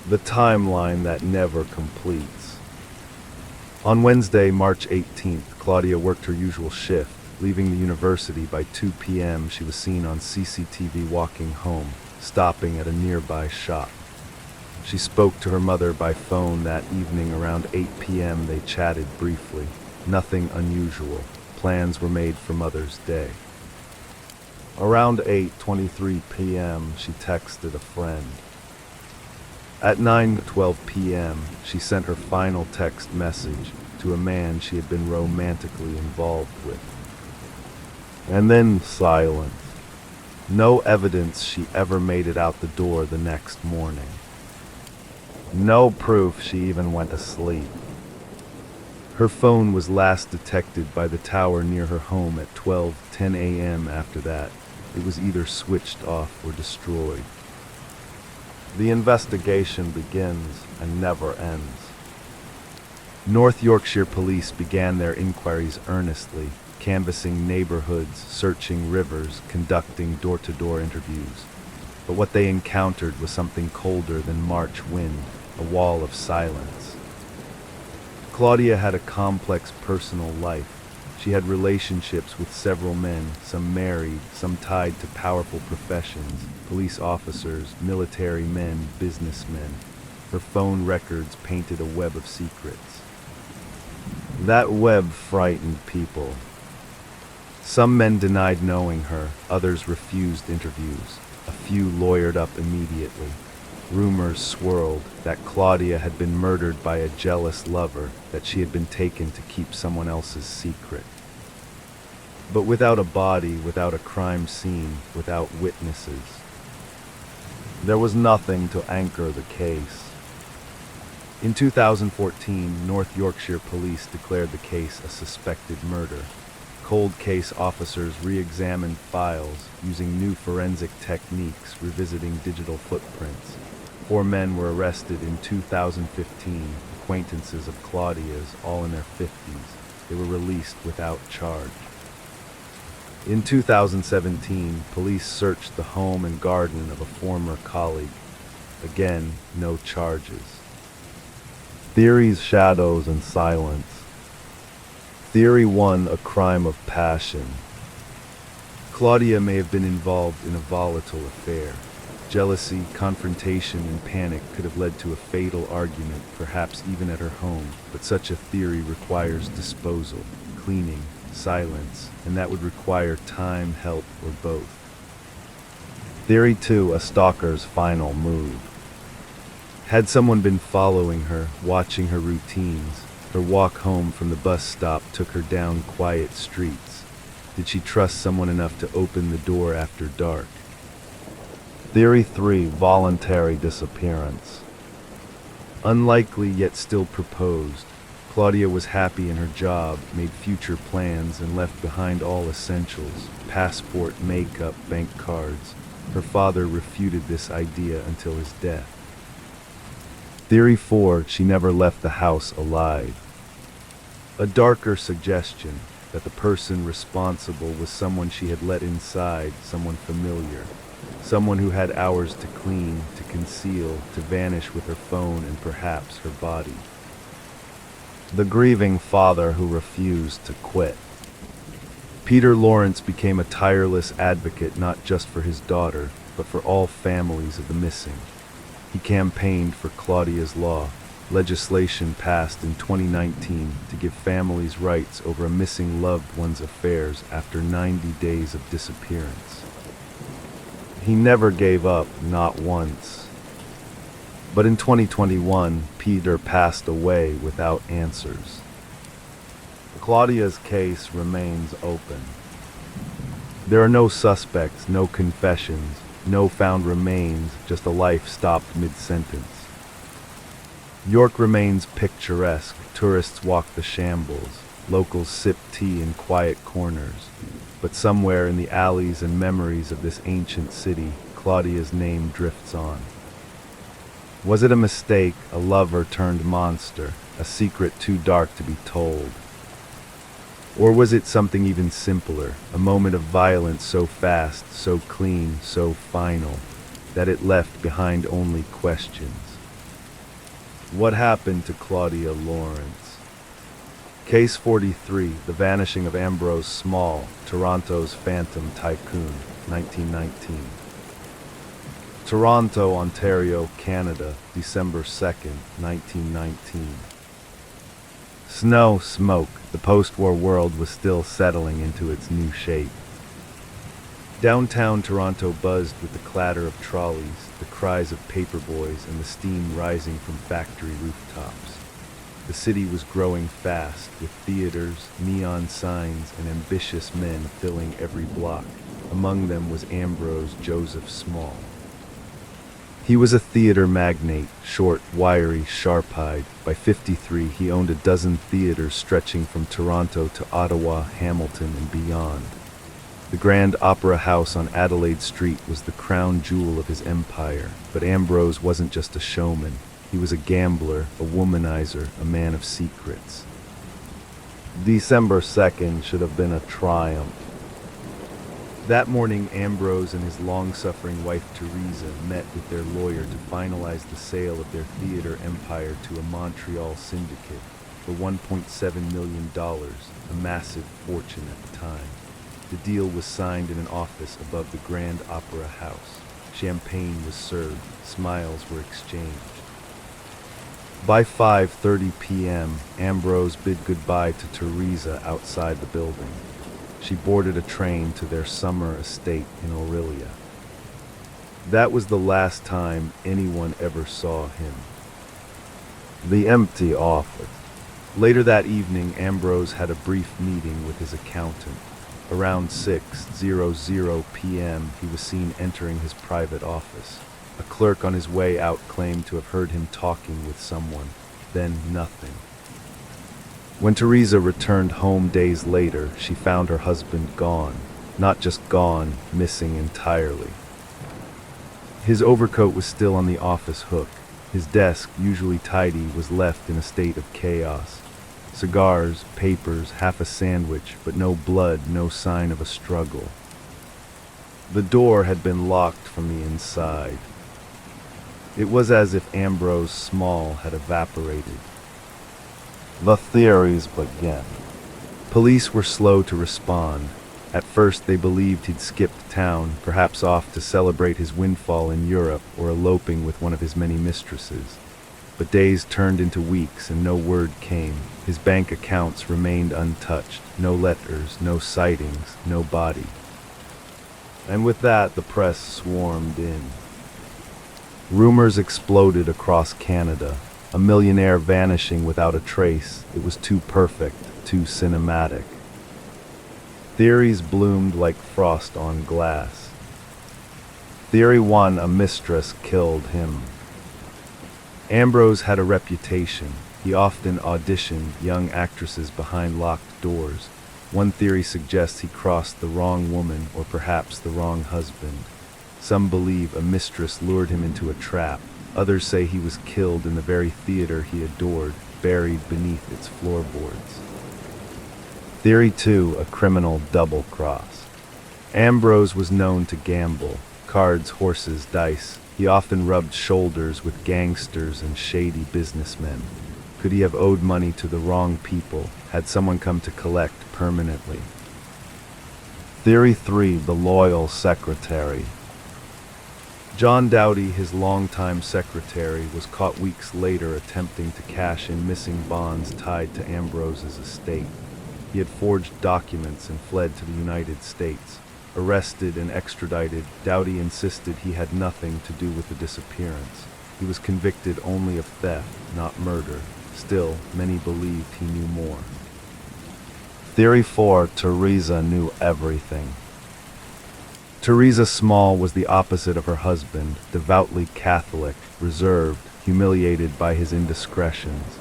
The timeline that never completes. On Wednesday, March 18th, Claudia worked her usual shift. Leaving the university by 2 p.m., she was seen on CCTV walking home, stopping at a nearby shop. She spoke to her mother by phone that evening around 8 p.m. They chatted briefly. Nothing unusual. Plans were made for Mother's Day. Around 8:23 p.m., she texted a friend. At 9:12 p.m., she sent her final text message to a man she had been romantically involved with. And then silence. No evidence she ever made it out the door the next morning. No proof she even went to sleep. Her phone was last detected by the tower near her home at 12:10 a.m. After that, it was either switched off or destroyed. The investigation begins and never ends. North Yorkshire police began their inquiries earnestly, canvassing neighborhoods, searching rivers, conducting door-to-door interviews. But what they encountered was something colder than March wind, a wall of silence. Claudia had a complex personal life. She had relationships with several men, some married, some tied to powerful professions, police officers, military men, businessmen. Her phone records painted a web of secrets. That web frightened people. Some men denied knowing her, others refused interviews. A few lawyered up immediately. Rumors swirled that Claudia had been murdered by a jealous lover, that she had been taken to keep someone else's secret. But without a body, without a crime scene, without witnesses, there was nothing to anchor the case. In 2014, North Yorkshire Police declared the case a suspected murder. Cold case officers re-examined files using new forensic techniques, revisiting digital footprints. 4 men were arrested in 2015, acquaintances of Claudia's, all in their 50s. They were released without charge. In 2017, police searched the home and garden of a former colleague. Again, no charges. Theories, shadows, and silence. Theory 1, a crime of passion. Claudia may have been involved in a volatile affair. Jealousy, confrontation, and panic could have led to a fatal argument, perhaps even at her home, but such a theory requires disposal, cleaning, silence, and that would require time, help, or both. Theory 2, a stalker's final move. Had someone been following her, watching her routines? Her walk home from the bus stop took her down quiet streets. Did she trust someone enough to open the door after dark? Theory 3, voluntary disappearance. Unlikely yet still proposed. Claudia was happy in her job, made future plans, and left behind all essentials: passport, makeup, bank cards. Her father refuted this idea until his death. Theory 4, she never left the house alive. A darker suggestion that the person responsible was someone she had let inside, someone familiar, Someone who had hours to clean, to conceal, to vanish with her phone and perhaps her body. The grieving father who refused to quit. Peter Lawrence became a tireless advocate not just for his daughter, but for all families of the missing. He campaigned for Claudia's Law, legislation passed in 2019 to give families rights over a missing loved one's affairs after 90 days of disappearance. He never gave up, not once. But in 2021, Peter passed away without answers. Claudia's case remains open. There are no suspects, no confessions, no found remains, just a life stopped mid-sentence. York remains picturesque. Tourists walk the shambles. Locals sip tea in quiet corners. But somewhere in the alleys and memories of this ancient city, Claudia's name drifts on. Was it a mistake, a lover turned monster, a secret too dark to be told? Or was it something even simpler, a moment of violence so fast, so clean, so final, that it left behind only questions? What happened to Claudia Lawrence? Case 43, The Vanishing of Ambrose Small, Toronto's Phantom Tycoon, 1919. Toronto, Ontario, Canada, December 2nd, 1919. Snow, smoke, the post-war world was still settling into its new shape. Downtown Toronto buzzed with the clatter of trolleys, the cries of paperboys, and the steam rising from factory rooftops. The city was growing fast, with theaters, neon signs, and ambitious men filling every block. Among them was Ambrose Joseph Small. He was a theater magnate, short, wiry, sharp-eyed. By 53, he owned a dozen theaters stretching from Toronto to Ottawa, Hamilton, and beyond. The Grand Opera House on Adelaide Street was the crown jewel of his empire, but Ambrose wasn't just a showman. He was a gambler, a womanizer, a man of secrets. December 2nd should have been a triumph. That morning, Ambrose and his long-suffering wife Teresa met with their lawyer to finalize the sale of their theater empire to a Montreal syndicate for $1.7 million, a massive fortune at the time. The deal was signed in an office above the Grand Opera House. Champagne was served, smiles were exchanged. By 5:30 p.m., Ambrose bid goodbye to Teresa outside the building. She boarded a train to their summer estate in Orillia. That was the last time anyone ever saw him. The empty office. Later that evening, Ambrose had a brief meeting with his accountant. Around 6:00 p.m., he was seen entering his private office. A clerk on his way out claimed to have heard him talking with someone, then nothing. When Teresa returned home days later, she found her husband gone. Not just gone, missing entirely. His overcoat was still on the office hook. His desk, usually tidy, was left in a state of chaos. Cigars, papers, half a sandwich, but no blood, no sign of a struggle. The door had been locked from the inside. It was as if Ambrose Small had evaporated. The theories began. Police were slow to respond. At first they believed he'd skipped town, perhaps off to celebrate his windfall in Europe or eloping with one of his many mistresses. But days turned into weeks and no word came. His bank accounts remained untouched. No letters, no sightings, no body. And with that, the press swarmed in. Rumors exploded across Canada. A millionaire vanishing without a trace. It was too perfect, too cinematic. Theories bloomed like frost on glass. Theory 1, a mistress killed him. Ambrose had a reputation. He often auditioned young actresses behind locked doors. One theory suggests he crossed the wrong woman or perhaps the wrong husband. Some believe a mistress lured him into a trap. Others say he was killed in the very theater he adored, buried beneath its floorboards. Theory 2, a criminal double-cross. Ambrose was known to gamble. cards, horses, dice. He often rubbed shoulders with gangsters and shady businessmen. Could he have owed money to the wrong people? Had someone come to collect permanently? Theory 3. The Loyal Secretary. John Dowdy, his longtime secretary, was caught weeks later attempting to cash in missing bonds tied to Ambrose's estate. He had forged documents and fled to the United States. Arrested and extradited, Dowdy insisted he had nothing to do with the disappearance. He was convicted only of theft, not murder. Still, many believed he knew more. Theory 4. Teresa knew everything. Teresa Small was the opposite of her husband, devoutly Catholic, reserved, humiliated by his indiscretions.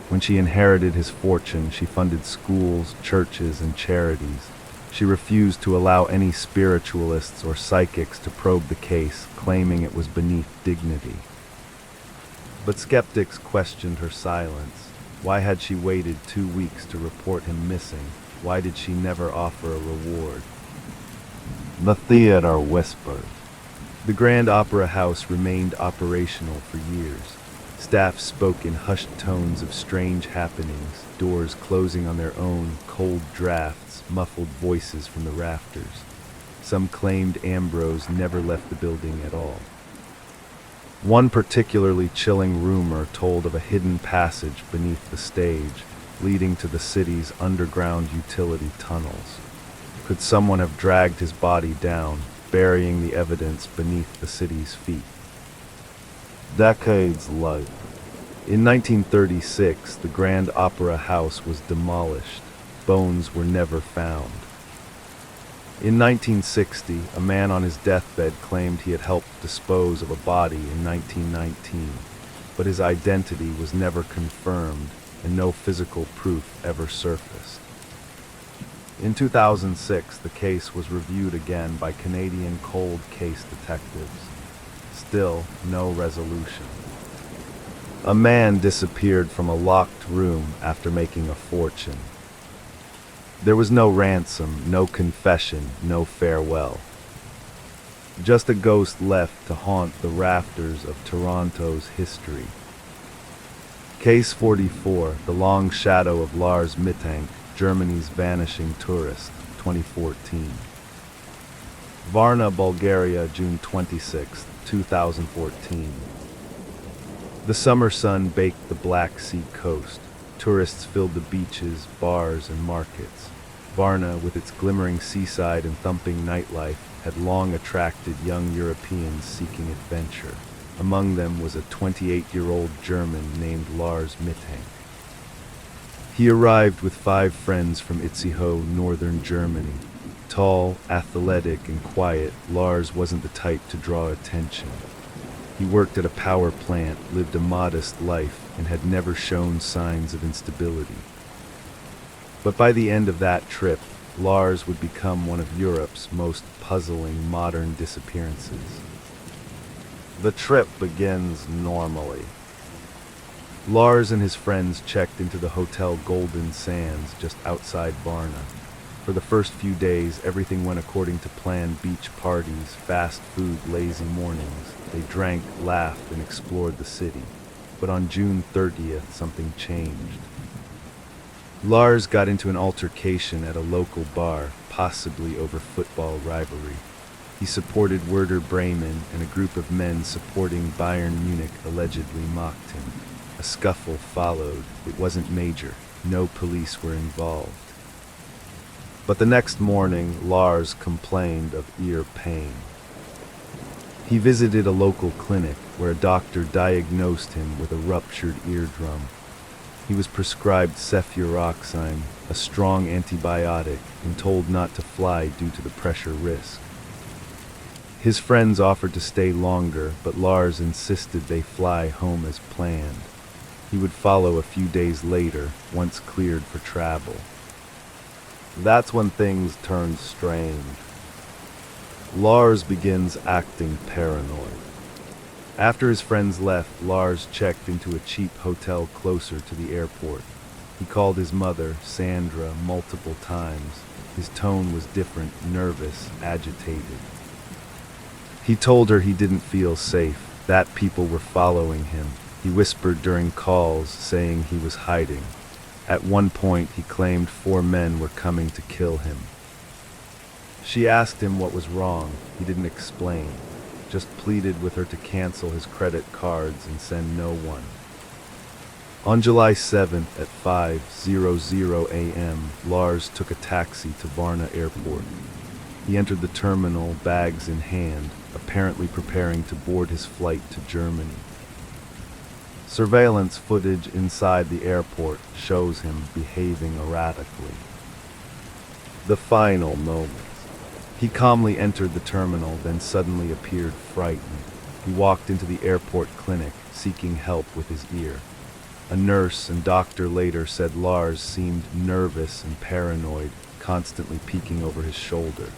When she inherited his fortune, she funded schools, churches, and charities. She refused to allow any spiritualists or psychics to probe the case, claiming it was beneath dignity. But skeptics questioned her silence. Why had she waited 2 weeks to report him missing? Why did she never offer a reward? The theater whispered. The Grand Opera House remained operational for years. Staff spoke in hushed tones of strange happenings, doors closing on their own, cold drafts, muffled voices from the rafters. Some claimed Ambrose never left the building at all. One particularly chilling rumor told of a hidden passage beneath the stage, leading to the city's underground utility tunnels. Could someone have dragged his body down, burying the evidence beneath the city's feet? Decades later. In 1936, the Grand Opera House was demolished. Bones were never found. In 1960, a man on his deathbed claimed he had helped dispose of a body in 1919, but his identity was never confirmed and no physical proof ever surfaced. In 2006, the case was reviewed again by Canadian cold case detectives. Still, no resolution. A man disappeared from a locked room after making a fortune. There was no ransom, no confession, no farewell. Just a ghost left to haunt the rafters of Toronto's history. Case 44, The Long Shadow of Lars Mittank, Germany's Vanishing Tourist, 2014. Varna, Bulgaria, June 26, 2014. The summer sun baked the Black Sea coast. Tourists filled the beaches, bars, and markets. Varna, with its glimmering seaside and thumping nightlife, had long attracted young Europeans seeking adventure. Among them was a 28-year-old German named Lars Mittank. He arrived with 5 friends from Itzehoe, northern Germany. Tall, athletic, and quiet, Lars wasn't the type to draw attention. He worked at a power plant, lived a modest life, and had never shown signs of instability. But by the end of that trip, Lars would become one of Europe's most puzzling modern disappearances. The trip begins normally. Lars and his friends checked into the Hotel Golden Sands just outside Varna. For the first few days, everything went according to plan: beach parties, fast food, lazy mornings. They drank, laughed, and explored the city. But on June 30th, something changed. Lars got into an altercation at a local bar, possibly over football rivalry. He supported Werder Bremen, and a group of men supporting Bayern Munich allegedly mocked him. A scuffle followed. It wasn't major. No police were involved. But the next morning, Lars complained of ear pain. He visited a local clinic where a doctor diagnosed him with a ruptured eardrum. He was prescribed cefuroxime, a strong antibiotic, and told not to fly due to the pressure risk. His friends offered to stay longer, but Lars insisted they fly home as planned. He would follow a few days later, once cleared for travel. That's when things turned strange. Lars begins acting paranoid. After his friends left, Lars checked into a cheap hotel closer to the airport. He called his mother, Sandra, multiple times. His tone was different, nervous, agitated. He told her he didn't feel safe, that people were following him. He whispered during calls, saying he was hiding. At one point, he claimed 4 men were coming to kill him. She asked him what was wrong. He didn't explain, just pleaded with her to cancel his credit cards and send no one. On July 7th at 5:00 a.m., Lars took a taxi to Varna Airport. He entered the terminal, bags in hand, apparently preparing to board his flight to Germany. Surveillance footage inside the airport shows him behaving erratically. The final moments. He calmly entered the terminal, then suddenly appeared frightened. He walked into the airport clinic, seeking help with his ear. A nurse and doctor later said Lars seemed nervous and paranoid, constantly peeking over his shoulder.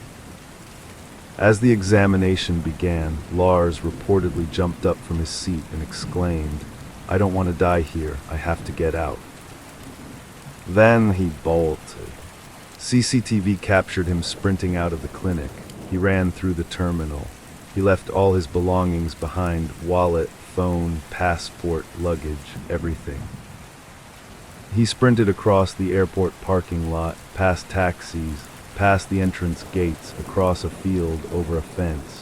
As the examination began, Lars reportedly jumped up from his seat and exclaimed, "I don't want to die here, I have to get out." Then he bolted. CCTV captured him sprinting out of the clinic. He ran through the terminal. He left all his belongings behind: wallet, phone, passport, luggage, everything. He sprinted across the airport parking lot, past taxis, past the entrance gates, across a field, over a fence.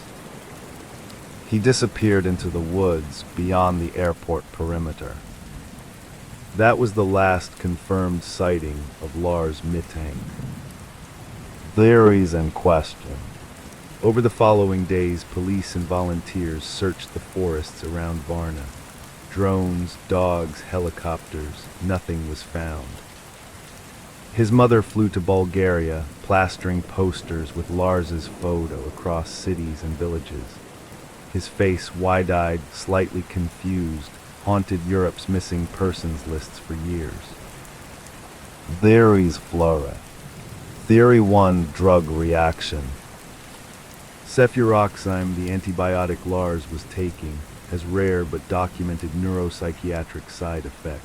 He disappeared into the woods beyond the airport perimeter. That was the last confirmed sighting of Lars Mittank. Theories and questions. Over the following days, police and volunteers searched the forests around Varna. Drones, dogs, helicopters, nothing was found. His mother flew to Bulgaria, plastering posters with Lars's photo across cities and villages. His face, wide-eyed, slightly confused, haunted Europe's missing persons lists for years. Theories flourish. Theory 1, drug reaction. Cefuroxime, the antibiotic Lars was taking, has rare but documented neuropsychiatric side effects.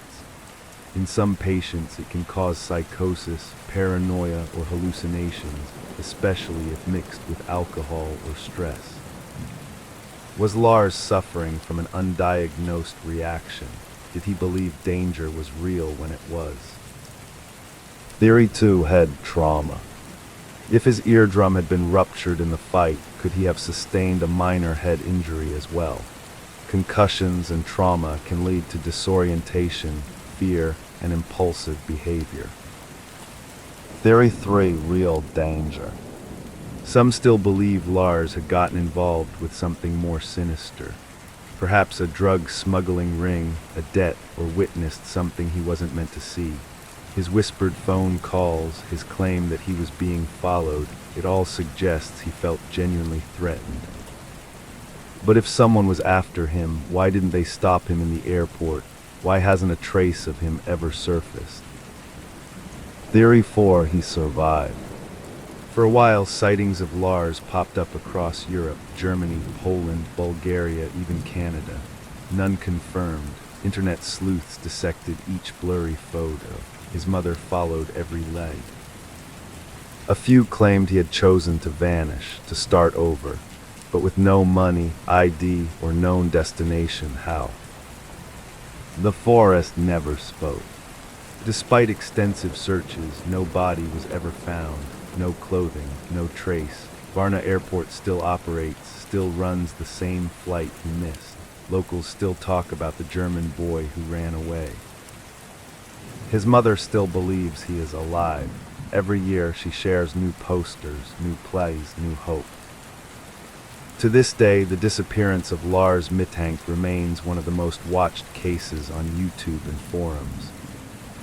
In some patients, it can cause psychosis, paranoia, or hallucinations, especially if mixed with alcohol or stress. Was Lars suffering from an undiagnosed reaction? Did he believe danger was real when it was? Theory 2, head trauma. If his eardrum had been ruptured in the fight, could he have sustained a minor head injury as well? Concussions and trauma can lead to disorientation, fear, and impulsive behavior. Theory 3, real danger. Some still believe Lars had gotten involved with something more sinister. Perhaps a drug smuggling ring, a debt, or witnessed something he wasn't meant to see. His whispered phone calls, his claim that he was being followed, it all suggests he felt genuinely threatened. But if someone was after him, why didn't they stop him in the airport? Why hasn't a trace of him ever surfaced? Theory 4, he survived. For a while, sightings of Lars popped up across Europe, Germany, Poland, Bulgaria, even Canada. None confirmed. Internet sleuths dissected each blurry photo. His mother followed every leg. A few claimed he had chosen to vanish, to start over, but with no money, ID, or known destination. How? The forest never spoke. Despite extensive searches, no body was ever found. No clothing, no trace. Varna Airport still operates, still runs the same flight he missed. Locals still talk about the German boy who ran away. His mother still believes he is alive. Every year she shares new posters, new plays, new hope. To this day, the disappearance of Lars Mittank remains one of the most watched cases on YouTube and forums.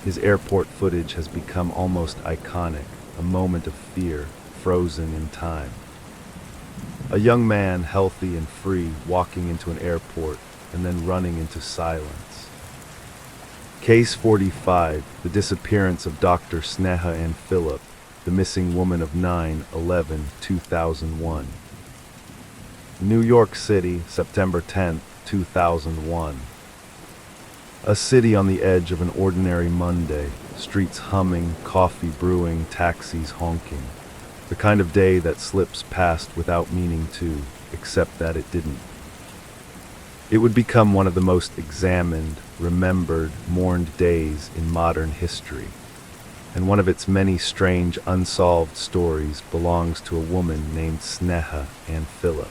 His airport footage has become almost iconic. A moment of fear, frozen in time. A young man, healthy and free, walking into an airport and then running into silence. Case 45, the disappearance of Dr. Sneha and Philip, the missing woman of 9/11/2001. New York City, September 10, 2001. A city on the edge of an ordinary Monday, streets humming, coffee brewing, taxis honking. The kind of day that slips past without meaning to. except that it didn't. It would become one of the most examined, remembered, mourned days in modern history, and one of its many strange unsolved stories belongs to a woman named Sneha Ann Phillip.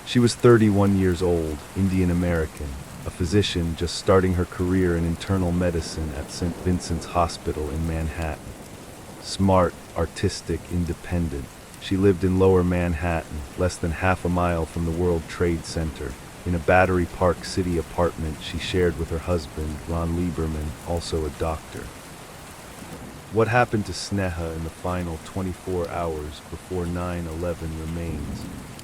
She was 31 years old, Indian American, a physician just starting her career in internal medicine at St. Vincent's Hospital in Manhattan. Smart, artistic, independent, she lived in Lower Manhattan, less than half a mile from the World Trade Center, in a Battery Park City apartment she shared with her husband, Ron Lieberman, also a doctor. What happened to Sneha in the final 24 hours before 9/11 remains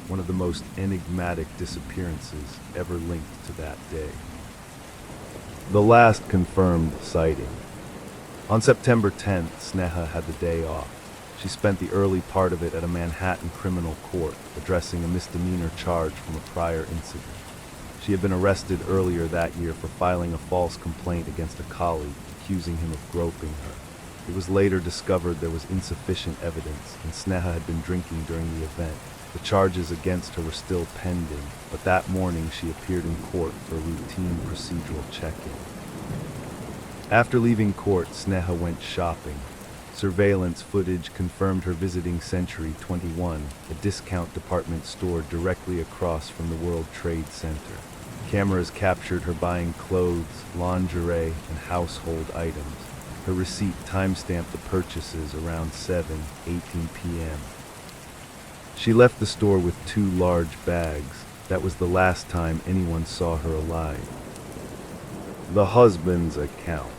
one of the most enigmatic disappearances ever linked to that day. The last confirmed sighting. On September 10th, Sneha had the day off. She spent the early part of it at a Manhattan criminal court, addressing a misdemeanor charge from a prior incident. She had been arrested earlier that year for filing a false complaint against a colleague, accusing him of groping her. It was later discovered there was insufficient evidence, and Sneha had been drinking during the event. The charges against her were still pending, but that morning she appeared in court for a routine procedural check-in. After leaving court, Sneha went shopping. Surveillance footage confirmed her visiting Century 21, a discount department store directly across from the World Trade Center. Cameras captured her buying clothes, lingerie, and household items. Her receipt timestamped the purchases around 7:18 p.m. She left the store with 2 large bags. That was the last time anyone saw her alive. The husband's account.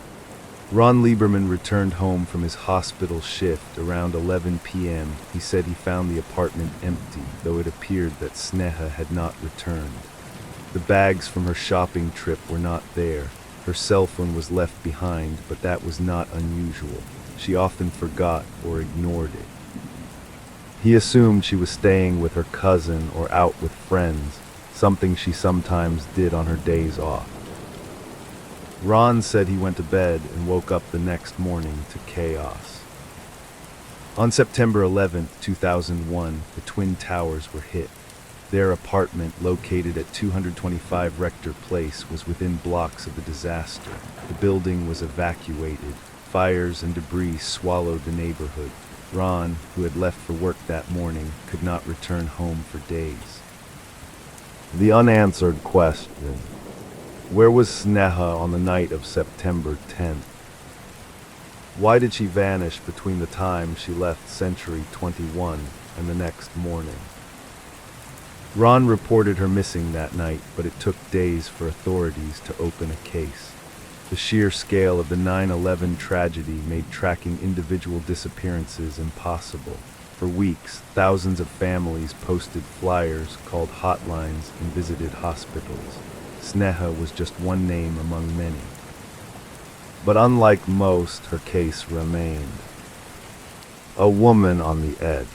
Ron Lieberman returned home from his hospital shift around 11 p.m. He said he found the apartment empty, though it appeared that Sneha had not returned. The bags from her shopping trip were not there. Her cell phone was left behind, but that was not unusual. She often forgot or ignored it. He assumed she was staying with her cousin or out with friends, something she sometimes did on her days off. Ron said he went to bed and woke up the next morning to chaos. On September 11, 2001, the Twin Towers were hit. Their apartment, located at 225 Rector Place, was within blocks of the disaster. The building was evacuated. Fires and debris swallowed the neighborhood. Ron, who had left for work that morning, could not return home for days. The unanswered question. Where was Sneha on the night of September 10th? Why did she vanish between the time she left Century 21 and the next morning? Ron reported her missing that night, but it took days for authorities to open a case. The sheer scale of the 9/11 tragedy made tracking individual disappearances impossible. For weeks, thousands of families posted flyers, called hotlines, and visited hospitals. Sneha was just one name among many. But unlike most, her case remained. A woman on the edge.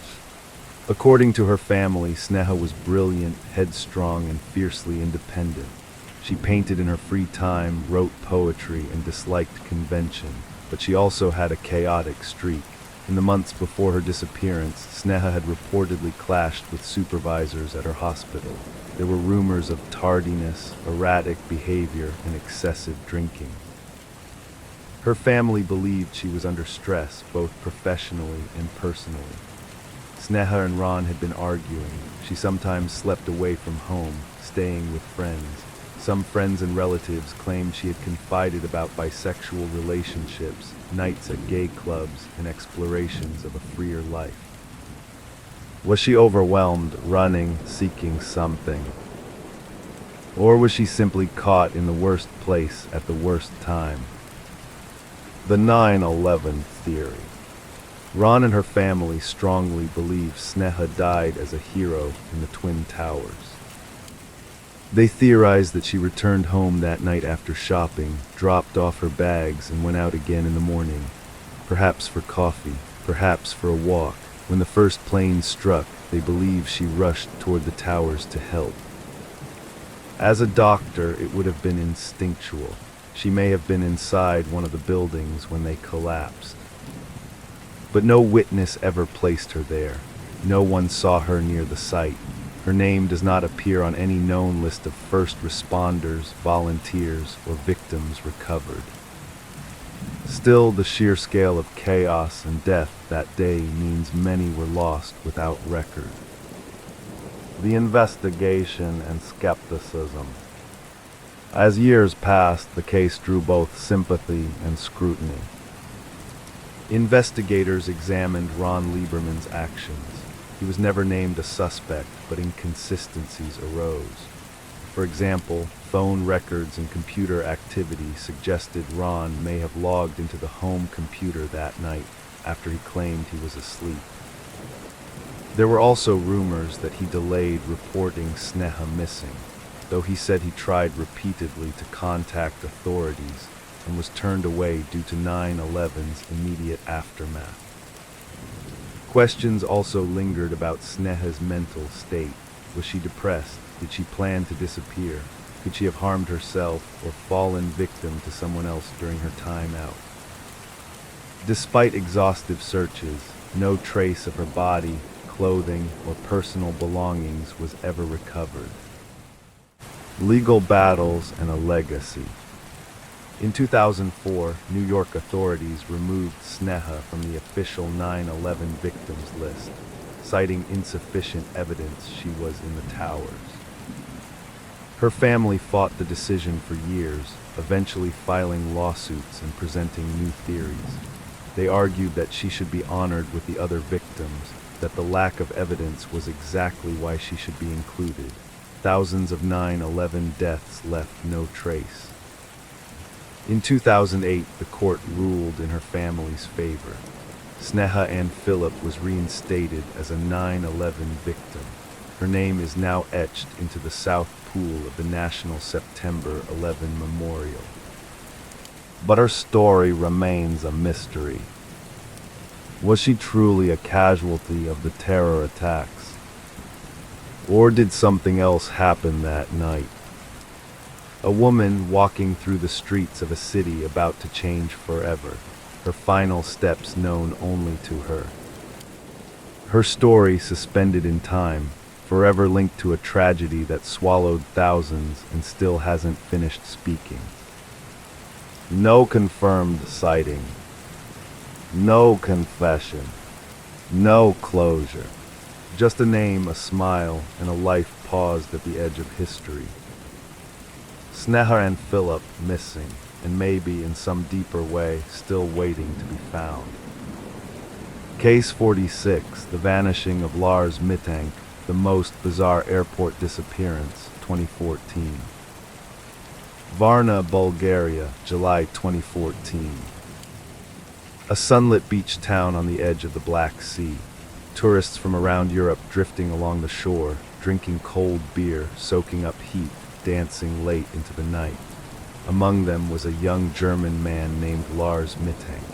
According to her family, Sneha was brilliant, headstrong, and fiercely independent. She painted in her free time, wrote poetry, and disliked convention, but she also had a chaotic streak. In the months before her disappearance, Sneha had reportedly clashed with supervisors at her hospital. There were rumors of tardiness, erratic behavior, and excessive drinking. Her family believed she was under stress, both professionally and personally. Sneha and Ron had been arguing. She sometimes slept away from home, staying with friends. Some friends and relatives claimed she had confided about bisexual relationships, nights at gay clubs, and explorations of a freer life. Was she overwhelmed, running, seeking something? Or was she simply caught in the worst place at the worst time? The 9/11 theory. Ron and her family strongly believe Sneha died as a hero in the Twin Towers. They theorized that she returned home that night after shopping, dropped off her bags, and went out again in the morning, perhaps for coffee, perhaps for a walk. When the first plane struck, they believe she rushed toward the towers to help. As a doctor, it would have been instinctual. She may have been inside one of the buildings when they collapsed. But no witness ever placed her there. No one saw her near the site. Her name does not appear on any known list of first responders, volunteers, or victims recovered. Still, the sheer scale of chaos and death that day means many were lost without record. The investigation and skepticism. As years passed, the case drew both sympathy and scrutiny. Investigators examined Ron Lieberman's actions. He was never named a suspect, but inconsistencies arose. For example, phone records and computer activity suggested Ron may have logged into the home computer that night after he claimed he was asleep. There were also rumors that he delayed reporting Sneha missing, though he said he tried repeatedly to contact authorities and was turned away due to 9/11's immediate aftermath. Questions also lingered about Sneha's mental state. Was she depressed? Did she plan to disappear? Could she have harmed herself or fallen victim to someone else during her time out? Despite exhaustive searches, no trace of her body, clothing, or personal belongings was ever recovered. Legal battles and a legacy. In 2004, New York authorities removed Sneha from the official 9/11 victims list, citing insufficient evidence she was in the towers. Her family fought the decision for years, eventually filing lawsuits and presenting new theories. They argued that she should be honored with the other victims, that the lack of evidence was exactly why she should be included. Thousands of 9/11 deaths left no trace. In 2008, the court ruled in her family's favor. Sneha Ann Phillip was reinstated as a 9/11 victim. Her name is now etched into the south pool of the National September 11 Memorial. But her story remains a mystery. Was she truly a casualty of the terror attacks? Or did something else happen that night? A woman walking through the streets of a city about to change forever, her final steps known only to her. Her story suspended in time, forever linked to a tragedy that swallowed thousands and still hasn't finished speaking. No confirmed sighting. No confession. No closure. Just a name, a smile, and a life paused at the edge of history. Sneha and Phillip missing, and maybe in some deeper way still waiting to be found. Case 46, the vanishing of Lars Mittank, the most bizarre airport disappearance, 2014. Varna, Bulgaria, July 2014. A sunlit beach town on the edge of the Black Sea. Tourists from around Europe drifting along the shore, drinking cold beer, soaking up heat, dancing late into the night. Among them was a young German man named Lars Mittank.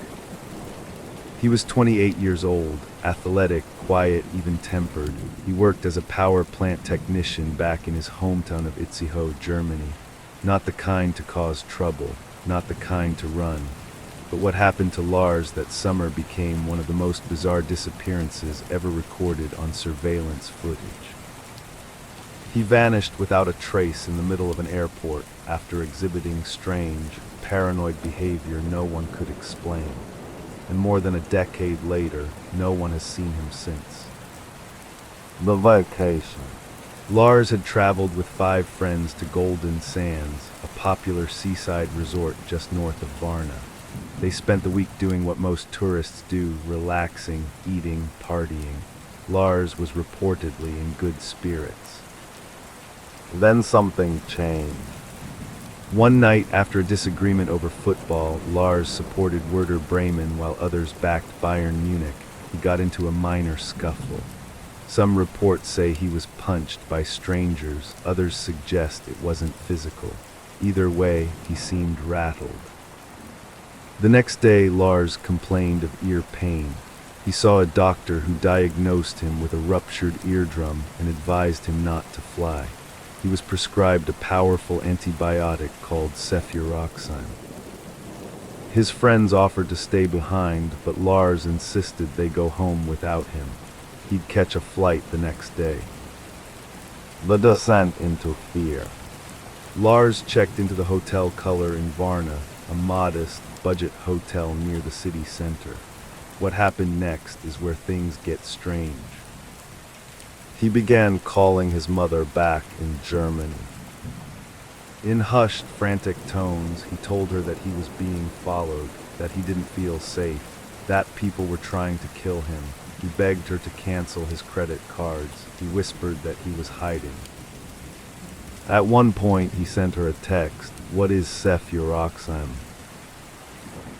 He was 28 years old, athletic, quiet, even-tempered. He worked as a power plant technician back in his hometown of Itzehoe, Germany. Not the kind to cause trouble, not the kind to run. But what happened to Lars that summer became one of the most bizarre disappearances ever recorded on surveillance footage. He vanished without a trace in the middle of an airport after exhibiting strange, paranoid behavior no one could explain. And more than a decade later, no one has seen him since. The vacation. Lars had traveled with 5 friends to Golden Sands, a popular seaside resort just north of Varna. They spent the week doing what most tourists do, relaxing, eating, partying. Lars was reportedly in good spirits. Then something changed. One night, after a disagreement over football, Lars supported Werder Bremen while others backed Bayern Munich. He got into a minor scuffle. Some reports say he was punched by strangers, others suggest it wasn't physical. Either way, he seemed rattled. The next day, Lars complained of ear pain. He saw a doctor who diagnosed him with a ruptured eardrum and advised him not to fly. He was prescribed a powerful antibiotic called cefuroxime. His friends offered to stay behind, but Lars insisted they go home without him. He'd catch a flight the next day. The descent into fear. Lars checked into the Hotel Color in Varna, a modest, budget hotel near the city center. What happened next is where things get strange. He began calling his mother back in Germany. In hushed, frantic tones, he told her that he was being followed, that he didn't feel safe, that people were trying to kill him. He begged her to cancel his credit cards. He whispered that he was hiding. At one point, he sent her a text, "What is cefuroxime?"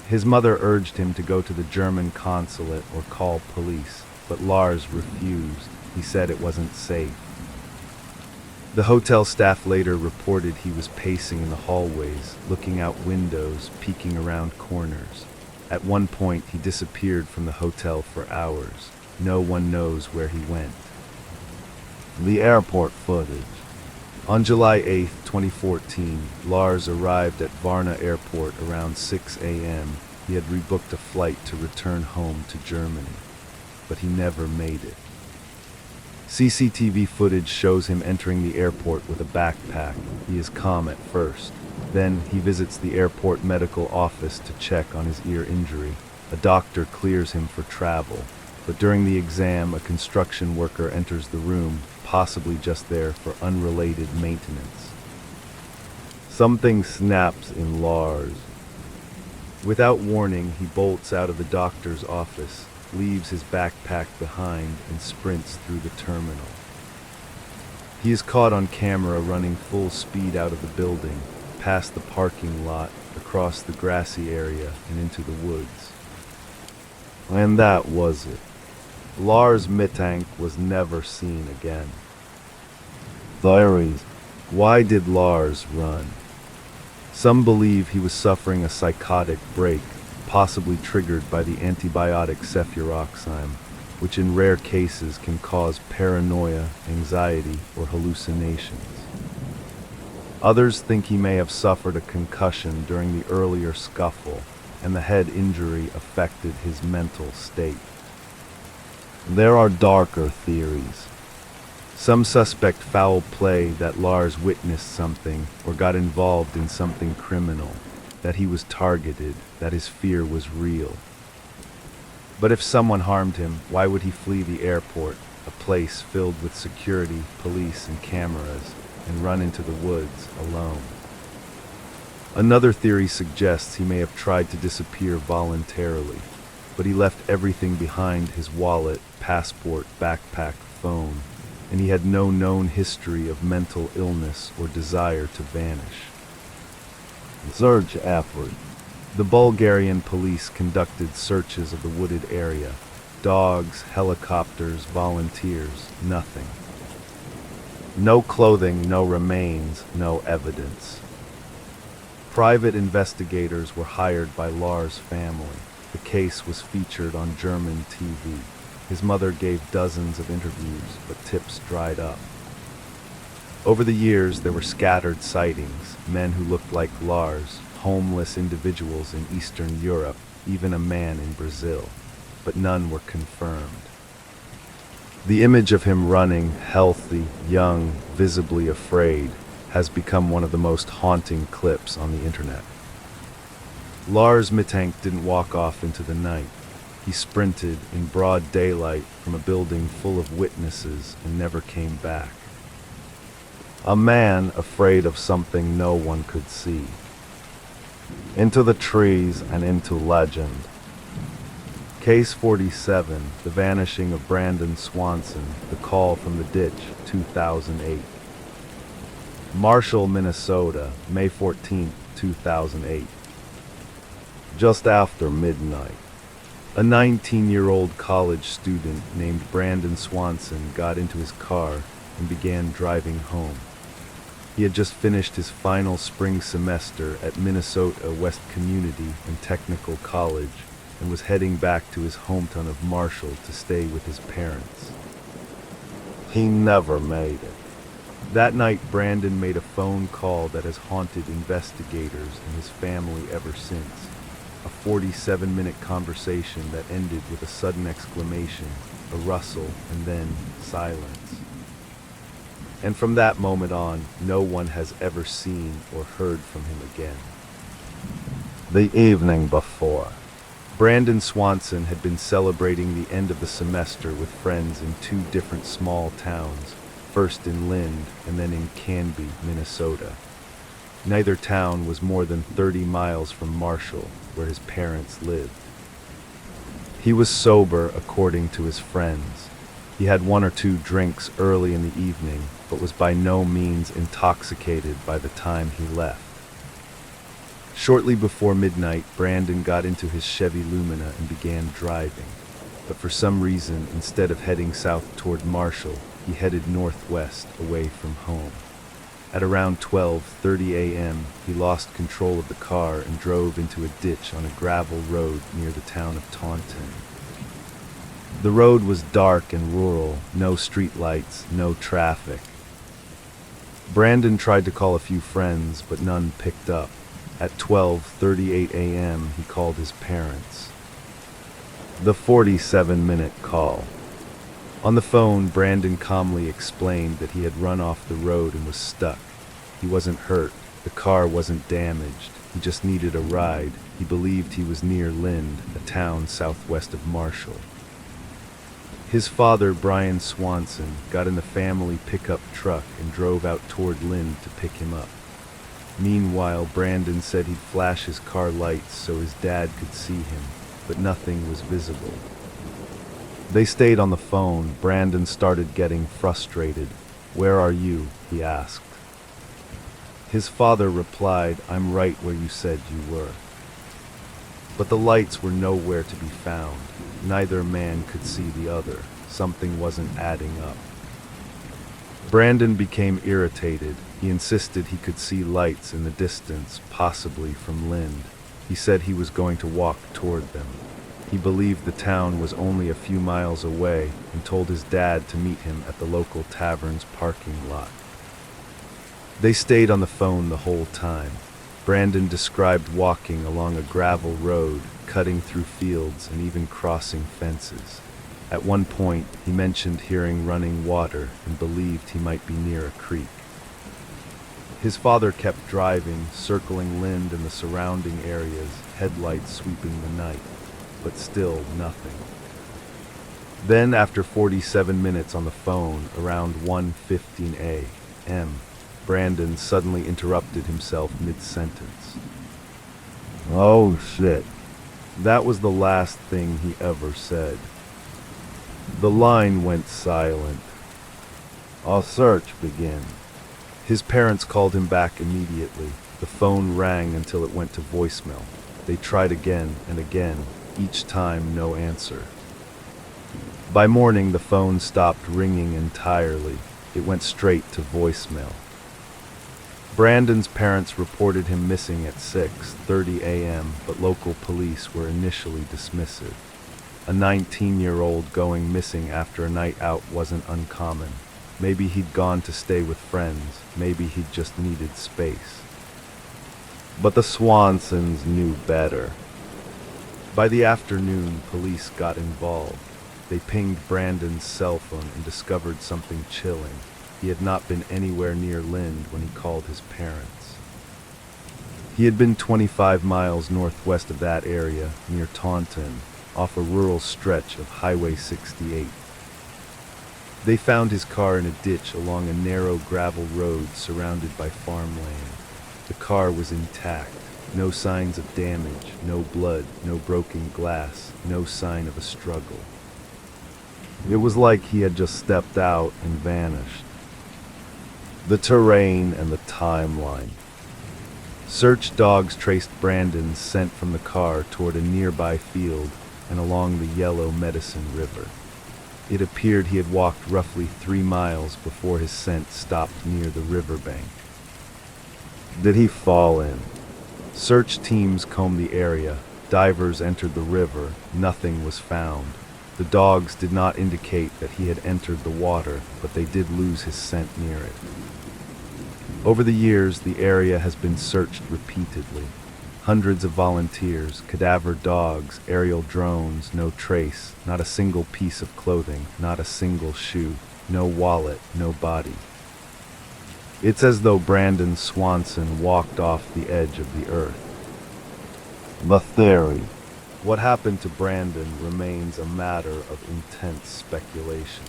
His mother urged him to go to the German consulate or call police, but Lars refused. He said it wasn't safe. The hotel staff later reported he was pacing in the hallways, looking out windows, peeking around corners. At one point, he disappeared from the hotel for hours. No one knows where he went. The airport footage. On July 8, 2014, Lars arrived at Varna Airport around 6 a.m. He had rebooked a flight to return home to Germany, but he never made it. CCTV footage shows him entering the airport with a backpack. He is calm at first. Then he visits the airport medical office to check on his ear injury. A doctor clears him for travel, but during the exam, a construction worker enters the room, possibly just there for unrelated maintenance. Something snaps in Lars. Without warning, he bolts out of the doctor's office, leaves his backpack behind, and sprints through the terminal. He is caught on camera running full speed out of the building, past the parking lot, across the grassy area, and into the woods. And that was it. Lars Mittank was never seen again. Diaries. Why did Lars run? Some believe he was suffering a psychotic break, possibly triggered by the antibiotic cefuroxime, which in rare cases can cause paranoia, anxiety, or hallucinations. Others think he may have suffered a concussion during the earlier scuffle, and the head injury affected his mental state. There are darker theories. Some suspect foul play, that Lars witnessed something or got involved in something criminal, that he was targeted, that his fear was real. But if someone harmed him, why would he flee the airport, a place filled with security, police, and cameras, and run into the woods alone? Another theory suggests he may have tried to disappear voluntarily, but he left everything behind: his wallet, passport, backpack, phone, and he had no known history of mental illness or desire to vanish. Search effort. The Bulgarian police conducted searches of the wooded area. Dogs, helicopters, volunteers, nothing. No clothing, no remains, no evidence. Private investigators were hired by Lars' family. The case was featured on German TV. His mother gave dozens of interviews, but tips dried up. Over the years, there were scattered sightings, men who looked like Lars, homeless individuals in Eastern Europe, even a man in Brazil, but none were confirmed. The image of him running, healthy, young, visibly afraid, has become one of the most haunting clips on the internet. Lars Mittank didn't walk off into the night. He sprinted in broad daylight from a building full of witnesses and never came back. A man afraid of something no one could see. Into the trees and into legend. Case 47, The Vanishing of Brandon Swanson, The Call from the Ditch, 2008. Marshall, Minnesota, May 14, 2008. Just after midnight. A 19-year-old college student named Brandon Swanson got into his car and began driving home. He had just finished his final spring semester at Minnesota West Community and Technical College and was heading back to his hometown of Marshall to stay with his parents. He never made it. That night, Brandon made a phone call that has haunted investigators and his family ever since. A 47-minute conversation that ended with a sudden exclamation, a rustle, and then silence. And from that moment on, no one has ever seen or heard from him again. The evening before. Brandon Swanson had been celebrating the end of the semester with friends in two different small towns, first in Lind and then in Canby, Minnesota. Neither town was more than 30 miles from Marshall, where his parents lived. He was sober, according to his friends. He had one or two drinks early in the evening, but was by no means intoxicated by the time he left. Shortly before midnight, Brandon got into his Chevy Lumina and began driving. But for some reason, instead of heading south toward Marshall, he headed northwest, away from home. At around 12:30 a.m., he lost control of the car and drove into a ditch on a gravel road near the town of Taunton. The road was dark and rural, no street lights, no traffic. Brandon tried to call a few friends, but none picked up. At 12:38 a.m., he called his parents. The 47-minute call. On the phone, Brandon calmly explained that he had run off the road and was stuck. He wasn't hurt. The car wasn't damaged. He just needed a ride. He believed he was near Lind, a town southwest of Marshall. His father, Brian Swanson, got in the family pickup truck and drove out toward Lind to pick him up. Meanwhile, Brandon said he'd flash his car lights so his dad could see him, but nothing was visible. They stayed on the phone. Brandon started getting frustrated. "Where are you?" he asked. His father replied, "I'm right where you said you were." But the lights were nowhere to be found. Neither man could see the other. Something wasn't adding up. Brandon became irritated. He insisted he could see lights in the distance, possibly from Lind. He said he was going to walk toward them. He believed the town was only a few miles away and told his dad to meet him at the local tavern's parking lot. They stayed on the phone the whole time. Brandon described walking along a gravel road, cutting through fields and even crossing fences. At one point, he mentioned hearing running water and believed he might be near a creek. His father kept driving, circling Lind and the surrounding areas, headlights sweeping the night, but still nothing. Then, after 47 minutes on the phone, around 1:15 a.m., Brandon suddenly interrupted himself mid-sentence. Oh shit. That was the last thing he ever said. The line went silent. A search begin. His parents called him back immediately. The phone rang until it went to voicemail. They tried again and again, each time no answer. By morning, the phone stopped ringing entirely. It went straight to voicemail. Brandon's parents reported him missing at 6:30 a.m., but local police were initially dismissive. A 19-year-old going missing after a night out wasn't uncommon. Maybe he'd gone to stay with friends. Maybe he just needed space. But the Swansons knew better. By the afternoon, police got involved. They pinged Brandon's cell phone and discovered something chilling. He had not been anywhere near Lind when he called his parents. He had been 25 miles northwest of that area, near Taunton, off a rural stretch of Highway 68. They found his car in a ditch along a narrow gravel road surrounded by farmland. The car was intact. No signs of damage, no blood, no broken glass, no sign of a struggle. It was like he had just stepped out and vanished. The terrain and the timeline. Search dogs traced Brandon's scent from the car toward a nearby field and along the Yellow Medicine River. It appeared he had walked roughly 3 miles before his scent stopped near the riverbank. Did he fall in? Search teams combed the area. Divers entered the river. Nothing was found. The dogs did not indicate that he had entered the water, but they did lose his scent near it. Over the years, the area has been searched repeatedly. Hundreds of volunteers, cadaver dogs, aerial drones, no trace, not a single piece of clothing, not a single shoe, no wallet, no body. It's as though Brandon Swanson walked off the edge of the earth. The theory. What happened to Brandon remains a matter of intense speculation.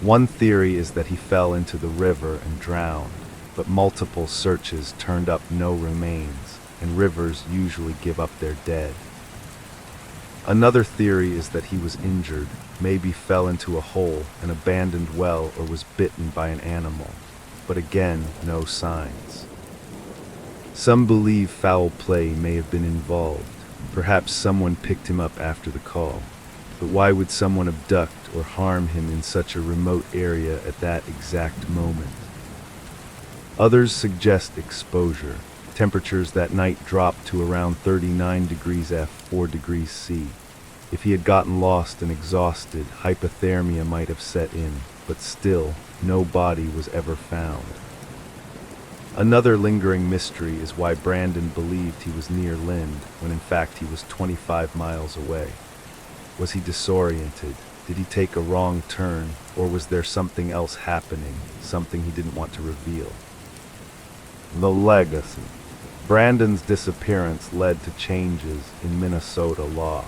One theory is that he fell into the river and drowned, but multiple searches turned up no remains, and rivers usually give up their dead. Another theory is that he was injured, maybe fell into a hole, an abandoned well, or was bitten by an animal, but again, no signs. Some believe foul play may have been involved. Perhaps someone picked him up after the call. But why would someone abduct or harm him in such a remote area at that exact moment? Others suggest exposure. Temperatures that night dropped to around 39 degrees F, 4 degrees C. If he had gotten lost and exhausted, hypothermia might have set in, but still, no body was ever found. Another lingering mystery is why Brandon believed he was near Lind, when in fact he was 25 miles away. Was he disoriented? Did he take a wrong turn? Or was there something else happening, something he didn't want to reveal? The legacy. Brandon's disappearance led to changes in Minnesota law.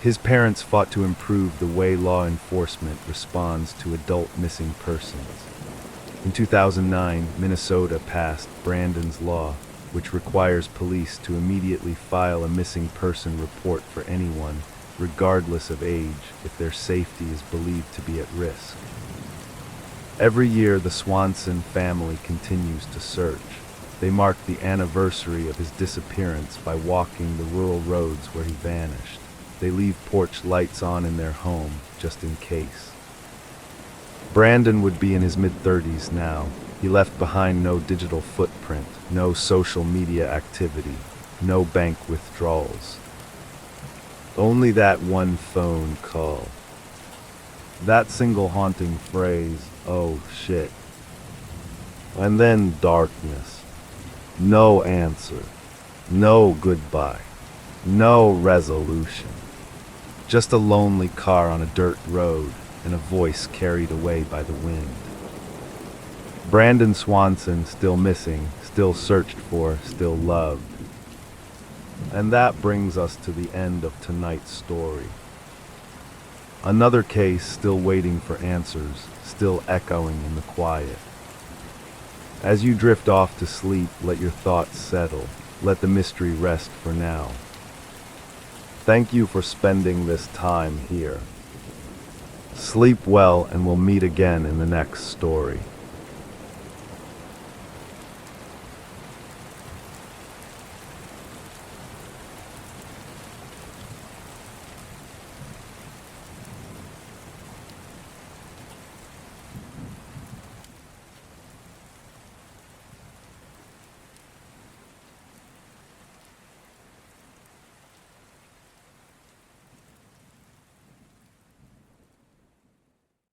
His parents fought to improve the way law enforcement responds to adult missing persons. In 2009, Minnesota passed Brandon's Law, which requires police to immediately file a missing person report for anyone, regardless of age, if their safety is believed to be at risk. Every year, the Swanson family continues to search. They mark the anniversary of his disappearance by walking the rural roads where he vanished. They leave porch lights on in their home, just in case. Brandon would be in his mid-30s now. He left behind no digital footprint, no social media activity, no bank withdrawals. Only that one phone call. That single haunting phrase, "Oh shit." And then darkness. No answer. No goodbye. No resolution. Just a lonely car on a dirt road, and a voice carried away by the wind. Brandon Swanson, still missing, still searched for, still loved. And that brings us to the end of tonight's story. Another case still waiting for answers, still echoing in the quiet. As you drift off to sleep, let your thoughts settle. Let the mystery rest for now. Thank you for spending this time here. Sleep well, and we'll meet again in the next story.